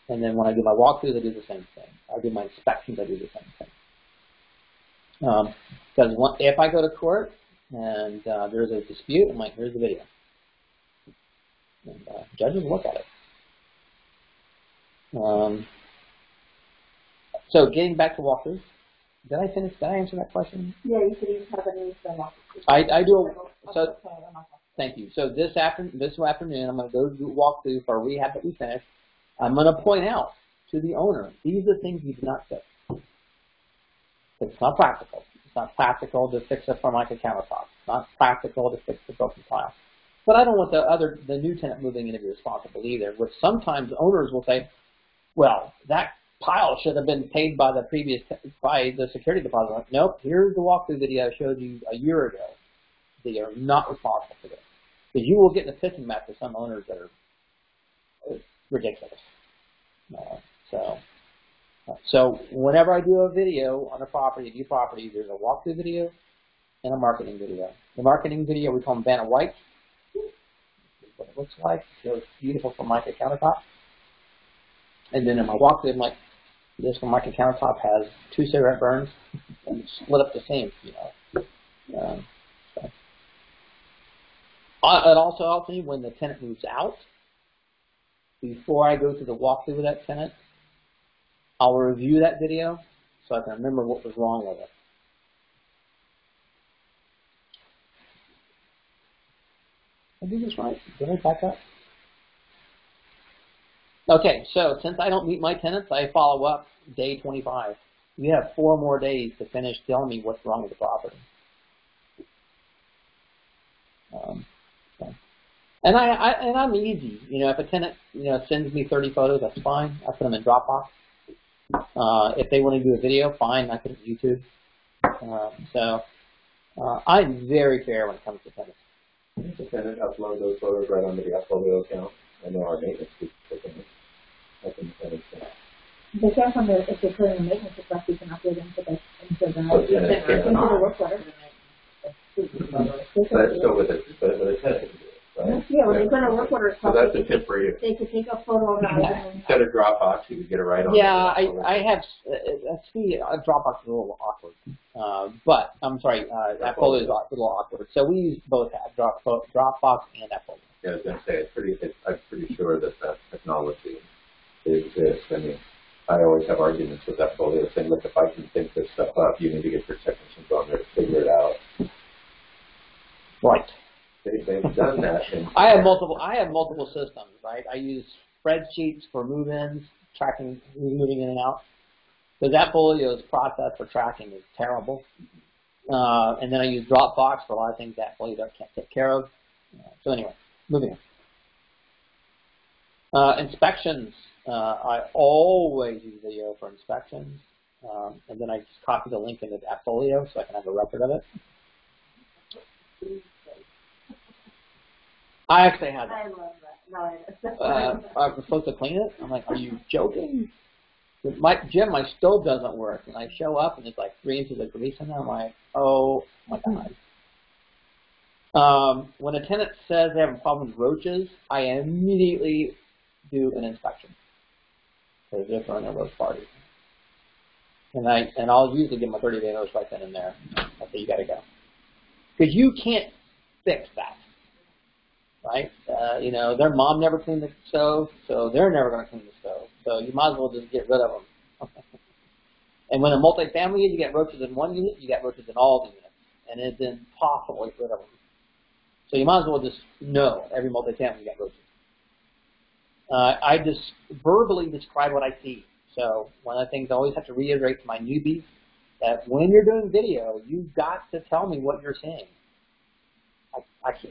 Speaker 1: And then when I do my walkthroughs, I do the same thing. I do my inspections, I do the same thing. Because if I go to court and there's a dispute, I'm like, here's the video. And judges look at it. So getting back to walkthroughs, did I answer that question?
Speaker 5: Yeah, you could even have a news walkthrough.
Speaker 1: I do. So thank you. So this afternoon, I'm going to go do a walkthrough for a rehab that we finished. I'm going to point out to the owner, these are things you do not fix. It's not practical. It's not practical to fix a Formica countertop. It's not practical to fix the broken tile. But I don't want the new tenant moving in to be responsible either, which sometimes owners will say, well, that tile should have been paid by the security deposit. Like, nope, here's the walkthrough video I showed you a year ago. They are not responsible for this. Because you will get in a pissing match with some owners that are ridiculous. So whenever I do a video on a new property, there's a walkthrough video and a marketing video. The marketing video, we call them Vanna White. What it looks like. So it's beautiful Formica countertop. And then in my walkthrough, I'm like, this Formica countertop has 2 cigarette burns and split up the seam, you know. It also helps me when the tenant moves out. Before I go to the walkthrough with that tenant, I'll review that video so I can remember what was wrong with it. Did I do this right? Did I back up? Okay, so since I don't meet my tenants, I follow up day 25. You have 4 more days to finish telling me what's wrong with the property. And I'm easy. You know, if a tenant sends me 30 photos, that's fine. I put them in Dropbox. If they want to do a video, fine. I put it in YouTube. I'm very fair when it comes to tenants.
Speaker 3: Does the tenant upload those photos right onto the Appfolio account? I know our maintenance people put them. I can send
Speaker 5: They can from if they put in the maintenance request, you can upload into the work order.
Speaker 3: So with a tenant. Right?
Speaker 5: Yeah, when they put a work order,
Speaker 3: so that's a tip for you.
Speaker 5: They could take a photo of that.
Speaker 3: Instead of Dropbox, you could get it right on.
Speaker 1: Yeah, I have. See, Dropbox is a little awkward, but I'm sorry, Appfolio is a little awkward. So we use both Dropbox and Appfolio.
Speaker 3: Yeah, I was going to say I'm pretty sure that technology exists. I mean, I always have arguments with Appfolio saying, look, if I can think this stuff up, you need to get your technicians on there to figure it out.
Speaker 1: Right.
Speaker 3: They've done that.
Speaker 1: I have multiple systems, right? I use spreadsheets for move-ins, tracking who's moving in and out. Because Appfolio's process for tracking is terrible. And then I use Dropbox for a lot of things that Appfolio can't take care of. So anyway, moving on. Inspections. I always use video for inspections. And then I just copy the link into Appfolio so I can have a record of it. I actually had that.
Speaker 2: I love that. No,
Speaker 1: I was supposed to clean it. I'm like, are you joking? Jim, my stove doesn't work. And I show up and there's like 3 inches of grease in there. I'm like, oh my God. When a tenant says they have a problem with roaches, I immediately do an inspection. Because they're throwing a roach party. And I'll usually give them a 30-day notice right then and there. I say, you got to go. Because you can't fix that. Right? Their mom never cleaned the stove, so they're never going to clean the stove. So you might as well just get rid of them. And when a multifamily is, you get roaches in one unit, you get roaches in all the units. And it's impossible to get rid of them. So you might as well just know every multifamily you get roaches. I just verbally describe what I see. So one of the things I always have to reiterate to my newbies, that when you're doing video, you've got to tell me what you're seeing.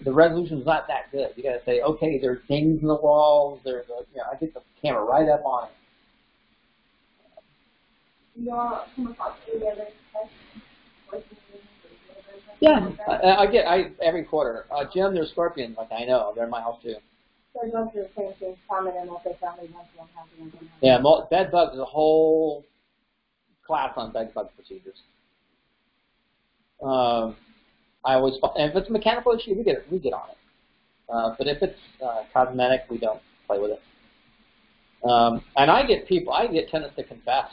Speaker 1: The resolution's not that good. You got to say, okay, there's things in the walls. There's I get the camera right up on it.
Speaker 2: You all come across any other tests?
Speaker 1: Yeah, I every quarter. Jim, there's scorpions, like I know. They're in my house too.
Speaker 5: So I go through the same thing, common in multifamily ones won't have the other.
Speaker 1: Yeah, bed bugs is a whole class on bed bug procedures. I always, and if it's a mechanical issue, we get on it. But if it's cosmetic, we don't play with it. And I get tenants to confess.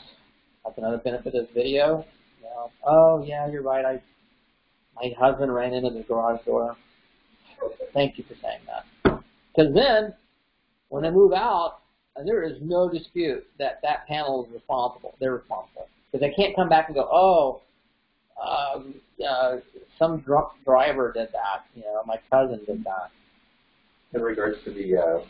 Speaker 1: That's another benefit of video. You know, oh yeah, you're right. My husband ran into the garage door. Thank you for saying that. Because then, when they move out, there is no dispute that that panel is responsible. They're responsible. Because they can't come back and go, oh, some drunk driver did that. You know, my cousin did that.
Speaker 3: In regards to the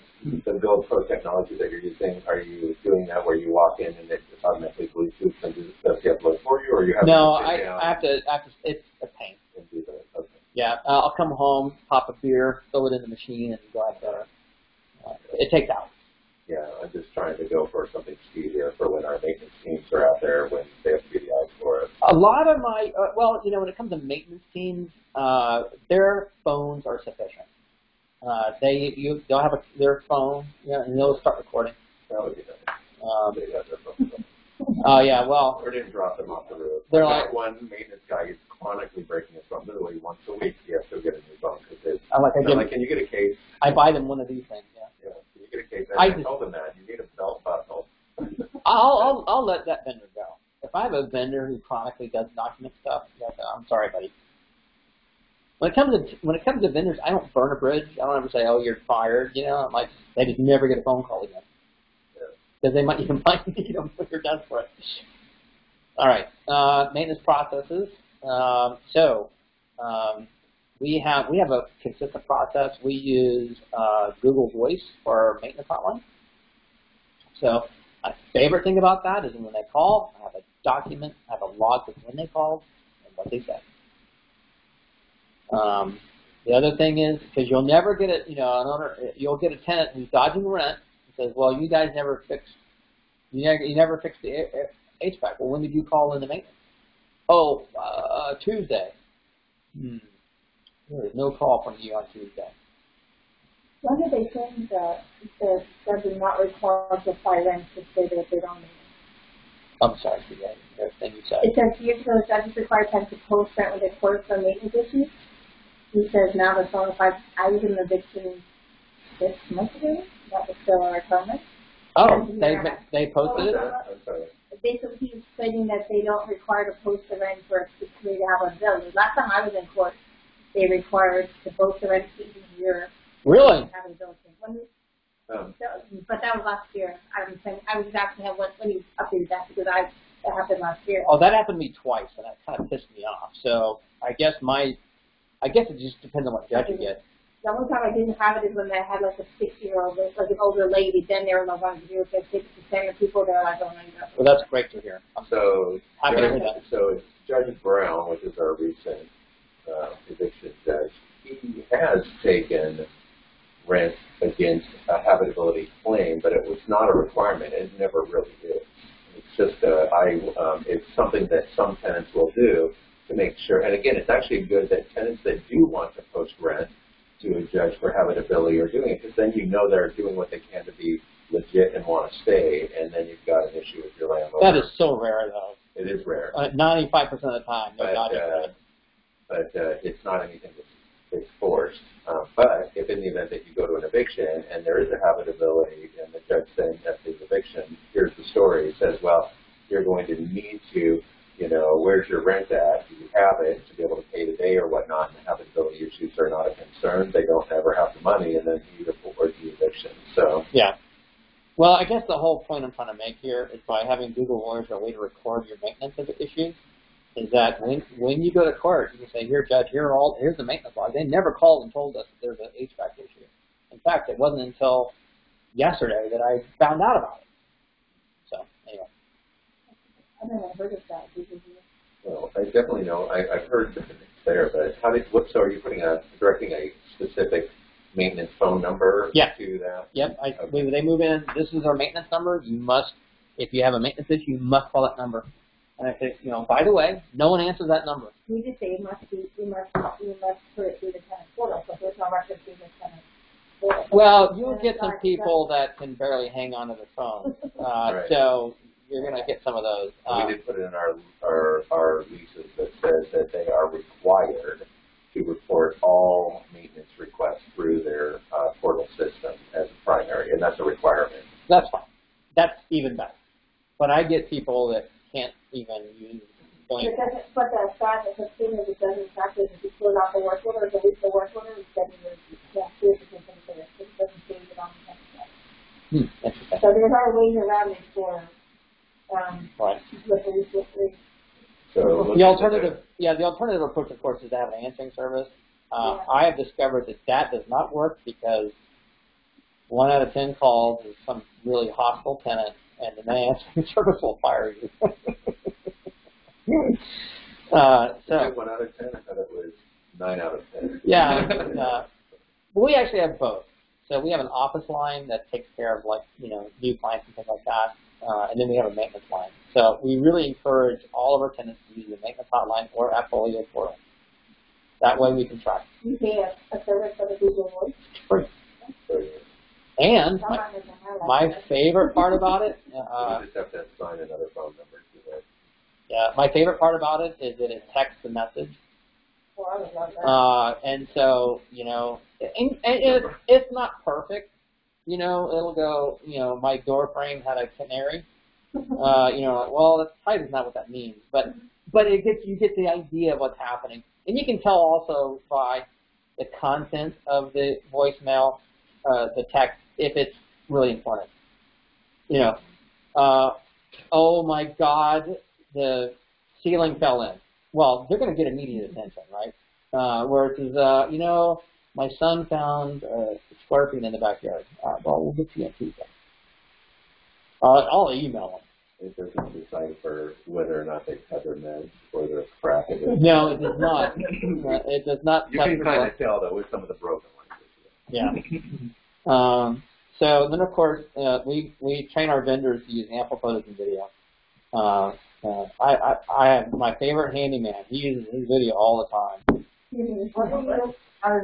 Speaker 3: Build Pro technology that you're using, are you doing that where you walk in and it automatically Bluetooth and does the upload for you, or you have
Speaker 1: no,
Speaker 3: to sit down?
Speaker 1: I have to. It's a pain.
Speaker 3: And do that? Okay.
Speaker 1: Yeah, I'll come home, pop a beer, throw it in the machine, and go out there. It takes hours.
Speaker 3: Yeah, I'm just trying to go for something speedier for when our maintenance teams are out there when they have to be the eyes for it.
Speaker 1: A lot of my, well, you know, when it comes to maintenance teams, their phones are sufficient. They'll have their phone, and they'll start recording.
Speaker 3: That would be nice. They have their phone.
Speaker 1: Oh yeah, well.
Speaker 3: Or didn't drop them off the roof.
Speaker 1: They're
Speaker 3: like one maintenance guy is chronically breaking his phone. Literally once a week, he has to get a new phone because can you get a case?
Speaker 1: I buy them one of these things. Yeah.
Speaker 3: Yeah. Can you get a case? I told them that you need a belt buckle.
Speaker 1: I'll let that vendor go. If I have a vendor who chronically does document stuff, I'm sorry, buddy. When it comes to vendors, I don't burn a bridge. I don't ever say, "Oh, you're fired." You know, they just never get a phone call again because you might need them when you're desperate. All right, maintenance processes. We have a consistent process. We use Google Voice for our maintenance hotline. So my favorite thing about that is when they call, I have a document, I have a log of when they called and what they said. The other thing is, because you'll never get you'll get a tenant who's dodging rent and says, well, you guys never fixed, you never fixed the HVAC. Well, when did you call in the maintenance? Oh, Tuesday. There is no call from you on Tuesday.
Speaker 5: When did they change that? It says does not require to apply rent to say that they don't need it.
Speaker 1: I'm sorry, the thing you said.
Speaker 5: It says years ago it doesn't require tenants to post rent when they quote for maintenance issues. He says now the phone, if I was in an eviction 6 months ago, that was still a requirement.
Speaker 1: Oh, they posted it?
Speaker 3: I'm sorry.
Speaker 5: Basically, he's stating that they don't require to post the rent for a committee to have a bill. Last time I was in court, they required to post the rent each year.
Speaker 1: Really?
Speaker 5: Have a bill change. But that was last year. I was asking him when he updated that because that happened last year.
Speaker 1: Oh, that happened to me twice, and that kind of pissed me off. So I guess it just depends on what judge you get.
Speaker 5: The only time I didn't have it is when I had like a 60-year-old, like an older lady. Then they were not wanting to do it. Because 60% of people they're like, oh my God.
Speaker 1: Well, that's great to hear.
Speaker 3: So
Speaker 1: Happy
Speaker 3: Judge Brown, which is our recent eviction judge, he has taken rent against a habitability claim, but it was not a requirement. It never really is. It's just it's something that some tenants will do to make sure. And again, it's actually good that tenants that do want to post rent to a judge for habitability are doing it, because then you know they're doing what they can to be legit and want to stay, and then you've got an issue with your landlord.
Speaker 1: That is so rare, though.
Speaker 3: It is rare.
Speaker 1: 95% of the time, they're not even.
Speaker 3: But it's not anything that's forced. But if in the event that you go to an eviction and there is a habitability and the judge saying at the eviction, here's the story, it says, well, you're going to need to, where's your rent at? Do you have it to be able to pay today or whatnot? And the habitability issues are not a concern. They don't ever have the money, and then you report the eviction. So
Speaker 1: yeah. Well, I guess the whole point I'm trying to make here is by having Google Voice or a way to record your maintenance of the issues, is that when you go to court, you can say, here, Judge, here's the maintenance log. They never called and told us that there's an HVAC issue. In fact, it wasn't until yesterday that I found out about it. So, anyway.
Speaker 5: I never heard of that.
Speaker 3: Well, I definitely know. I've heard there, but so are you directing a specific maintenance phone number to that?
Speaker 1: Yep. When they move in, this is our maintenance number. You must, if you have a maintenance issue, you must call that number. And I say, by the way, no one answers that number.
Speaker 5: We just say we must put it through the tenant portal. So there's no record through the tenant portal.
Speaker 1: Well, you'll get some people that can barely hang on to the phone.
Speaker 3: Right.
Speaker 1: So you're going to get some of those.
Speaker 3: We did put it in our leases that says that they are required to report all maintenance requests through their portal system as a primary, and that's a requirement.
Speaker 1: That's fine. That's even better. But I get people that can't even use point.
Speaker 5: But the fact that it doesn't factor if you fill out the work order, delete the work order, instead of you can't do it because it doesn't change it on the next step. So there are ways around it for
Speaker 1: right.
Speaker 3: So
Speaker 1: the alternative approach, of course, is to have an answering service. I have discovered that does not work because 1 out of 10 calls is some really hostile tenant, and the answering service will fire you. So
Speaker 3: 1 out of 10. I thought it was 9 out of 10.
Speaker 1: Yeah. We actually have both. So we have an office line that takes care of new clients and things like that. And then we have a maintenance line. So we really encourage all of our tenants to use the maintenance hotline or AppFolio portal. That way we can track.
Speaker 5: You pay a service for the Google Voice?
Speaker 1: Free. And my favorite part about it,
Speaker 3: you just have to assign another phone number to it.
Speaker 1: Yeah, my favorite part about it is that it texts the message.
Speaker 5: Well, I would love that.
Speaker 1: And so, it's not perfect. It'll go, my door frame had a canary. Well, that's probably not what that means, but you get the idea of what's happening, and you can tell also by the content of the voicemail, the text, if it's really important. Oh my God, the ceiling fell in. Well, they're going to get immediate attention, right? Where it says, my son found a scorpion in the backyard. Well, we'll get to you on Tuesday. I'll email them.
Speaker 3: It doesn't decipher whether or not they've had their meds or their crap.
Speaker 1: No, it does not. It does not.
Speaker 3: You can kind of tell, though, with some of the broken ones.
Speaker 1: Yeah. So then, of course, we train our vendors to use ample photos and video. I have my favorite handyman. He uses his video all the time.
Speaker 6: What are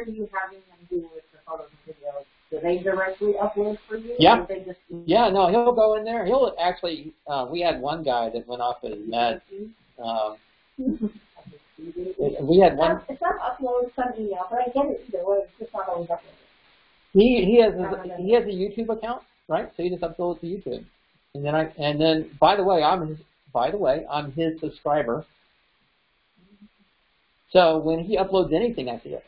Speaker 6: you having them do with the photos and videos? Do they directly upload for you?
Speaker 1: Yeah.
Speaker 6: Or they just
Speaker 1: Yeah, no, he'll go in there. He'll actually, we had one guy that went off his meds. We had one.
Speaker 5: It's not upload, some email, but I get it either way. It's just not always uploaded.
Speaker 1: He has a YouTube account, right? So he just uploads to YouTube. And then by the way, I'm his subscriber. So when he uploads anything, I see it.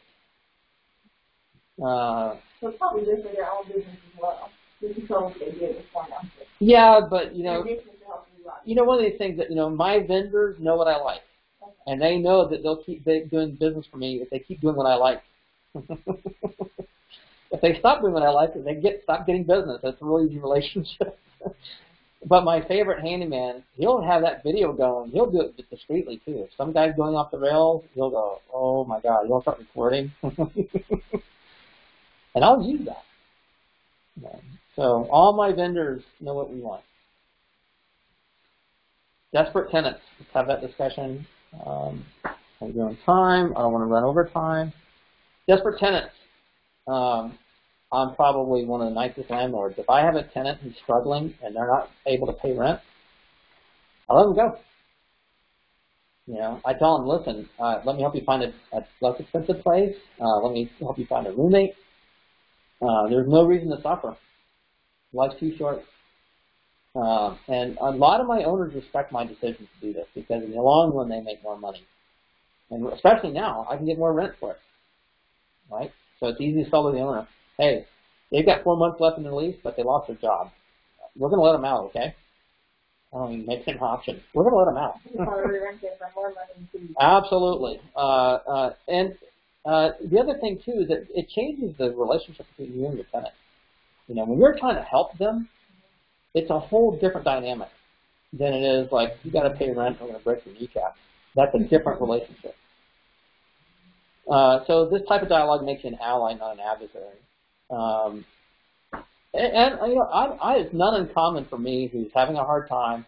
Speaker 5: So probably good for their own business as well. This is so they do this point out.
Speaker 1: Yeah, but one of these things that my vendors know what I like, and they know that they'll keep doing business for me if they keep doing what I like. If they stop doing what I like, they stop getting business. That's a really easy relationship. But my favorite handyman, he'll have that video going. He'll do it discreetly too. If some guy's going off the rails, he'll go, "Oh my God!" He'll start recording, and I'll use that. So all my vendors know what we want. Desperate tenants. Let's have that discussion. I'm doing time. I don't want to run over time. Desperate tenants. I'm probably one of the nicest landlords. If I have a tenant who's struggling and they're not able to pay rent, I let them go. I tell them, listen, let me help you find a less expensive place. Let me help you find a roommate. There's no reason to suffer. Life's too short. And a lot of my owners respect my decision to do this because in the long run they make more money. And especially now, I can get more rent for it. Right? So it's easy to sell to the owner. Hey, They've got 4 months left in the lease, but they lost their job. We're going to let them out, okay? I don't even make it an option. We're going to let them out. Absolutely. The other thing, too, is that it changes the relationship between you and your tenant. You know, when you're trying to help them, it's a whole different dynamic than it is like, you got to pay rent, I'm going to break your kneecap. That's a different relationship. So this type of dialogue makes you an ally, not an adversary. And you know, it's not uncommon for me who's having a hard time,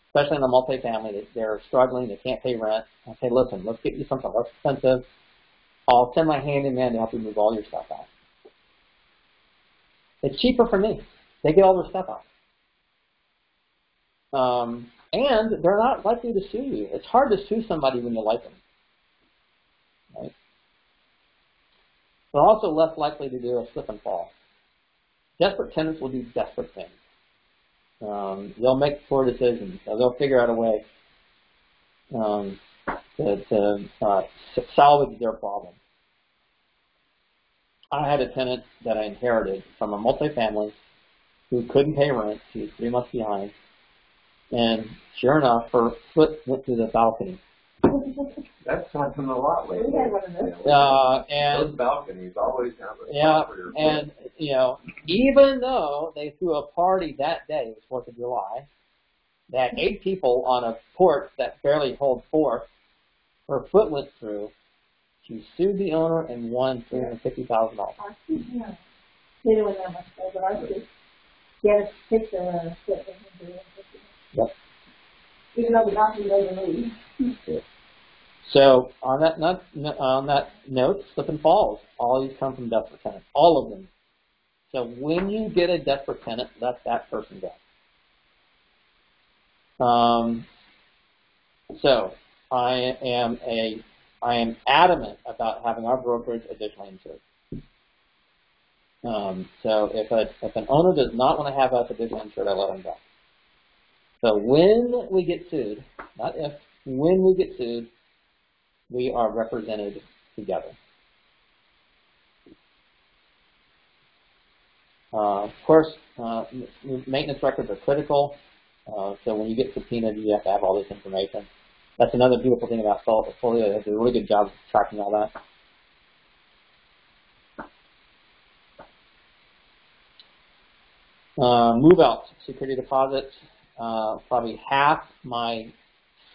Speaker 1: especially in a multifamily, that they're struggling, they can't pay rent. I say, listen, let's get you something less expensive. I'll send my handyman to help you move all your stuff out. It's cheaper for me. They get all their stuff out. And they're not likely to sue you. It's hard to sue somebody when you like them. Right? They're also less likely to do a slip and fall. Desperate tenants will do desperate things. They'll make poor decisions. They'll figure out a way to salvage their problem. I had a tenant that I inherited from a multifamily who couldn't pay rent. She was 3 months behind. And sure enough, her foot went through the balcony.
Speaker 3: That's happened a lot lately.
Speaker 5: We had one of those.
Speaker 1: And
Speaker 3: those balconies always have a
Speaker 1: yeah,
Speaker 3: spot for your foot.
Speaker 1: and you know, even though they threw a party that day, it was 4th of July, they had 8 people on a porch that barely holds 4. Her foot went through. She sued the owner and won $350,000.
Speaker 5: They didn't win that much, though, but I did. He had a picture of a foot.
Speaker 1: Yep.
Speaker 5: Even though the balcony doesn't move.
Speaker 1: So on that note, slip and falls always come from desperate tenants, all of them. So when you get a desperate tenant, let that person go. So I am adamant about having our brokerage additionally insured. So if an owner does not want to have us additionally insured, I let them go. So when we get sued, not if, when we get sued, we are represented together. Of course, maintenance records are critical. So when you get subpoenaed, you have to have all this information. That's another beautiful thing about Solid Portfolio. They do a really good job of tracking all that. Move outs, security deposits. Probably half my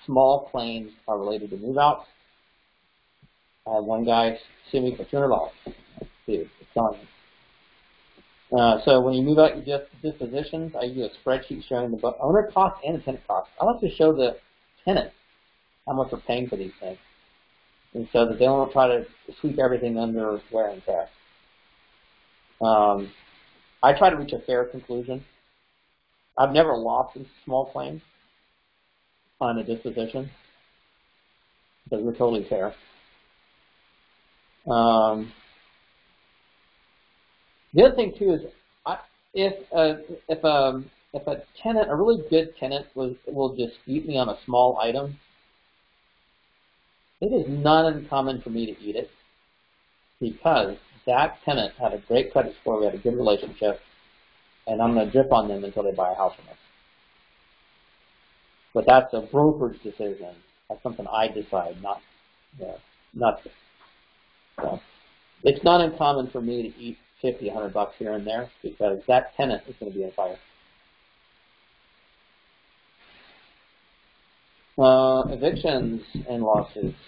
Speaker 1: small claims are related to move outs. I had one guy sue me for $200. Dude, it's on. So when you move out your dispositions, I use a spreadsheet showing the owner cost and the tenant cost. I like to show the tenant how much they're paying for these things, and so that they don't try to sweep everything under wear and tear. I try to reach a fair conclusion. I've never lost a small claim on a disposition because we're totally fair. The other thing too is, if a tenant, a really good tenant, will dispute me on a small item, it is not uncommon for me to eat it because that tenant had a great credit score, we had a good relationship, and I'm going to drip on them until they buy a house from us. But that's a brokerage decision. That's something I decide, not. So it's not uncommon for me to eat $50, $100 here and there because that tenant is going to be on fire. Evictions and lawsuits.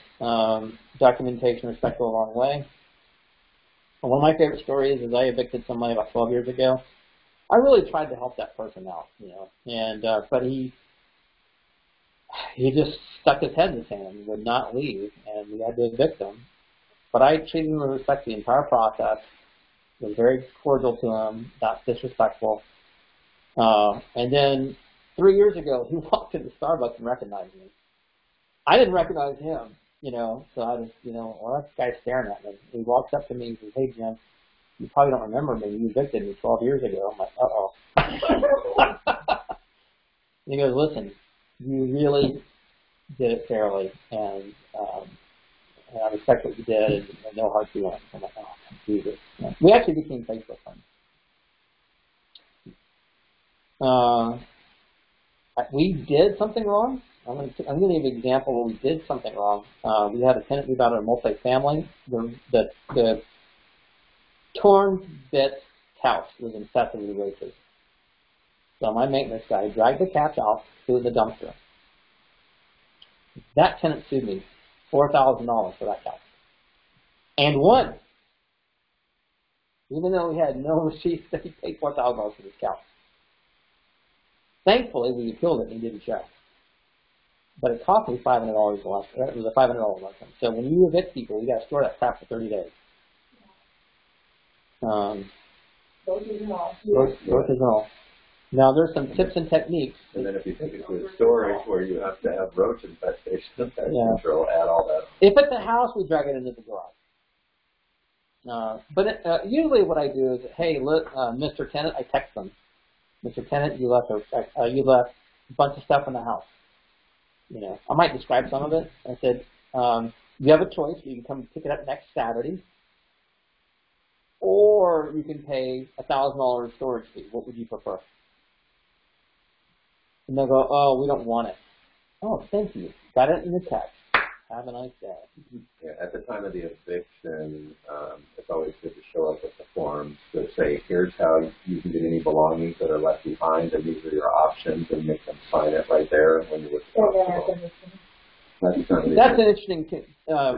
Speaker 1: Documentation respectful along the way. One of my favorite stories is I evicted somebody about 12 years ago. I really tried to help that person out, and but he just stuck his head in the sand and would not leave, and we had to evict him. But I treated him with respect the entire process, was very cordial to him, not disrespectful. And then 3 years ago, he walked into Starbucks and recognized me. I didn't recognize him, so I was, well, that guy's staring at me. He walks up to me and says, "Hey, Jim, you probably don't remember me. You evicted me 12 years ago." I'm like, uh-oh. He goes, "Listen, you really did it fairly, and I respect what you did, and no hard feelings." I'm like, "Oh, Jesus." We actually became Facebook friends. We did something wrong. I'm going to give you an example where we did something wrong. We had a tenant move out of a multifamily. The torn bit couch was infested with roaches. So my maintenance guy dragged the couch out to the dumpster. That tenant sued me $4,000 for that couch. And won. Even though we had no receipts that he paid $4,000 for this couch. Thankfully, we appealed it and he didn't show. But it cost me $500 less. It was a $500 lesson. So when you evict people, you got to store that crap for 30 days.
Speaker 2: Roaches and all.
Speaker 1: Roaches and all. Now, there's some tips and techniques.
Speaker 3: And then if you take it to a storage where you have to have roach infestation, pest control, add all that.
Speaker 1: If it's a house, we drag it into the garage. Usually what I do is, hey, look, Mr. Tenant, I text them. Mr. Tenant, you left a bunch of stuff in the house. You know, I might describe some of it. I said, you have a choice. You can come pick it up next Saturday, or you can pay $1,000 storage fee. What would you prefer? And they'll go, oh, we don't want it. Oh, thank you. Got it in the text. Have a nice day.
Speaker 3: Yeah, at the time of the eviction, it's always good to show up with the forms to say, here's how you can get any belongings that are left behind, and these are your options, and make them sign it right there when you're responsible.
Speaker 1: That's an interesting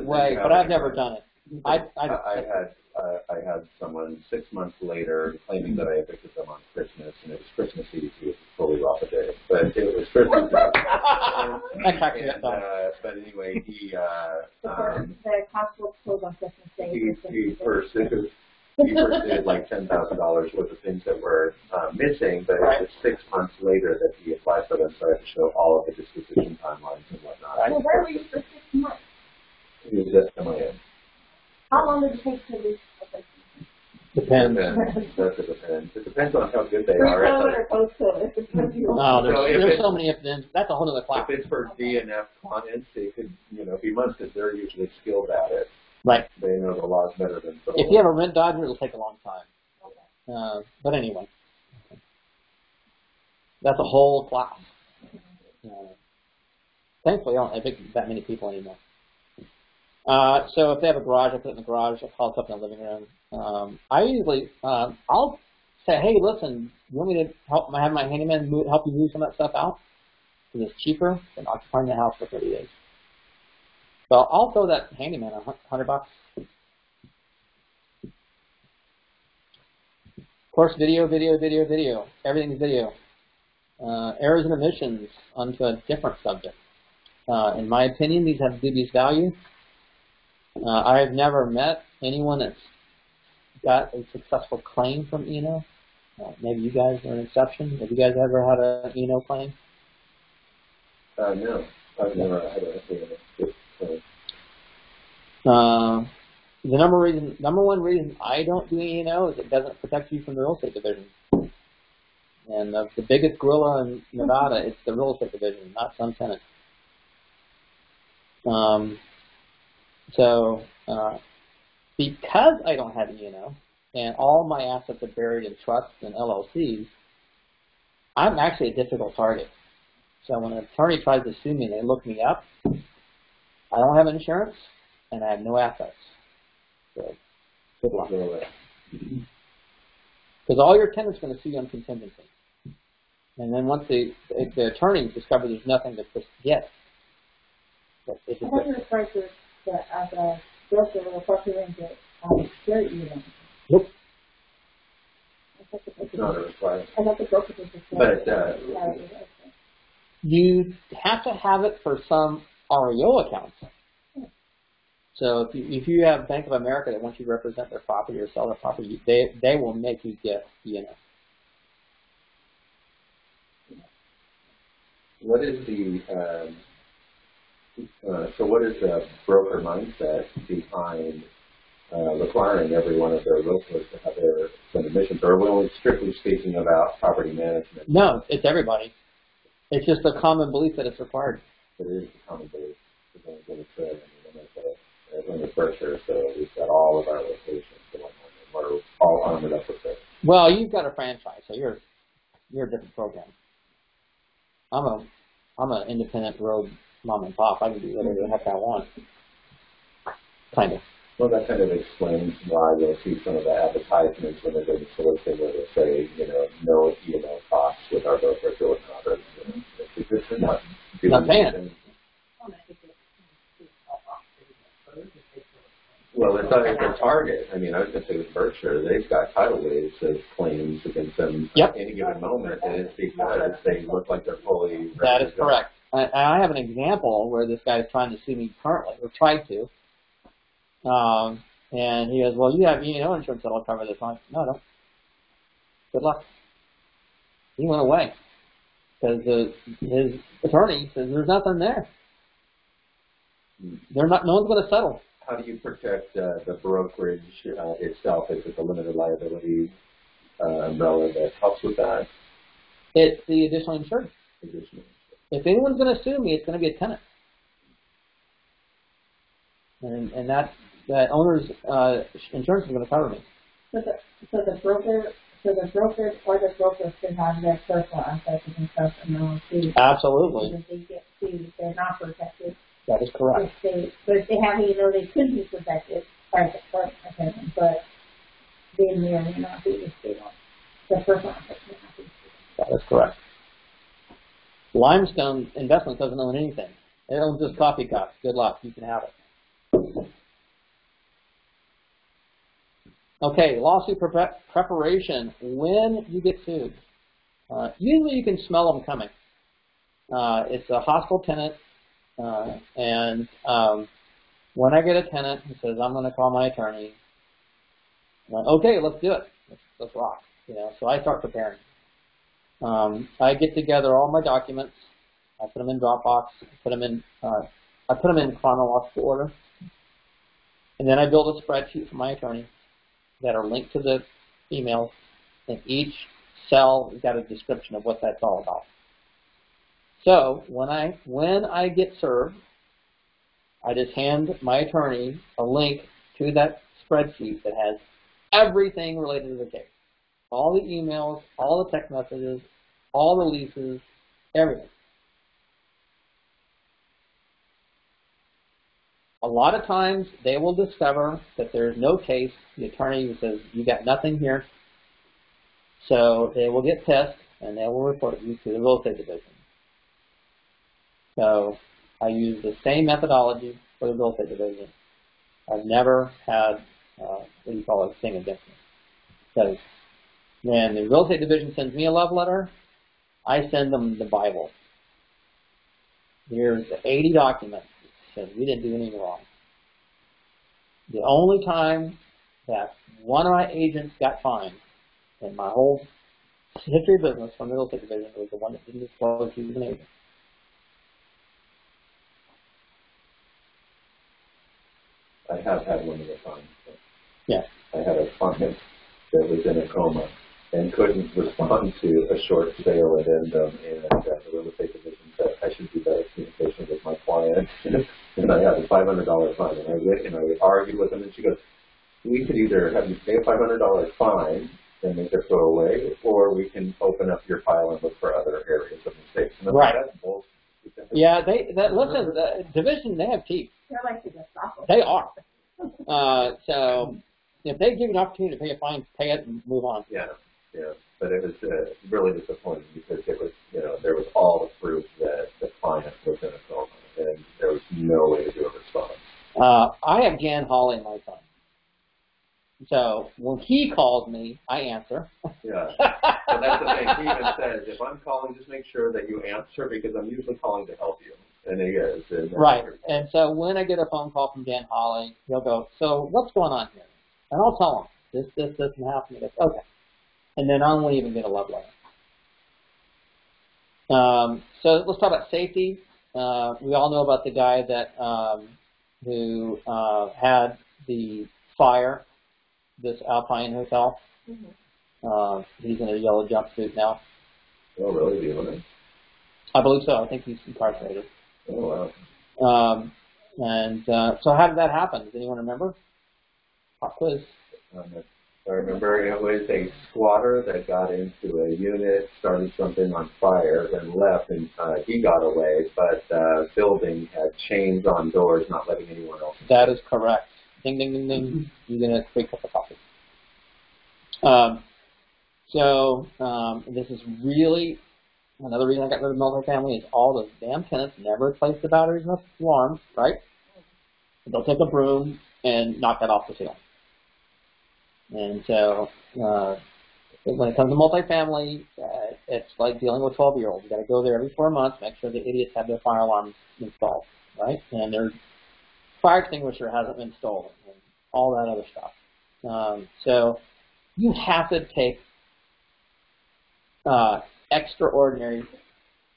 Speaker 1: way, but I've never done it.
Speaker 3: I had someone 6 months later claiming that I evicted them on Christmas, and it was Christmas Eve. He was totally off a day, but it was Christmas Eve. But anyway,
Speaker 5: the hospital closed on Christmas Day.
Speaker 3: he first did like $10,000 worth of things that were missing, but it was 6 months later that he applied for them, so I had to show all of the disposition timelines and whatnot.
Speaker 2: So where were you for 6 months?
Speaker 3: He was just coming in.
Speaker 2: How long did it take to reach a place?
Speaker 1: Depends.
Speaker 3: It depends on how good they are.
Speaker 1: There's so many ifs. That's a whole other class.
Speaker 3: If it's for DNF clients, it could be months because they're usually skilled at it.
Speaker 1: Right.
Speaker 3: They know the laws better than some.
Speaker 1: If you have a rent dodger, it'll take a long time. Okay. But anyway, that's a whole class. Thankfully, I don't evict that many people anymore. So if they have a garage, I put it in the garage. I call it up in the living room. I usually, I'll say, hey, listen, you want me to have my handyman help you move some of that stuff out? Because it's cheaper than occupying the house for 30 days. So I'll throw that handyman $100. Of course, video. Everything's video. Errors and omissions onto a different subject. In my opinion, these have dubious value. I have never met anyone that's got a successful claim from E&O. Maybe you guys are an exception. Have you guys ever had an E&O claim?
Speaker 3: No, I've never had a claim.
Speaker 1: The number one reason I don't do E&O is it doesn't protect you from the real estate division. And the biggest gorilla in Nevada, it's the real estate division, not some tenant. Because I don't have E&O, and all my assets are buried in trusts and LLCs, I'm actually a difficult target. So when an attorney tries to sue me and they look me up, I don't have insurance, and I have no assets. So, good luck. Because all your tenants are going to sue you on contingency. And then once the attorneys discover there's nothing to get,
Speaker 5: I thought you referred to as a broker or representing the security unit.
Speaker 1: Nope.
Speaker 3: It's not a requirement.
Speaker 5: I thought the broker was
Speaker 3: But
Speaker 1: you have to have it for some REO accounts. So if you have Bank of America that wants you to represent their property or sell their property, they will make you get E&O.
Speaker 3: What is what is the broker mindset behind requiring every one of their realtors to have their submissions? Or are we only strictly speaking about property management?
Speaker 1: No, it's everybody. It's just a common belief that it's required.
Speaker 3: It is a common belief. I'm a Berkshire, so we've got all of our locations. We're all armored up with it.
Speaker 1: Well, you've got a franchise, so you're you're a different program. I'm an independent road mom and pop. I can do whatever the heck I want. Kind of.
Speaker 3: Well, that kind of explains why you'll see some of the advertisements when they're doing soliciting where they say, no email costs with our brokerage or whatnot. Or, it's just not
Speaker 1: paying it.
Speaker 3: Well, it's not their target. I mean, I was going to say with Berkshire, they've got tidal waves of claims against them at any given moment, and it's because they look like they're fully.
Speaker 1: That is correct. I have an example where this guy is trying to sue me currently, or tried to. And he goes, well, you have insurance that'll cover this. I'm like, no, I don't. Good luck. He went away because his attorney says there's nothing there. No one's going to settle.
Speaker 3: How do you protect the brokerage itself? Is it the limited liability umbrella that helps with that?
Speaker 1: It's the additional insurance. If anyone's going to sue me, it's going to be a tenant. And that owner's insurance is going to cover me.
Speaker 5: So the broker or the broker should have their personal assets and stuff in their own too.
Speaker 1: Absolutely.
Speaker 5: If they get sued, they're not protected.
Speaker 1: That is correct.
Speaker 5: But if they have, they could be protected by the court opinion, but they may or may not be if they don't. The personal assets may not be.
Speaker 1: That is correct. Limestone Investment doesn't own anything. It owns just coffee cups. Good luck. You can have it. Okay, lawsuit preparation. When you get sued, usually you can smell them coming. It's a hostile tenant, and when I get a tenant who says, I'm going to call my attorney, I'm like, okay, let's do it. Let's rock. So I start preparing. I get together all my documents. I put them in Dropbox. I put them in chronological order, and then I build a spreadsheet for my attorney that are linked to the emails, and each cell has got a description of what that's all about. So when I get served, I just hand my attorney a link to that spreadsheet that has everything related to the case. All the emails, all the text messages, all the leases, everything. A lot of times they will discover that there's no case. The attorney says, you got nothing here. So they will get pissed and they will report you to the real estate division. So I use the same methodology for the real estate division. I've never had, a thing against me. So when the real estate division sends me a love letter, I send them the Bible. Here's the 80 documents. Says we didn't do anything wrong. The only time that one of my agents got fined in my whole history of business from the real estate division was the one that didn't disclose he was an agent.
Speaker 3: I have had one of the fines.
Speaker 1: Yeah.
Speaker 3: I had a client that was in a coma and couldn't respond to a short sale addendum, and the real estate division said I should do better communication with my client, and I had a $500 fine, and I would argue with them, and she goes, we could either have you pay a $500 fine and make it go away, or we can open up your file and look for other areas of mistakes. And
Speaker 1: right.
Speaker 3: That's bullshit.
Speaker 1: Yeah, listen, the division, they have teeth.
Speaker 5: They're like the Gestapo.
Speaker 1: They are. So if they give you an opportunity to pay a fine, pay it and move on.
Speaker 3: Yeah. Yeah, but it was really disappointing because it was, there was all the proof that the client was in a coma, and there was no way to do a response.
Speaker 1: I have Jan Hawley in my phone. So when he calls me, I answer.
Speaker 3: Yeah, and that's the thing. He even says, if I'm calling, just make sure that you answer because I'm usually calling to help you. And he is. And
Speaker 1: right. And so when I get a phone call from Jan Hawley, he'll go, so what's going on here? And I'll tell him, this doesn't happen. He goes, okay. And then I won't even get a love letter. So let's talk about safety. We all know about the guy that who had the fire, this Alpine Hotel. Mm-hmm. He's in a yellow jumpsuit now.
Speaker 3: Oh, really? Do you know him?
Speaker 1: I believe so. I think he's incarcerated.
Speaker 3: Oh, wow.
Speaker 1: So how did that happen? Does anyone remember? Pop quiz.
Speaker 3: I remember it was a squatter that got into a unit, started something on fire, then left, and he got away, but the building had chains on doors, not letting anyone else in.
Speaker 1: That is correct. Ding, ding, ding, ding. You're going to free cup of coffee. This is really, another reason I got rid of multifamily is all those damn tenants never replace the batteries and the alarms, right? They'll take a broom and knock that off the ceiling. And so when it comes to multifamily, it's like dealing with 12-year-olds. You got to go there every 4 months, make sure the idiots have their fire alarms installed, right? And their fire extinguisher hasn't been stolen, and all that other stuff. So you have to take extraordinary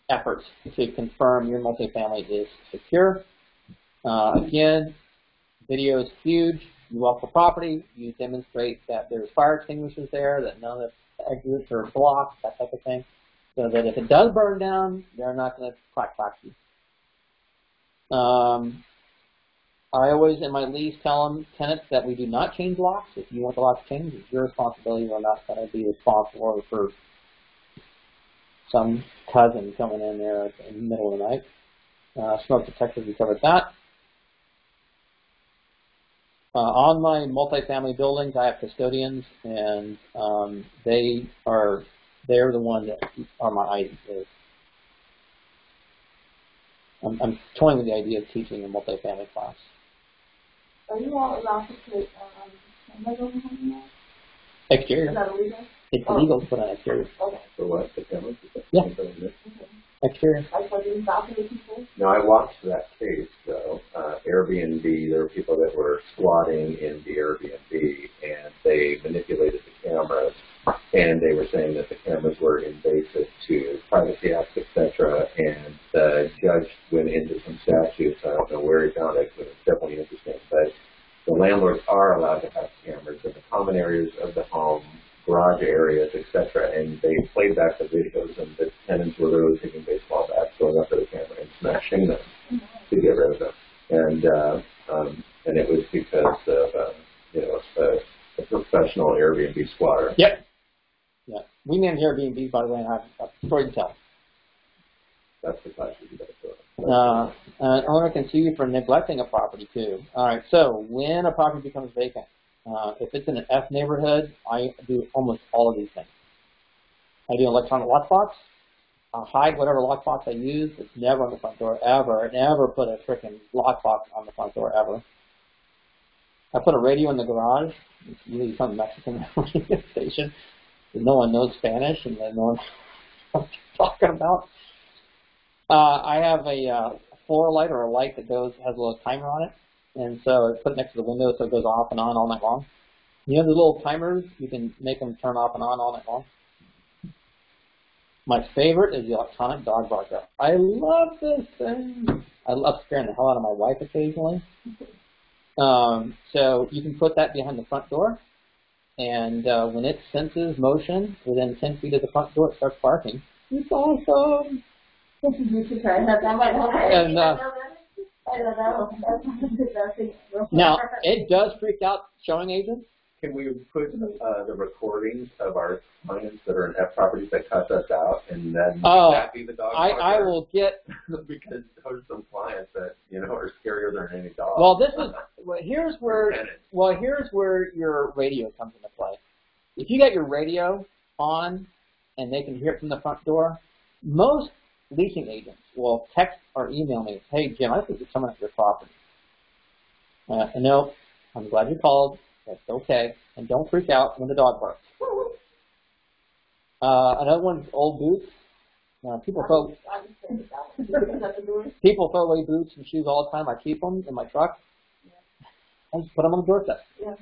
Speaker 1: efforts to confirm your multifamily is secure. Again, video is huge. You walk the property, you demonstrate that there's fire extinguishers there, that none of the exits are blocked, that type of thing, so that if it does burn down, they're not going to clack you. I always, in my lease, tell them, tenants, that we do not change locks. If you want the locks changed, it's your responsibility. We're not going to be responsible for some cousin coming in there in the middle of the night. Smoke detectors, we covered that. On my multifamily buildings, I have custodians, and they're the ones that are my ideas. I'm toying with the idea of teaching a multifamily class.
Speaker 2: Are you all allowed to put cameras on the home?
Speaker 1: Exterior.
Speaker 2: Is that illegal?
Speaker 1: It's illegal to put on exterior.
Speaker 2: Okay.
Speaker 3: For what? The cameras?
Speaker 1: Yeah.
Speaker 2: Okay.
Speaker 1: Exterior.
Speaker 2: Like for the balcony people?
Speaker 3: No, I watched that case, though. Airbnb, there were people that were squatting in the Airbnb, and they manipulated the cameras, and they were saying that the cameras were invasive to Privacy Act, etc., and the judge went into some statutes. I don't know where he found it, but it's definitely interesting. But the landlords are allowed to have cameras in the common areas of the home, garage areas, etc., and they played back the videos, and the tenants were literally taking baseball bats, going up to the camera and smashing them to get rid of them. And it was because of a professional Airbnb squatter.
Speaker 1: Yep. Yeah. We manage Airbnb, by the way, and I have a story to tell.
Speaker 3: That's the class you got to go.
Speaker 1: An owner can sue you for neglecting a property too. All right. So when a property becomes vacant, if it's in an F neighborhood, I do almost all of these things. I do electronic lockbox. I'll hide whatever lockbox I use. It's never on the front door ever. I never put a freaking lockbox on the front door ever. I put a radio in the garage. It's usually some Mexican radio station. No one knows Spanish, and no one knows what I'm talking about. I have a floor light, or a light that has a little timer on it. And so I put it next to the window so it goes off and on all night long. You know the little timers? You can make them turn off and on all night long. My favorite is the electronic dog barker. I love this thing. I love scaring the hell out of my wife occasionally. So you can put that behind the front door. And when it senses motion within 10 feet of the front door, it starts barking. It's awesome. And, now, it does freak out showing agents.
Speaker 3: Can we put the recordings of our clients that are in F properties that cut us out, and then that be the dog barker?
Speaker 1: I will get
Speaker 3: because there's some clients that are scarier than any dog.
Speaker 1: Well, here's where your radio comes into play. If you got your radio on and they can hear it from the front door, most leasing agents will text or email me, "Hey Jim, I think there's someone at your property." No, I'm glad you called. That's okay. And don't freak out when the dog barks. Another one is old boots. People throw away boots and shoes all the time. I keep them in my truck. I just put them on the doorstep.
Speaker 2: Yeah.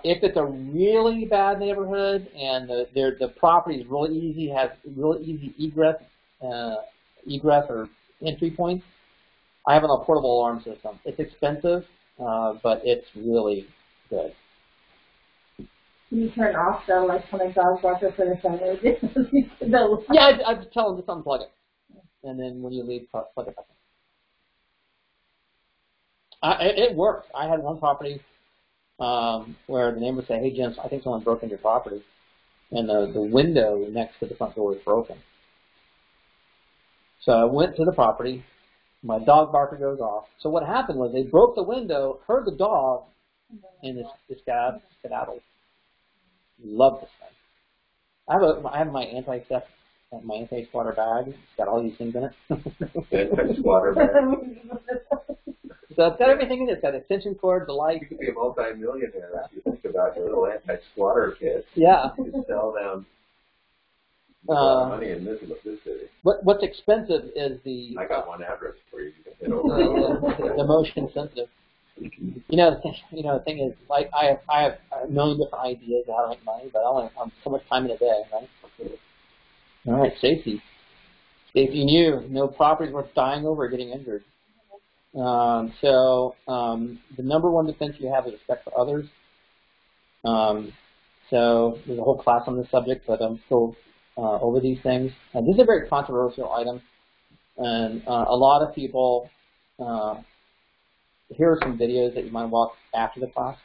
Speaker 1: If it's a really bad neighborhood and the property is really easy, has really easy egress or entry points, I have a portable alarm system. It's expensive, but it's really good.
Speaker 5: Can you turn off the electronic dog barker for the family?
Speaker 1: Yeah, I just tell them to unplug it, and then when you leave, plug it back in. It works. I had one property. where the neighbor said, "Hey, Jim, I think someone broke into your property, and the window next to the front door is broken." So I went to the property. My dog barker goes off. So what happened was they broke the window, heard the dog, and this guy skedaddled. Love this thing. I have my anti-theft, my anti-squatter bag. It's got all these things in it.
Speaker 3: Anti-squatter bag.
Speaker 1: So it's got everything in it. It's got extension cord, the light.
Speaker 3: You could be a multi-millionaire if you think about your little anti-squatter kit.
Speaker 1: Yeah.
Speaker 3: You could sell them money in this city.
Speaker 1: What's expensive is the...
Speaker 3: I got one address for you. You can hit over.
Speaker 1: The motion sensitive. The thing is, like I have a million different ideas of how to make money, but I only have so much time in a day, right? All right, safety. Safety in you. No property worth dying over or getting injured. So the number one defense you have is respect for others. So there's a whole class on this subject, but I'm still over these things. And this is a very controversial item, and a lot of people. Here are some videos that you might watch after the class.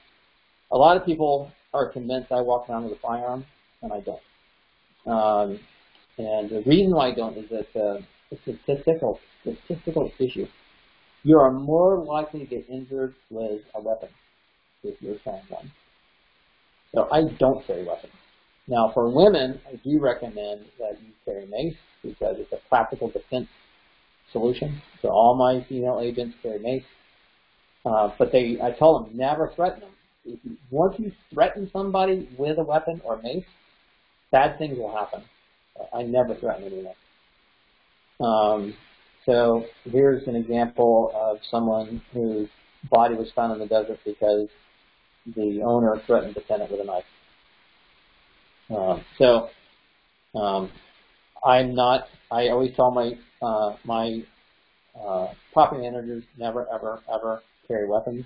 Speaker 1: A lot of people are convinced I walk around with a firearm, and I don't. And the reason why I don't is that it's a statistical issue. You are more likely to get injured with a weapon if you're carrying one. So I don't carry weapons. Now, for women, I do recommend that you carry mace because it's a practical defense solution. So all my female agents carry mace. But I tell them, never threaten them. Once you threaten somebody with a weapon or mace, bad things will happen. I never threaten anyone. So here's an example of someone whose body was found in the desert because the owner threatened the tenant with a knife. I always tell my property managers never, ever, ever carry weapons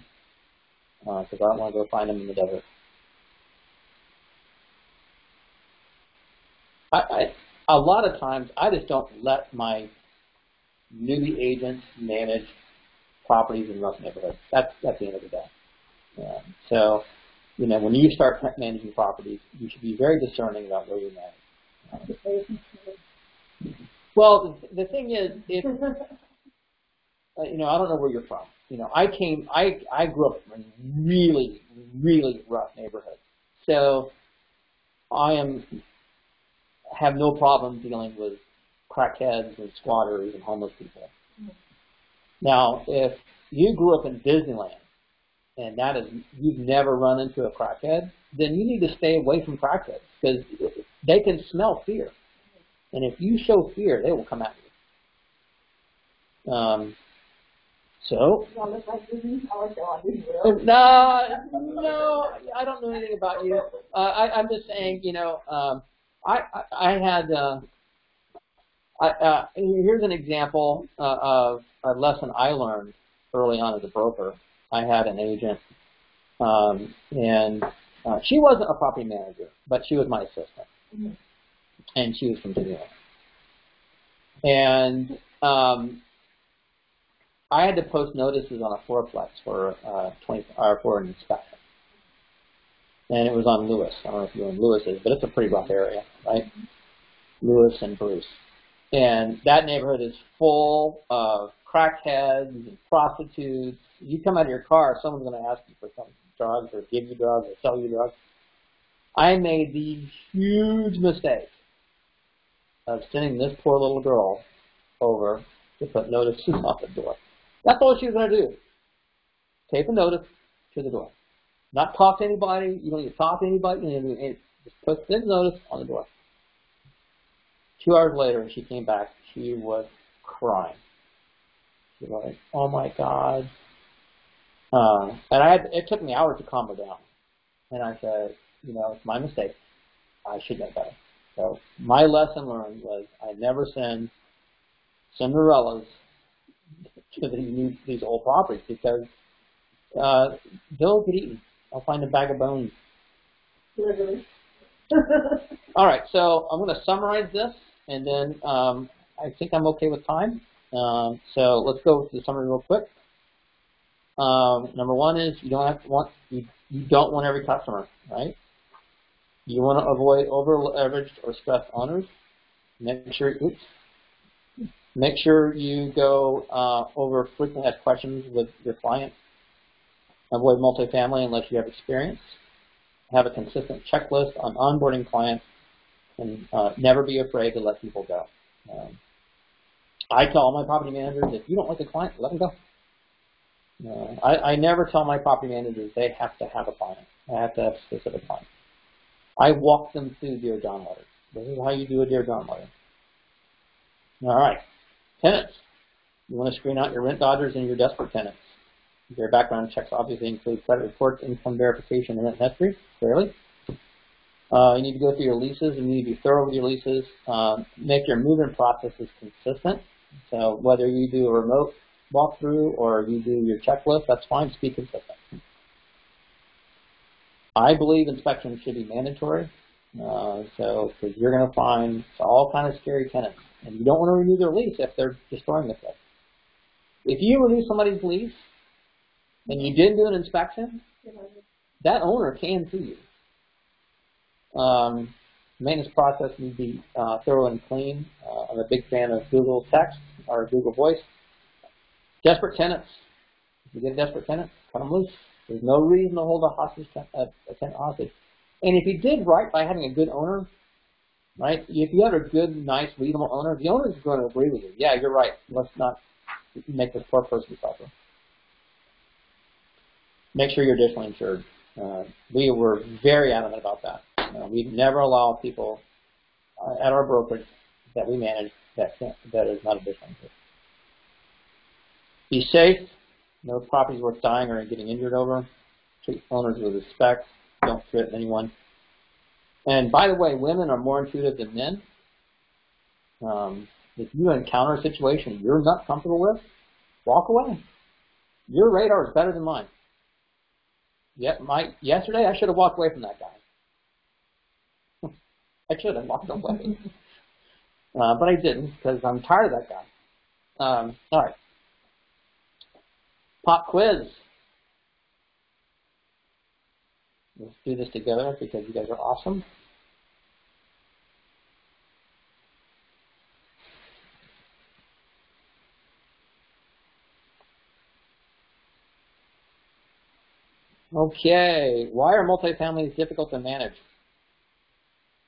Speaker 1: because I don't want to go find them in the desert. A lot of times, I just don't let my newbie agents manage properties in rough neighborhoods. That's the end of the day. Yeah. So, when you start managing properties, you should be very discerning about where you manage. Well, the thing is, if I don't know where you're from. I grew up in really, really rough neighborhoods. So I have no problem dealing with crackheads and squatters and homeless people. Now, if you grew up in Disneyland and you've never run into a crackhead, then you need to stay away from crackheads because they can smell fear. And if you show fear, they will come at you. No, I don't know anything about you. I'm just saying, here's an example of a lesson I learned early on as a broker. I had an agent, and she wasn't a property manager, but she was my assistant, and she was from Disneyland. And I had to post notices on a fourplex for an inspection. And it was on Lewis. I don't know if you know where Lewis is, but it's a pretty rough area, right? Lewis and Bruce. And that neighborhood is full of crackheads and prostitutes. You come out of your car, someone's going to ask you for some drugs or give you drugs or sell you drugs. I made the huge mistake of sending this poor little girl over to put notices on the door. That's all she was going to do. Tape a notice to the door. Not talk to anybody. You don't need to talk to anybody. You don't need to do anything. Just put this notice on the door. 2 hours later, she came back. She was crying. She was like, "Oh my God!" And it took me hours to calm her down. And I said, it's my mistake. I should know better. So my lesson learned was I never send Cinderellas to these old properties because they'll get eaten. I'll find a bag of bones.
Speaker 2: Literally.
Speaker 1: All right, so I'm going to summarize this, and then I think I'm okay with time. So let's go to the summary real quick. Number one is you don't want every customer, right? You want to avoid over-leveraged or stressed owners. Make sure you go over frequent asked questions with your client. Avoid multifamily unless you have experience. Have a consistent checklist on onboarding clients, and never be afraid to let people go. I tell all my property managers, if you don't like a client, let them go. I never tell my property managers they have to have a client. I have to have a specific client. I walk them through Dear John letters. This is how you do a Dear John letter. All right. Tenants. You want to screen out your rent dodgers and your desperate tenants. Their background checks obviously include credit reports, income verification, and rent history, clearly. You need to go through your leases, and you need to be thorough with your leases. Make your move-in processes consistent. So whether you do a remote walkthrough or you do your checklist, that's fine. Just be consistent. I believe inspections should be mandatory. Because you're going to find all kind of scary tenants. And you don't want to renew their lease if they're destroying the place. If you renew somebody's lease and you didn't do an inspection, that owner can sue you. Maintenance process needs to be thorough and clean. I'm a big fan of Google Text or Google Voice. Desperate tenants. If you get a desperate tenant, cut them loose. There's no reason to hold a tenant hostage. And if you did right by having a good owner, right? If you had a good, nice, reasonable owner, the owner is going to agree with you. Yeah, you're right. Let's not make this poor person suffer. Make sure you're additionally insured. We were very adamant about that. We never allow people at our brokerage that we manage that is not additionally insured. Be safe. No property is worth dying or getting injured over. Treat owners with respect. Don't threaten anyone. And by the way, women are more intuitive than men. If you encounter a situation you're not comfortable with, walk away. Your radar is better than mine. Yesterday, I should have walked away from that guy. I should have walked away. But I didn't because I'm tired of that guy. All right. Pop quiz. Let's do this together because you guys are awesome. Okay, why are multifamilies difficult to manage?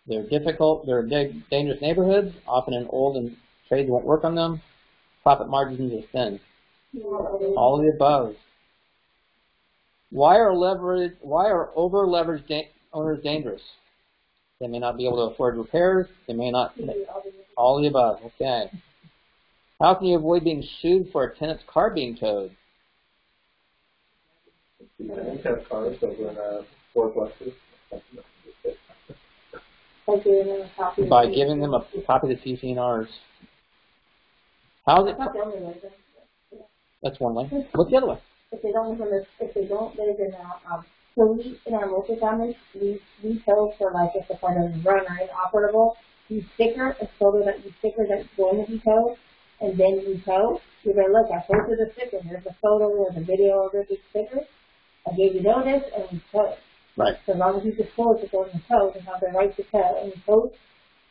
Speaker 1: They're difficult, they're big, dangerous neighborhoods, often in old and trades won't work on them. Profit margins are thin. All of the above. Why are over-leveraged owners dangerous? They may not be able to afford repairs. They may not. All of the above. Okay. How can you avoid being sued for a tenant's car being towed?
Speaker 3: Have cars over in 4 Pluses.
Speaker 1: By giving them a copy of the CC&Rs. How is it? That's one way. What's the other way?
Speaker 5: If they don't live in so we, in our multifamily, we tow for like if the part is run or inoperable, you sticker a photo that you sticker that's going to be towed, and then you tow. You're going to look, I posted a sticker, there's a photo or the video of the sticker. I gave you notice and we tow.
Speaker 1: Right.
Speaker 5: So as long as you disclose it going to tow, they have the right to tow and tow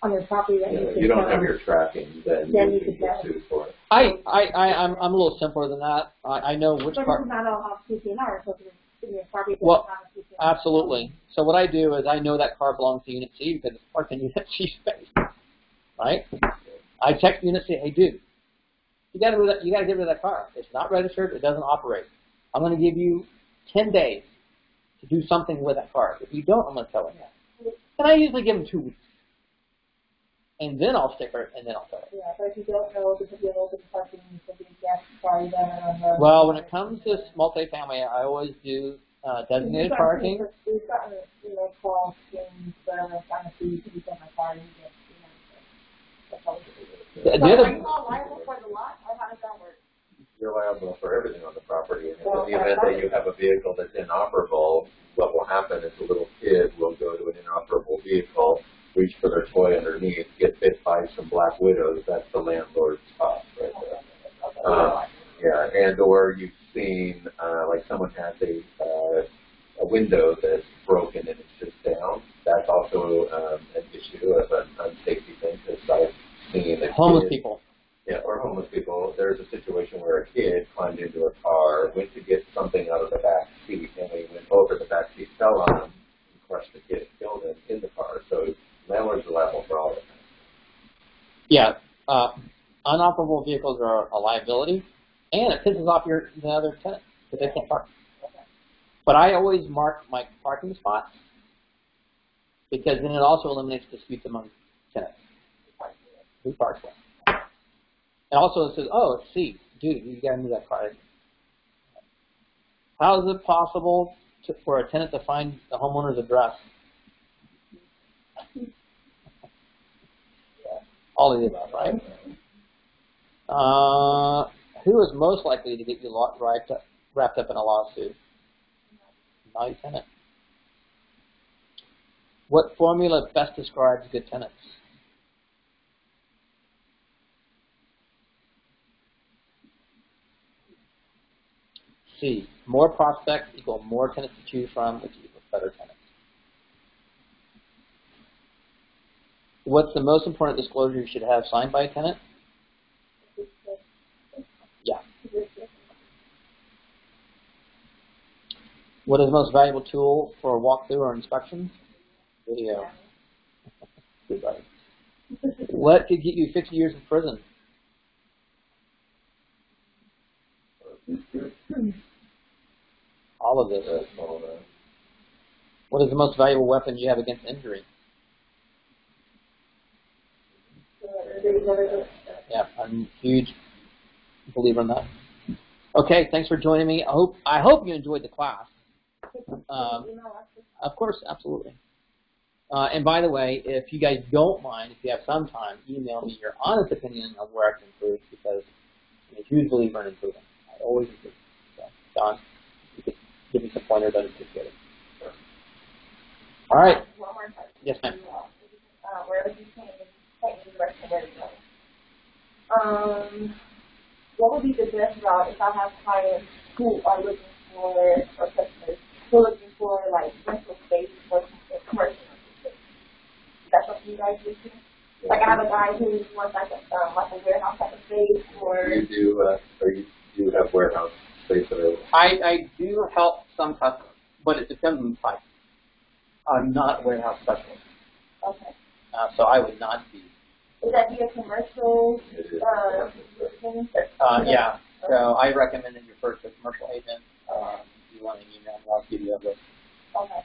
Speaker 5: on your property that
Speaker 3: you don't have your tracking, then you can get sued for it.
Speaker 1: I'm a little simpler than that. I know which part.
Speaker 5: But not all have CC&R, so in your property
Speaker 1: well, absolutely. So what I do is I know that car belongs to Unit C because it's parked in Unit C space, right? I text Unit C, hey dude, you got to get rid of that car. It's not registered. It doesn't operate. I'm going to give you 10 days to do something with that car. If you don't, I'm going to tow it. And I usually give them 2 weeks. And then I'll sticker it, and then I'll tow it.
Speaker 5: Yeah, but if you don't know, because you're open parking, you could be sorry on the...
Speaker 1: Well, when it comes to multifamily, I always do designated parking.
Speaker 5: We've gotten, calls things where I'm trying to see if you can my car and
Speaker 2: Are you all liable for the lot, or how does that work?
Speaker 3: You're liable for everything on the property. And in the event that you have a vehicle that's inoperable, what will happen is a little kid will go to an inoperable vehicle, reach for their toy underneath, get bit by some black widows. That's the landlord's cost right there. Yeah, and or you seen like someone has a window that's broken and it's just down. That's also an issue of an unsafety thing, because I've seen
Speaker 1: homeless people.
Speaker 3: Yeah, or homeless people. There's a situation where a kid climbed into a car, went to get something out of the back seat, and when he went over, the back seat fell on him and crushed the kid and killed him in the car. So landlords are liable for all of that.
Speaker 1: Yeah, unoperable vehicles are a liability, and it pisses off the other tenant because they can't park. But I always mark my parking spots because then it also eliminates disputes among tenants. Who parks there? And also it says, oh, it's C. Dude, you got to move that car. How is it possible for a tenant to find the homeowner's address? All of the above, right? Who is most likely to get you wrapped up in a lawsuit? Not a tenant. What formula best describes good tenants? C. More prospects equal more tenants to choose from, which equals better tenants. What's the most important disclosure you should have signed by a tenant? Yeah. What is the most valuable tool for a walkthrough or inspection? Video. Good buddy. What could get you 50 years in prison? All of this. What is the most valuable weapon you have against injury? Yeah, I'm a huge believer in that. Okay, thanks for joining me. I hope you enjoyed the class. Of course, absolutely. And by the way, if you guys don't mind, if you have some time, email me your honest opinion of where I can improve, because I'm a huge believer in improving. I always improve. So, Don, you could give me some pointers, I'd appreciate it. Sure. All right.
Speaker 2: One more question.
Speaker 1: Yes, ma'am.
Speaker 2: Wherever you can, direction where to go. What would be the best route if I have clients who are looking for, or customers who are looking for like rental space or commercial space? Is that something you guys do too? Like I have a guy who wants like a warehouse type of space, or
Speaker 3: You do have warehouse space available?
Speaker 1: I do help some customers, but it depends on the type. I'm not a warehouse specialist.
Speaker 2: Okay.
Speaker 1: So I would not be.
Speaker 2: Would that be a commercial thing?
Speaker 1: Yeah. So I recommend that you first a commercial agent. If you want an email, I'll give you a list.
Speaker 2: Okay.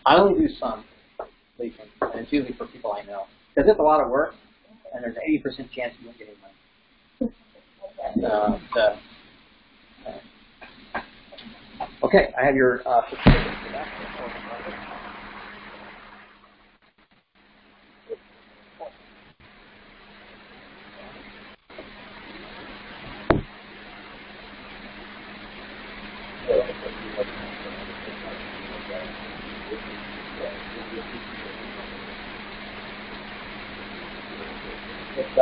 Speaker 1: I only do some leasing, and it's usually for people I know. Because it's a lot of work, and there's an 80% chance you won't get any money. Okay, I have your certificate for that. It's